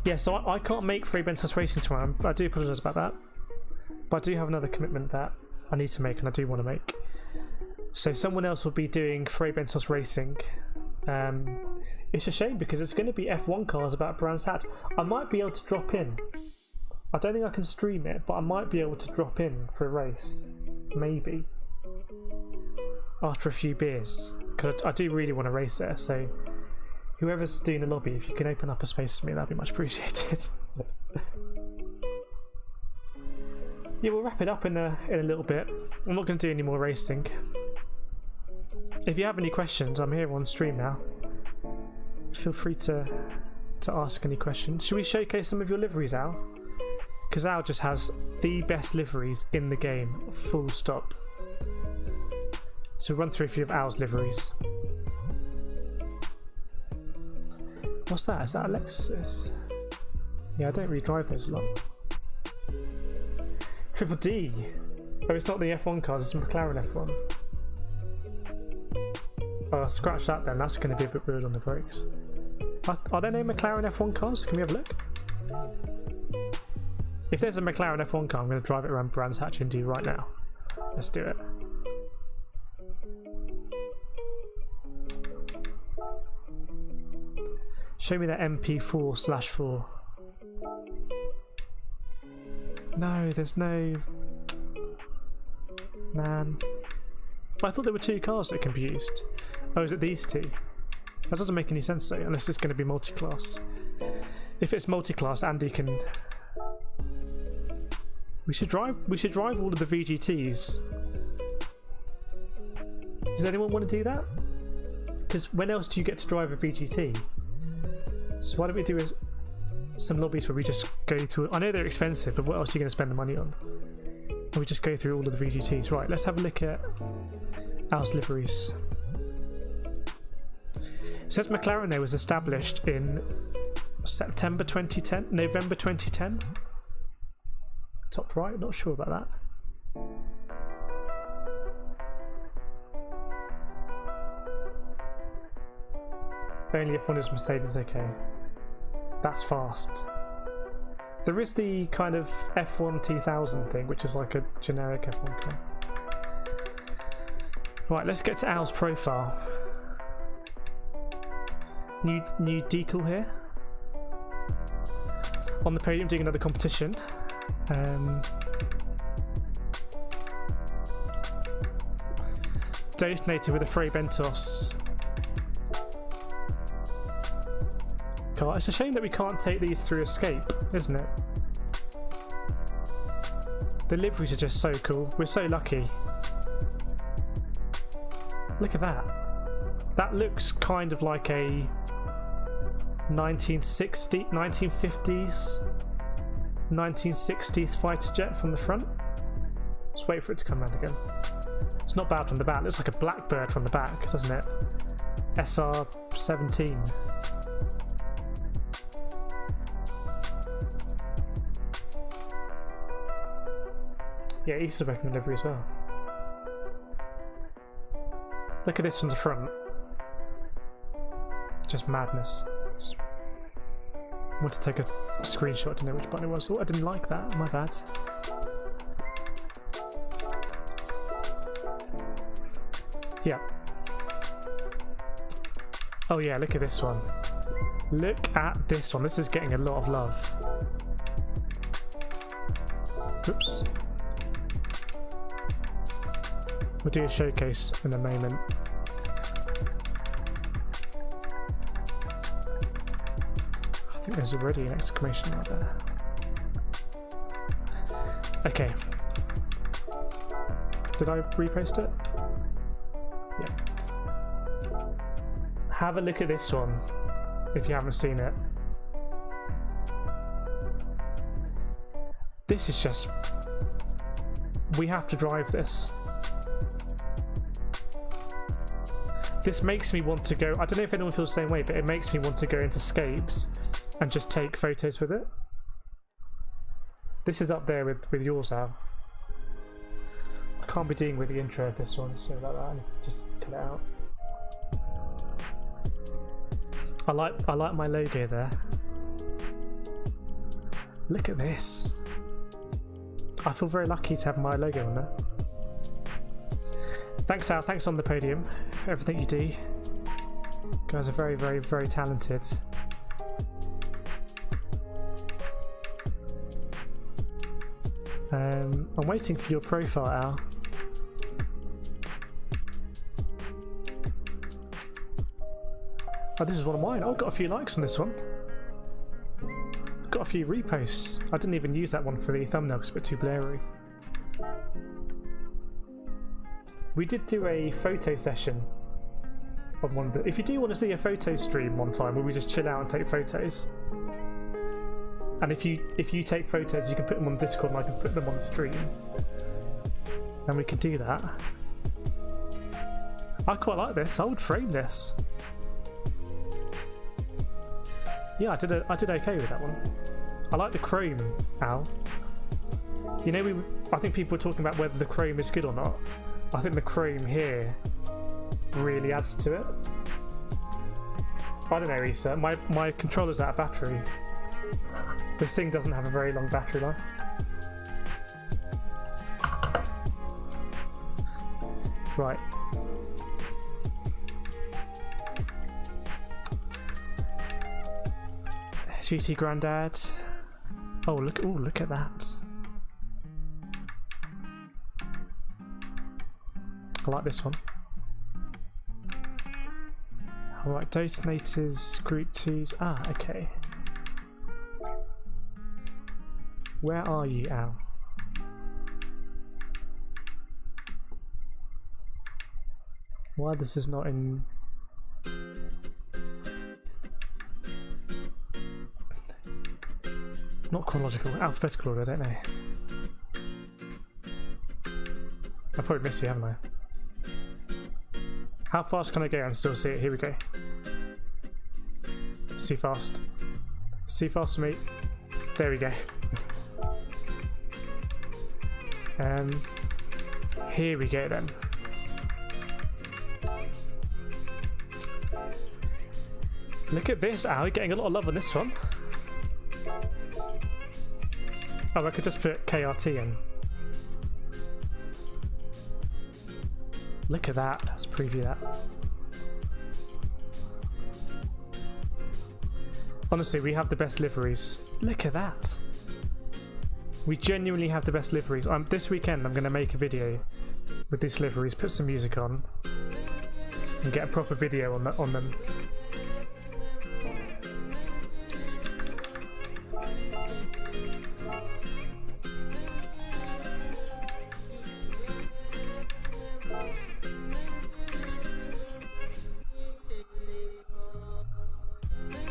Yeah, so I can't make Frey Bentos Racing tomorrow. I do apologise about that. But I do have another commitment that I need to make, and I do want to make. So someone else will be doing Frey Bentos Racing. It's a shame because it's going to be F1 cars about Brands Hatch. I might be able to drop in. I don't think I can stream it, but I might be able to drop in for a race. Maybe. After a few beers. Because I do really want to race there, so Whoever's doing the lobby, if you can open up a space for me, that'd be much appreciated. Yeah, we'll wrap it up in a little bit. I'm not going to do any more racing. If you have any questions, I'm here on stream now. Feel free to ask any questions. Should we showcase some of your liveries, Al? Because Al just has the best liveries in the game, full stop. So we'll run through a few of Al's liveries. What's that? Is that a Lexus? Yeah, I don't really drive those a lot. Triple D. Oh, it's not the F1 cars, it's McLaren F1. Oh, scratch that then, that's going to be a bit weird on the brakes. Are there no McLaren F1 cars? Can we have a look? If there's a McLaren F1 car, I'm going to drive it around Brands Hatch Indy right now. Let's do it. Show me that MP4/4. No, there's no... Man. I thought there were two cars that can be used. Oh, is it these two? That doesn't make any sense though, unless it's going to be multi-class. If it's multi-class, Andy can... We should drive all of the VGTs. Does anyone want to do that? Because when else do you get to drive a VGT? So why don't we do some lobbies where we just go through... I know they're expensive, but what else are you going to spend the money on? And we just go through all of the VGTs. Right, let's have a look at Al's liveries. It says McLaren there was established in September 2010, November 2010. Top right, not sure about that. Only if one is Mercedes, okay. That's fast. There is the kind of F1 2000 thing, which is like a generic F1 car. Right, let's get to Al's profile. New decal here. On the podium doing another competition. Donated with a Frey Bentos car. It's a shame that we can't take these through Escape, isn't it? The liveries are just so cool. We're so lucky. Look at that. That looks kind of like a 1950s fighter jet from the front. Just wait for it to come around again. It's not bad from the back. It looks like a Blackbird from the back, doesn't it? SR-17. Yeah, Easter Beckham livery as well. Look at this from the front. Just madness. I want to take a screenshot to know which button it was. Oh, I didn't like that. My bad. Yeah. Oh yeah, look at this one. Look at this one. This is getting a lot of love. Oops. We'll do a showcase in a moment. I think there's already an exclamation mark there. Okay. Did I repost it? Yeah. Have a look at this one if you haven't seen it. This is just... We have to drive this. This makes me want to go... I don't know if anyone feels the same way, but it makes me want to go into Scapes and just take photos with it. This is up there with yours, Al. I can't be doing with the intro of this one, so like that. I just cut it out. I like my logo there. Look at this. I feel very lucky to have my logo on there. Thanks, Al. Thanks on the podium. Everything you do. You guys are very, very, very talented. I'm waiting for your profile, Al. Oh, this is one of mine. Oh, got a few likes on this one. Got a few reposts. I didn't even use that one for the thumbnail because it's a bit too blurry. We did do a photo session on one of the... If you do want to see a photo stream one time where we just chill out and take photos, and if you take photos, you can put them on Discord and I can put them on the stream, and we can do that. I quite like this. I would frame this. Yeah, I did okay with that one. I like the chrome, Al. You know, I think people were talking about whether the chrome is good or not. I think the chrome here really adds to it. I don't know, Issa. My controller's out of battery. This thing doesn't have a very long battery life. Right. GT Grandad. Oh look at that. I like this one. Alright, Donators, Group 2s. Ah, okay. Where are you, Al? Why this is not in... Not chronological, alphabetical order, I don't know. I've probably missed you, haven't I? How fast can I go and still see it? Here we go. It's too fast. It's too fast for me. There we go. Here we go then. Look at this, Al, you're getting a lot of love on this one. Oh, I could just put KRT in. Look at that. Let's preview that. Honestly, we have the best liveries. Look at that. We genuinely have the best liveries. This weekend I'm going to make a video with these liveries, put some music on, and get a proper video on them.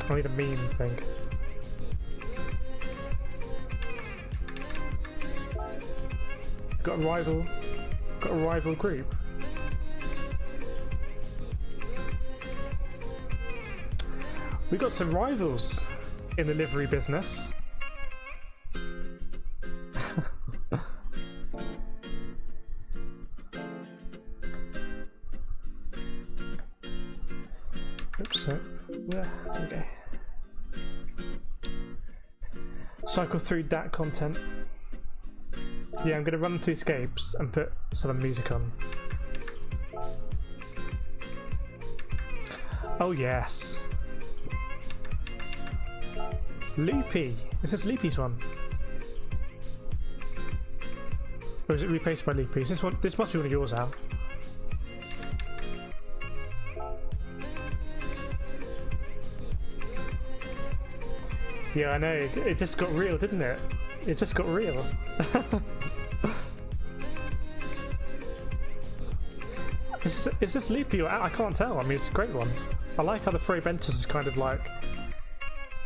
I need a meme thing. Got a rival group. We got some rivals in the livery business. Oops, there we go. Cycle through that content. Yeah, I'm going to run through escapes and put some music on. Oh yes. Loopy. Is this Loopy's one? Or is it replaced by Loopy? Is this one? This must be one of yours, Al. Yeah, I know. It just got real, didn't it? It just got real. Is this Loopy or I can't tell. I mean, it's a great one. I like how the Fray Bentos is kind of like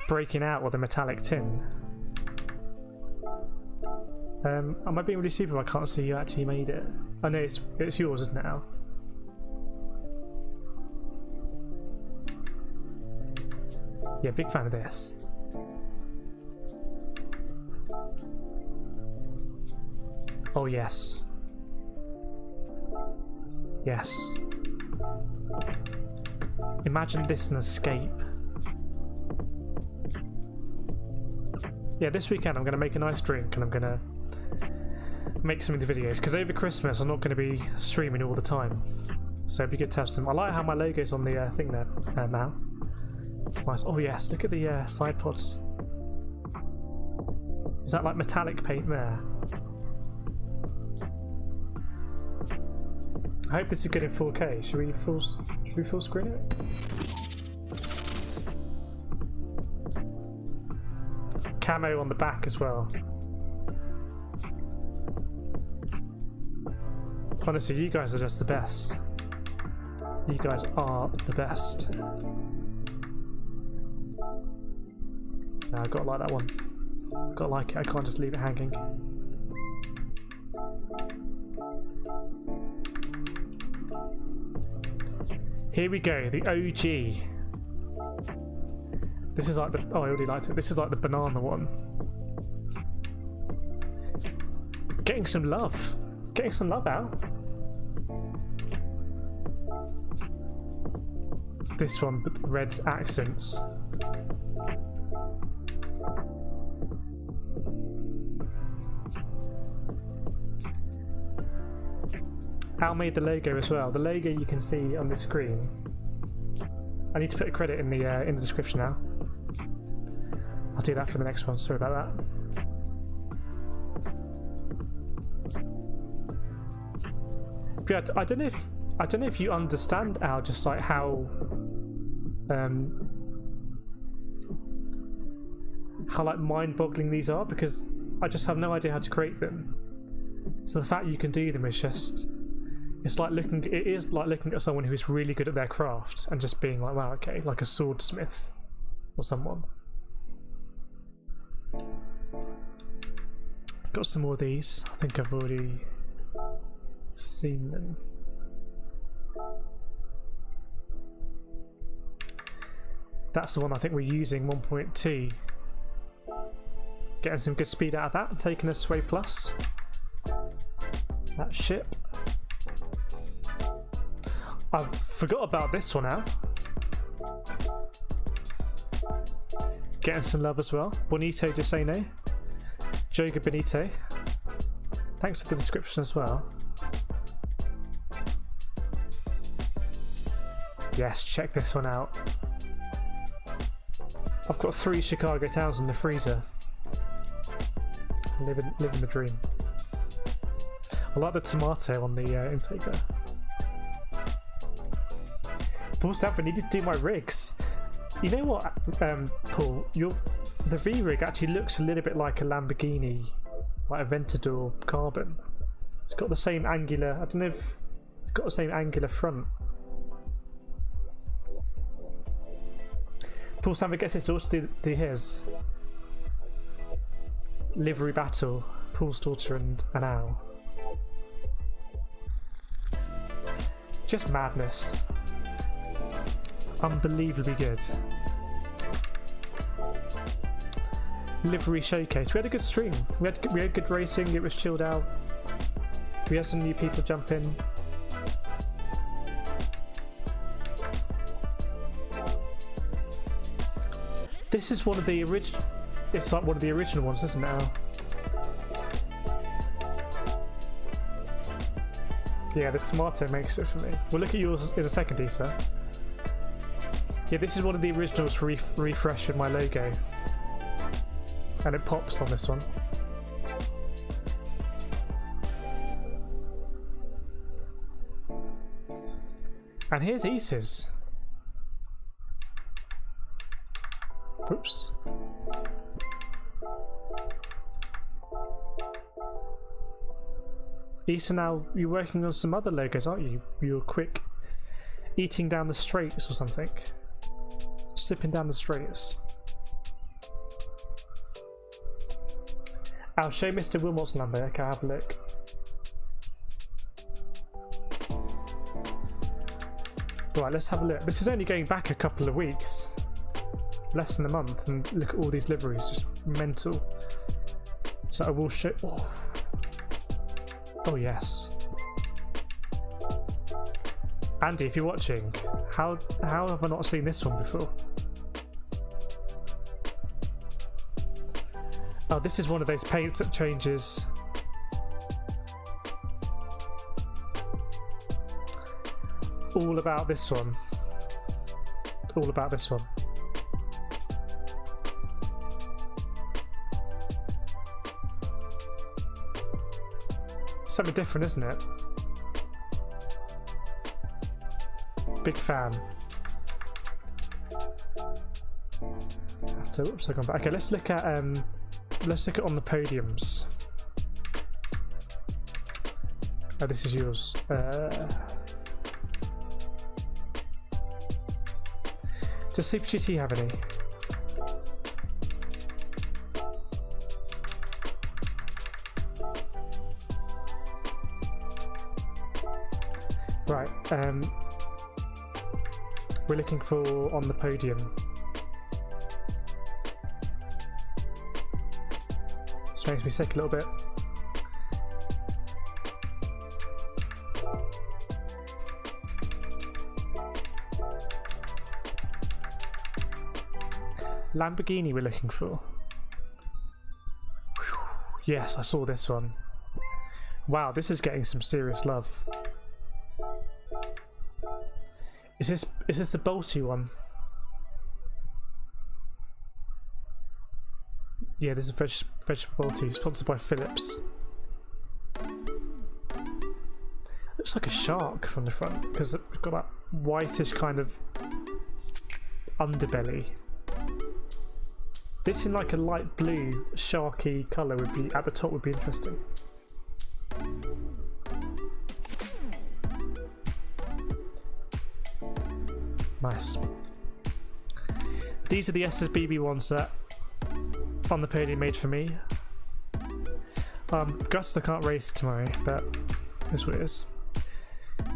breaking out with a metallic tin. Am I being really stupid if I can't see you actually made it? I know it's yours, isn't it, Al? Yeah, big fan of this. Oh yes. Yes. Imagine this an escape. Yeah, this weekend I'm going to make a nice drink and I'm going to make some of the videos because over Christmas I'm not going to be streaming all the time. So it'd be good to have some. I like how my logo's on the thing there now. It's nice. Oh yes, look at the side pods. Is that like metallic paint there? I hope this is good in 4K. Should we full screen it? camo on the back as well. Honestly, you guys are just the best. You guys are the best. No, I've got to like that one. I've got to like it, I can't just leave it hanging. Here we go, the OG. This is like the... oh, I already liked it. This is like the banana one. Getting some love. Getting some love out. This one, but red's accents. Al made the logo as well. The logo you can see on the screen. I need to put a credit in the description now. I'll do that for the next one. Sorry about that. But yeah, I don't know if you understand, Al, just like how like mind-boggling these are, because I just have no idea how to create them. So the fact you can do them is just, it is like looking at someone who is really good at their craft and just being like, wow, okay, like a swordsmith or someone. Got some more of these. I think I've already seen them. That's the one I think we're using, 1.2. Getting some good speed out of that, taking us to A+. That ship. I forgot about this one now. Getting some love as well. Bonito de say no. Joga Benito. Thanks for the description as well. Yes, check this one out. I've got 3 Chicago towns in the freezer. Living the dream. I like the tomato on the intake there. Paul Stanford needed to do my rigs. You know what, Paul? The V-rig actually looks a little bit like a Lamborghini, like a Aventador Carbon. It's got the same angular. I don't know if it's got the same angular front. Paul Stanford gets his daughter to do his livery battle. Paul's daughter and an owl. Just madness. Unbelievably good. Livery showcase. We had a good stream. We had good racing. It was chilled out. We had some new people jump in. This is one of the original. It's like one of the original ones, isn't it, Al? Yeah, the tomato makes it for me. We'll look at yours in a second, Issa. Yeah, this is one of the originals refreshed with my logo. And it pops on this one. And here's Issa's. Oops. Issa, now you're working on some other logos, aren't you? You're quick eating down the straights or something. Sipping down the straights. I'll show Mr. Wilmot's number. Okay, have a look. Right, let's have a look. This is only going back a couple of weeks. Less than a month, and look at all these liveries, just mental. So I will show. Oh, oh yes. Andy, if you're watching, how have I not seen this one before? Oh, this is one of those paints that changes. All about this one. All about this one. Something different, isn't it? Big fan. So, oops, I've gone back. Okay, let's look at let's look at on the podiums. Oh, this is yours. Does Super GT have any? Right, we're looking for on the podium. This makes me sick a little bit. Lamborghini we're looking for. Whew. Yes, I saw this one. Wow, this is getting some serious love. Is this the bolty one? Yeah, this is vegetable bolty, sponsored by Philips. Looks like a shark from the front because it's got that whitish kind of underbelly. This in like a light blue sharky colour would be at the top would be interesting. Nice. These are the SSBB ones that on the podium made for me. Gutted I can't race tomorrow, but that's what it is.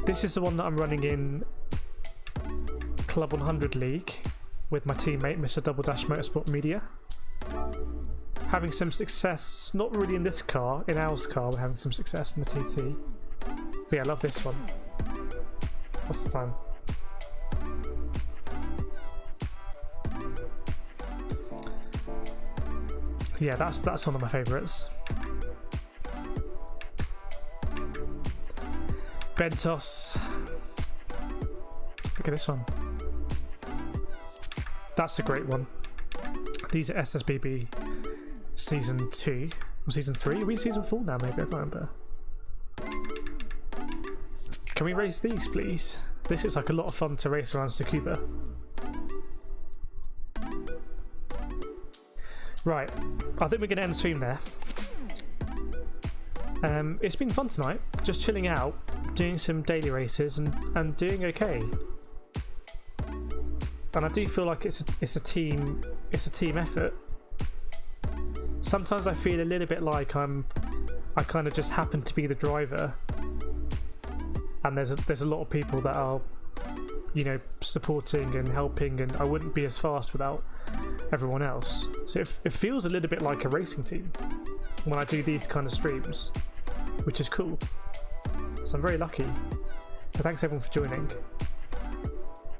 This is the one that I'm running in Club 100 League with my teammate Mr. Double Dash Motorsport Media. Having some success, not really in this car, in Al's car, we're having some success in the TT. But yeah, I love this one. What's the time? Yeah, that's one of my favourites. Bentos. Look at this one. That's a great one. These are SSBB Season 2 or Season 3? Are we in Season 4 now maybe? I can't remember. Can we race these please? This looks like a lot of fun to race around Tsukuba. Right, I think we're going to end the stream there. It's been fun tonight, just chilling out, doing some daily races and doing okay. And I do feel like it's a team effort. Sometimes I feel a little bit like I kind of just happen to be the driver, and there's a lot of people that are, you know, supporting and helping, and I wouldn't be as fast without everyone else. So it feels a little bit like a racing team when I do these kind of streams, which is cool. So I'm very lucky. So thanks everyone for joining.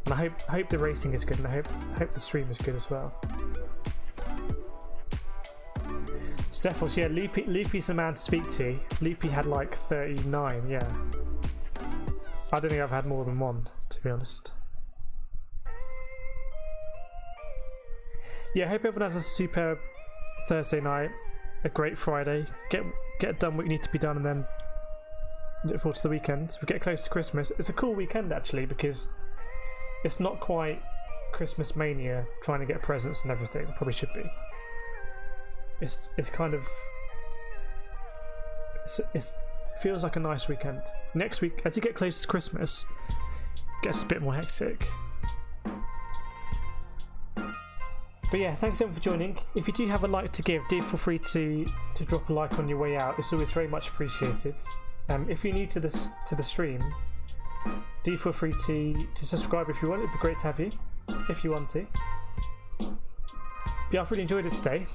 And I hope the racing is good, and I hope the stream is good as well. Stefos, yeah, Loopy's the man to speak to. Loopy had like 39, yeah. I don't think I've had more than one, to be honest. Yeah, I hope everyone has a superb Thursday night, a great Friday. Get done what you need to be done, and then look forward to the weekend. We get close to Christmas. It's a cool weekend actually because it's not quite Christmas mania trying to get presents and everything. It probably should be. It's kind of it feels like a nice weekend. Next week, as you get close to Christmas, it gets a bit more hectic. But yeah, thanks everyone for joining. If you do have a like to give, do feel free to drop a like on your way out. It's always very much appreciated. If you're new to the stream, do feel free to subscribe if you want. It'd be great to have you if you want to. But yeah, I've really enjoyed it today,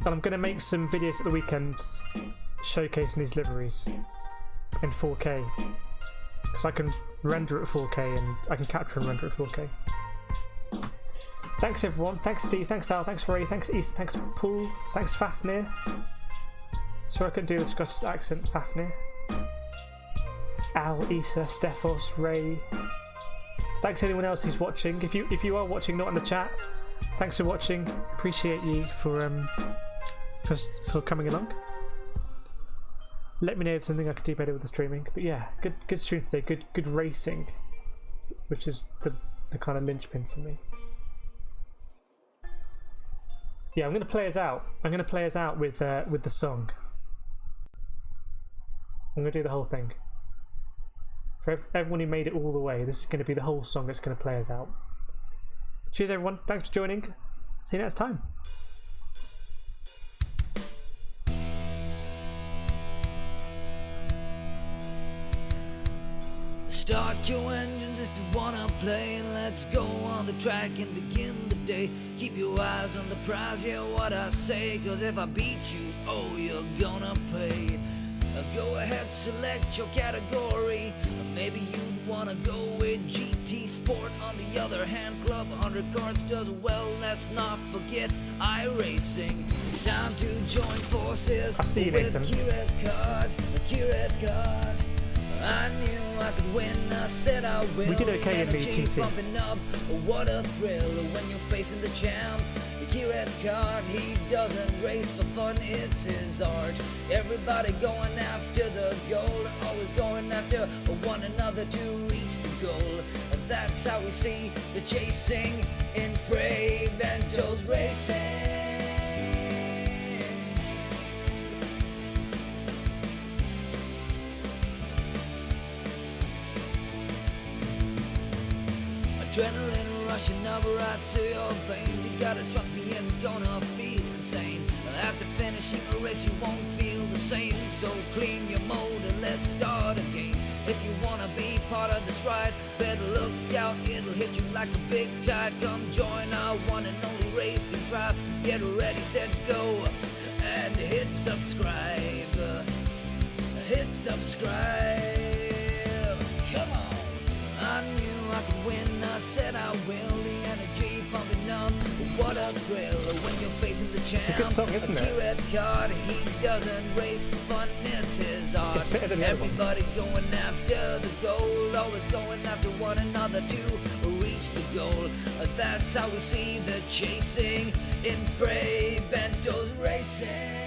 and I'm going to make some videos at the weekend showcasing these liveries in 4K, because I can render at 4K and I can capture and render at 4K. Thanks everyone, thanks Steve, thanks Al, thanks Ray, thanks East, thanks Paul, thanks Fafnir. Sorry I couldn't do the Scottish accent, Fafnir. Al, Issa, Stefos, Ray. Thanks anyone else who's watching. If you are watching, not in the chat, thanks for watching. Appreciate you for coming along. Let me know if there's something I could do better with the streaming. But yeah, good stream today, good racing, which is the kind of linchpin for me. Yeah, I'm going to play us out. I'm going to play us out with the song. I'm going to do the whole thing. For everyone who made it all the way, this is going to be the whole song that's going to play us out. Cheers, everyone. Thanks for joining. See you next time. Start your engines if you wanna play, and let's go on the track and begin the day. Keep your eyes on the prize, yeah, what I say, cause if I beat you, oh, you're gonna pay. Go ahead, select your category. Maybe you'd wanna go with GT Sport. On the other hand, Club 100 Cards does well. Let's not forget iRacing. It's time to join forces I'll see you, with Nathan. Kiret Card. I knew I could win, I said I will. We did okay in the Energy TT. pumping up, what a thrill when you're facing the champ. Kiret Card, he doesn't race for fun, it's his art. Everybody going after the goal, always going after one another to reach the goal. And that's how we see the chasing in Frey Bento's racing. Adrenaline rushing up right to your veins. You gotta trust me, it's gonna feel insane. After finishing a race, you won't feel the same. So clean your mode and let's start again. If you wanna be part of this ride, better look out, it'll hit you like a big tide. Come join our one and only racing tribe. Get ready, set, go, and hit subscribe. Hit subscribe. Come on. I knew I could win, I said I will. The energy pumping up, what a thrill when you're facing the champ. It's a good song, isn't it? Kiret Card, he doesn't race for fun, it's his art. It's better than the other one. Everybody going after the goal, always going after one another to reach the goal. That's how we see the chasing in Frey Bento's racing.